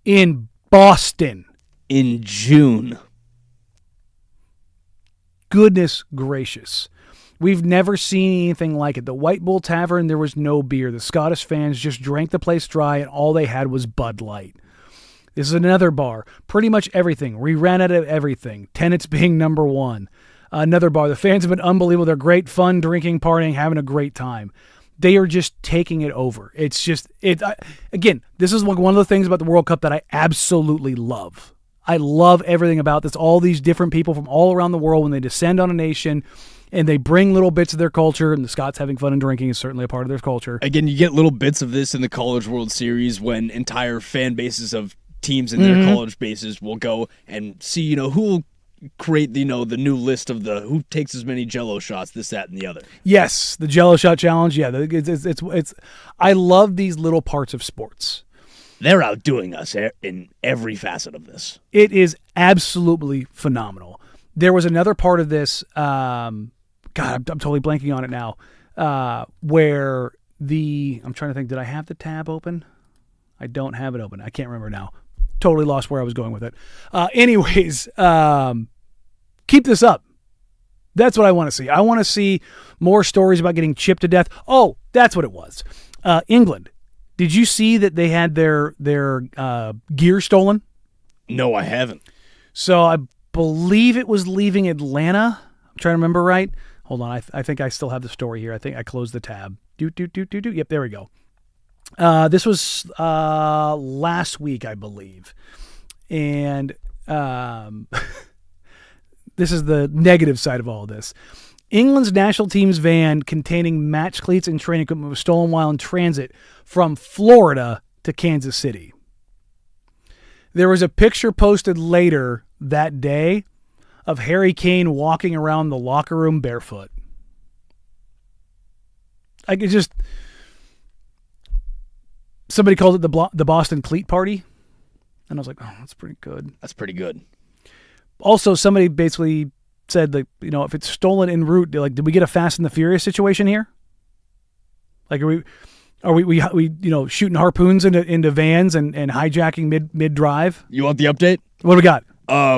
in Boston. In June. Goodness gracious. We've never seen anything like it. The White Bull Tavern, there was no beer. The Scottish fans just drank the place dry, and all they had was Bud Light. This is another bar. Pretty much everything. We ran out of everything. Tenants being number 1. Another bar. The fans have been unbelievable. They're great, fun, drinking, partying, having a great time. They are just taking it over. It's just, again, this is one of the things about the World Cup that I absolutely love. I love everything about this. All these different people from all around the world, when they descend on a nation and they bring little bits of their culture, and the Scots having fun and drinking is certainly a part of their culture. Again, you get little bits of this in the College World Series when entire fan bases of teams in their college bases will go and see, who will create the new list of who takes as many Jello shots, this, that, and the other. Yes, the Jello shot challenge. Yeah, it's. I love these little parts of sports. They're outdoing us in every facet of this. It is absolutely phenomenal. There was another part of this. I'm totally blanking on it now. Where I'm trying to think. Did I have the tab open? I don't have it open. I can't remember now. Totally lost where I was going with it. Anyways, keep this up. That's what I want to see. I want to see more stories about getting chipped to death. Oh, that's what it was. England. Did you see that they had their gear stolen? No, I haven't. So I believe it was leaving Atlanta. I'm trying to remember right. Hold on. I think I still have the story here. I think I closed the tab. Yep, there we go. This was last week, I believe. And this is the negative side of all of this. England's national team's van containing match cleats and training equipment was stolen while in transit from Florida to Kansas City. There was a picture posted later that day of Harry Kane walking around the locker room barefoot. I could just... Somebody called it the Boston Cleat Party. And I was like, oh, that's pretty good. That's pretty good. Also, somebody basically said, like, if it's stolen en route, like, did we get a Fast and the Furious situation here? Like, are we shooting harpoons into vans and hijacking mid drive? You want the update? What do we got?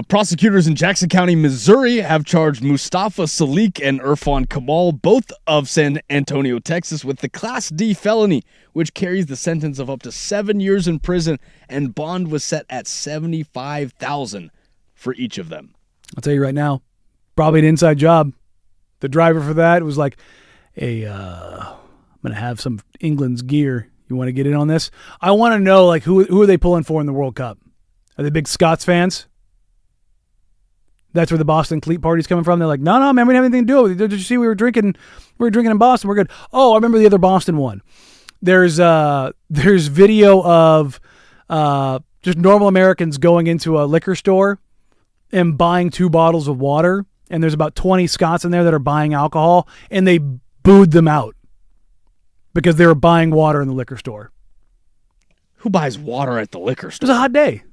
Prosecutors in Jackson County, Missouri, have charged Mustafa Salik and Irfan Kamal, both of San Antonio, Texas, with the Class D felony, which carries the sentence of up to 7 years in prison, and bond was set at $75,000 for each of them. I'll tell you right now, probably an inside job. The driver for that was like, hey, I'm going to have some England's gear. You want to get in on this? I want to know, like, who are they pulling for in the World Cup? Are they big Scots fans? That's where the Boston Cleat Party's coming from. They're like, no, man, we didn't have anything to do with it. Did you see we were drinking in Boston? We're good. Oh, I remember the other Boston one. There's video of just normal Americans going into a liquor store and buying 2 bottles of water, and there's about 20 Scots in there that are buying alcohol, and they booed them out because they were buying water in the liquor store. Who buys water at the liquor store? It was a hot day.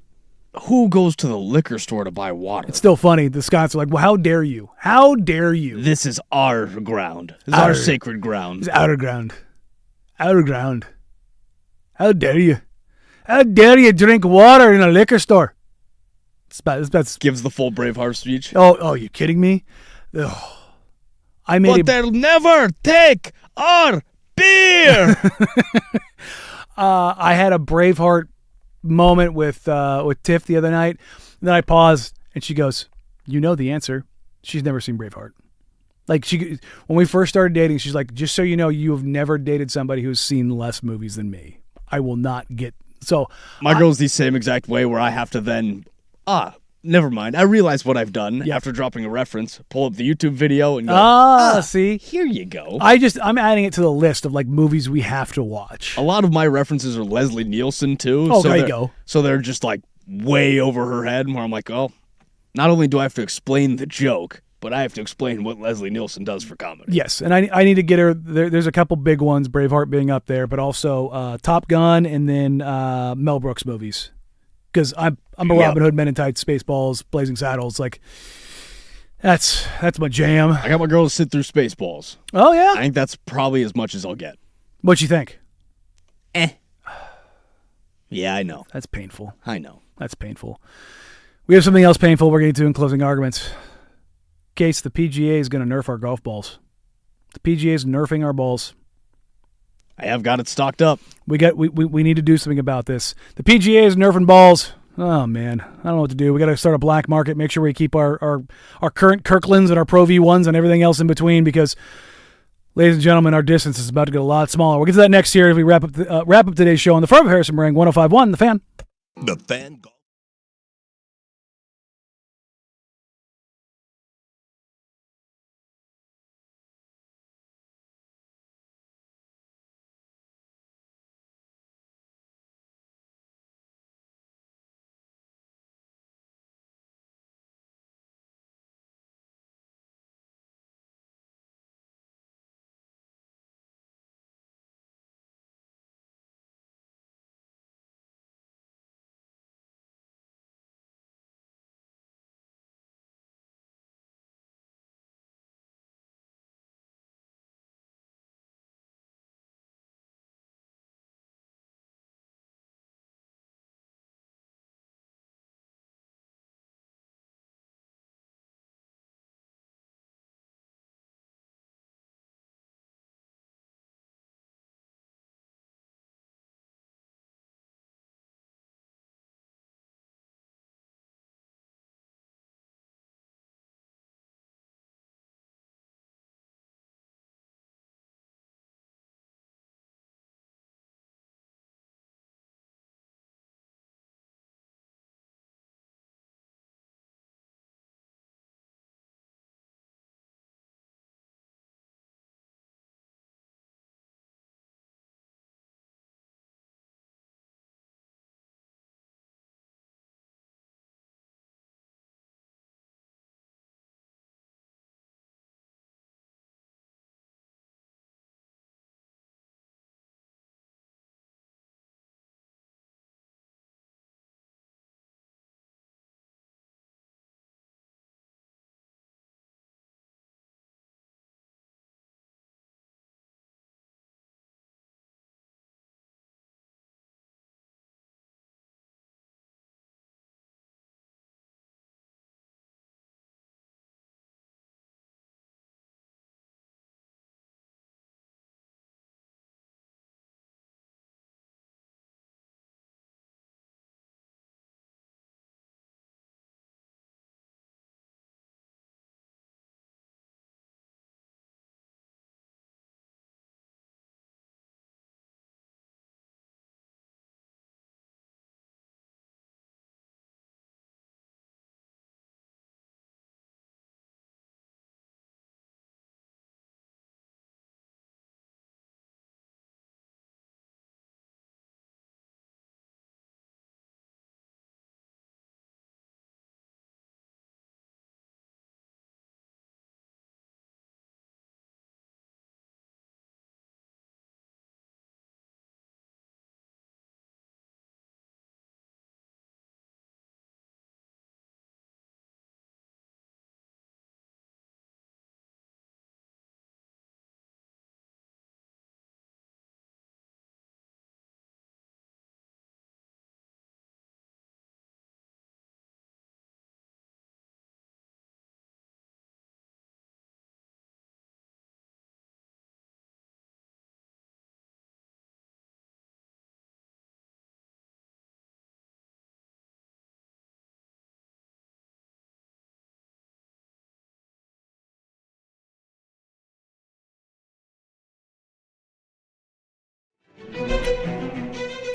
Who goes to the liquor store to buy water? It's still funny. The Scots are like, well, how dare you? How dare you? This is our ground. This is our sacred ground. It's our ground. Our ground. How dare you? How dare you drink water in a liquor store? That's gives the full Braveheart speech. Oh, you kidding me? Ugh. But they'll never take our beer. I had a Braveheart moment with Tiff the other night. And then I paused, and she goes, "You know the answer." She's never seen Braveheart. Like, when we first started dating, she's like, "Just so you know, you have never dated somebody who's seen less movies than me. I will not get." So my girl's the same exact way, where I have to then never mind. I realize what I've done after dropping a reference. Pull up the YouTube video and go, see, here you go. I'm adding it to the list of like movies we have to watch. A lot of my references are Leslie Nielsen too. Oh, there you go. So they're just like way over her head, where I'm like, oh, not only do I have to explain the joke, but I have to explain what Leslie Nielsen does for comedy. Yes, and I need to get her. There's a couple big ones, Braveheart being up there, but also Top Gun and then Mel Brooks movies. Because I'm a Robin Hood, Men in Tights, Spaceballs, Blazing Saddles. Like that's my jam. I got my girl to sit through Spaceballs. Oh yeah, I think that's probably as much as I'll get. What you think? Yeah, I know. That's painful. I know. That's painful. We have something else painful we're getting to in closing arguments. Case, the PGA is going to nerf our golf balls. The PGA is nerfing our balls. I have got it stocked up. We need to do something about this. The PGA is nerfing balls. Oh man, I don't know what to do. We got to start a black market. Make sure we keep our current Kirklands and our Pro V1s and everything else in between, because, ladies and gentlemen, our distance is about to get a lot smaller. We'll get to that next year as we wrap up today's show on the Firm of Harrison Marang 105.1 The Fan. The Fan Golf.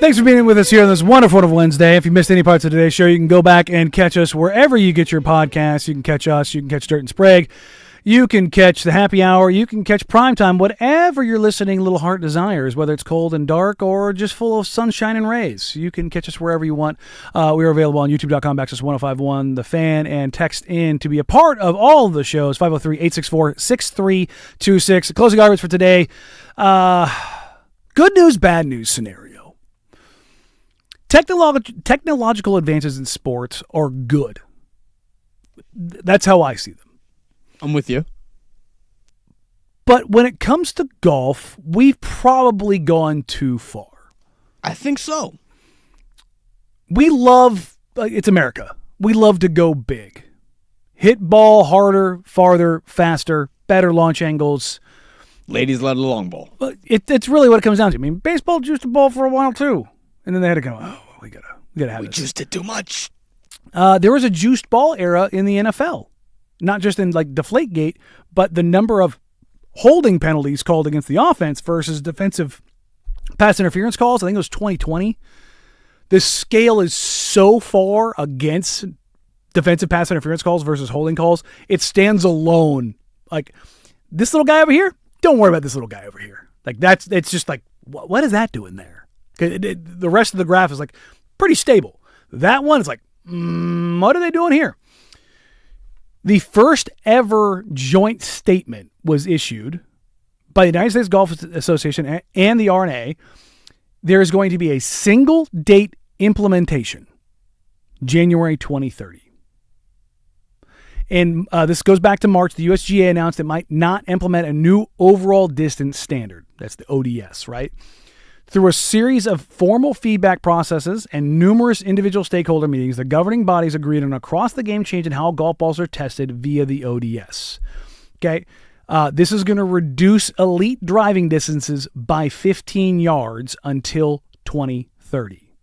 Thanks for being with us here on this wonderful Wednesday. If you missed any parts of today's show, you can go back and catch us wherever you get your podcasts. You can catch us. You can catch Dirt and Sprague. You can catch the happy hour. You can catch primetime, whatever your listening little heart desires, whether it's cold and dark or just full of sunshine and rays. You can catch us wherever you want. We are available on youtube.com/1051 The Fan, and text in to be a part of all of the shows, 503-864-6326. Closing arguments for today. Good news, bad news scenario. Technological advances in sports are good. That's how I see them. I'm with you. But when it comes to golf, we've probably gone too far. I think so. We love, it's America. We love to go big. Hit ball harder, farther, faster, better launch angles. Ladies love the long ball. It's really what it comes down to. I mean, baseball juiced the ball for a while too. And then they had to go, we gotta have We this. juiced it too much. There was a juiced ball era in the NFL. Not just in like Deflategate, but the number of holding penalties called against the offense versus defensive pass interference calls. I think it was 2020. The scale is so far against defensive pass interference calls versus holding calls. It stands alone. Like, this little guy over here, don't worry about this little guy over here. Like, it's just like, what is that doing there? The rest of the graph is like pretty stable. That one is like, what are they doing here? The first ever joint statement was issued by the United States Golf Association and the R&A. There is going to be a single date implementation, January 2030. And this goes back to March. The USGA announced it might not implement a new overall distance standard. That's the ODS, right? Through a series of formal feedback processes and numerous individual stakeholder meetings, the governing bodies agreed on across-the-game change in how golf balls are tested via the ODS. Okay, this is going to reduce elite driving distances by 15 yards until 2030.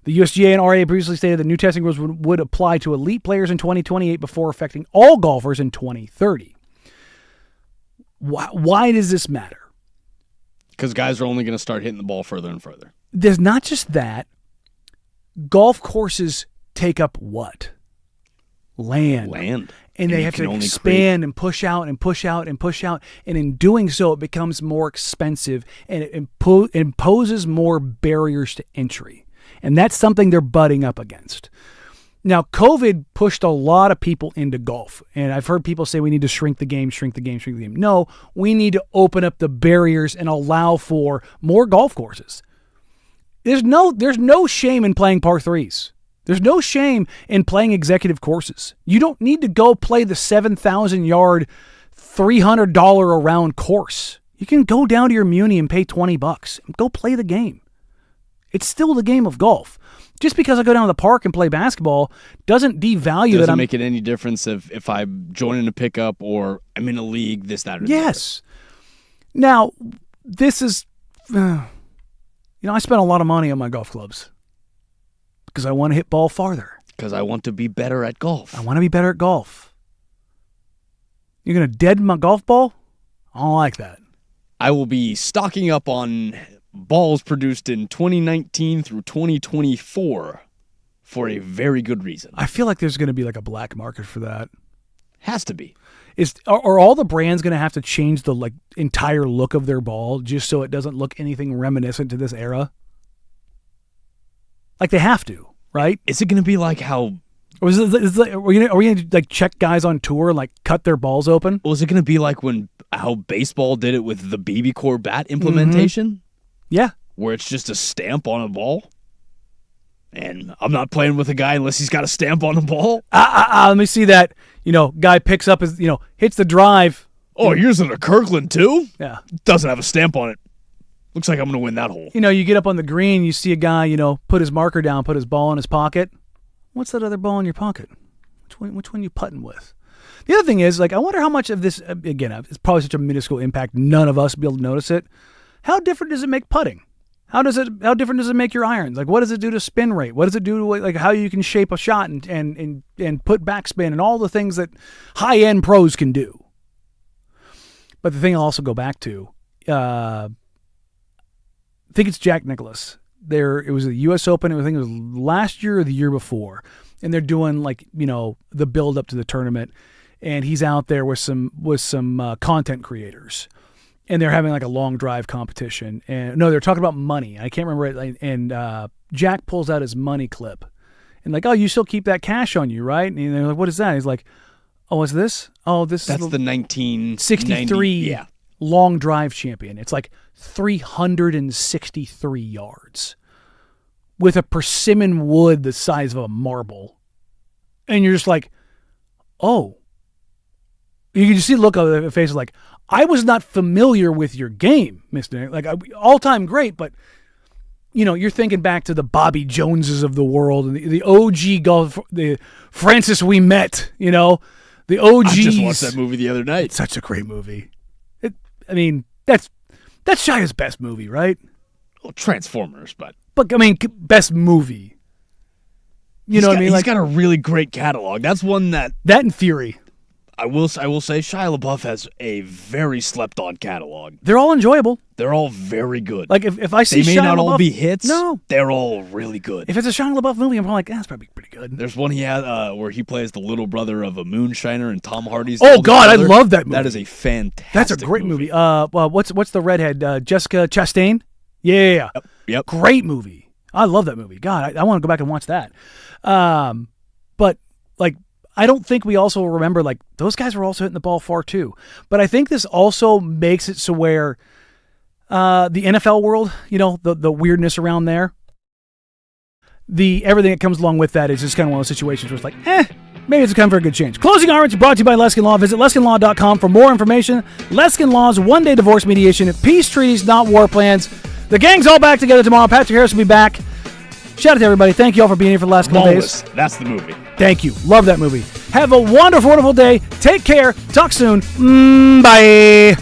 The USGA and RA previously stated that new testing rules would apply to elite players in 2028 before affecting all golfers in 2030. Why does this matter? Because guys are only going to start hitting the ball further and further. There's not just that. Golf courses take up what? Land. And they have to expand and push out and push out and push out. And in doing so, it becomes more expensive and it imposes more barriers to entry. And that's something they're butting up against. Now, COVID pushed a lot of people into golf. And I've heard people say we need to shrink the game. No, we need to open up the barriers and allow for more golf courses. There's no shame in playing par threes. There's no shame in playing executive courses. You don't need to go play the 7,000-yard, $300 a round course. You can go down to your Muni and pay $20 and go play the game. It's still the game of golf. Just because I go down to the park and play basketball doesn't devalue that. Doesn't make it any difference if I join in a pickup or I'm in a league, this, that, or yes. Now, this is, I spent a lot of money on my golf clubs because I want to hit ball farther. Because I want to be better at golf. I want to be better at golf. You're going to deaden my golf ball? I don't like that. I will be stocking up on balls produced in 2019 through 2024 for a very good reason. I feel like there's going to be like a black market for that. Has to be. Are all the brands going to have to change the entire look of their ball just so it doesn't look anything reminiscent to this era? Like they have to, right? Is it going to be like how? Or are we going to check guys on tour and cut their balls open? Or is it going to be like how baseball did it with the BB Core bat implementation? Mm-hmm. Yeah. Where it's just a stamp on a ball. And I'm not playing with a guy unless he's got a stamp on the ball. Let me see that. Guy picks up his, hits the drive. Oh, yours is a Kirkland too? Yeah. Doesn't have a stamp on it. Looks like I'm going to win that hole. You get up on the green, you see a guy, put his marker down, put his ball in his pocket. What's that other ball in your pocket? Which one you putting with? The other thing is, I wonder how much of this, again, it's probably such a minuscule impact, none of us will be able to notice it. How different does it make putting? How different does it make your irons? What does it do to spin rate? What does it do to how you can shape a shot and put backspin and all the things that high-end pros can do? But the thing I'll also go back to, I think it's Jack Nicklaus. It was the U.S. Open. I think it was last year or the year before. And they're doing the build up to the tournament. and he's out there with some content creators, and they're having like a long drive competition. And no, they're talking about money. I can't remember it. And Jack pulls out his money clip, and like, oh, you still keep that cash on you, right? And they're like, what is that? He's like, oh, what's this? Oh, that's the 1963 long drive champion. It's like 363 yards with a persimmon wood the size of a marble. And you're just like, oh. You can just see the look on the face like, I was not familiar with your game, Mr. Like, all-time great, but, you're thinking back to the Bobby Joneses of the world and the OG golf, the Francis We Met, the OGs. I just watched that movie the other night. It's such a great movie. That's Shia's best movie, right? Well, Transformers, but best movie. You know what I mean? He's got a really great catalog. That's one that and Fury. I will say Shia LaBeouf has a very slept on catalog. They're all enjoyable. They're all very good. Like if I see they may Shia not LaBeouf, all be hits. No, they're all really good. If it's a Shia LaBeouf movie, I'm probably like, that's probably pretty good. There's one he had where he plays the little brother of a moonshiner, and Tom Hardy's. Oh God, I love that movie. That is a fantastic. That's a great movie. Well, what's the redhead? Jessica Chastain. Yeah. Yep. Great movie. I love that movie. God, I want to go back and watch that. But like, I don't think we also remember, like, those guys were also hitting the ball far too. But I think this also makes it so where the NFL world, the weirdness around there, everything that comes along with that is just kind of one of those situations where it's like, maybe it's time for a good change. Closing Arguments brought to you by Leskin Law. Visit LeskinLaw.com for more information. Leskin Law's one-day divorce mediation, peace treaties, not war plans. The gang's all back together tomorrow. Patrick Harris will be back. Shout out to everybody. Thank you all for being here for the last couple days. That's the movie. Thank you. Love that movie. Have a wonderful, wonderful day. Take care. Talk soon. Bye.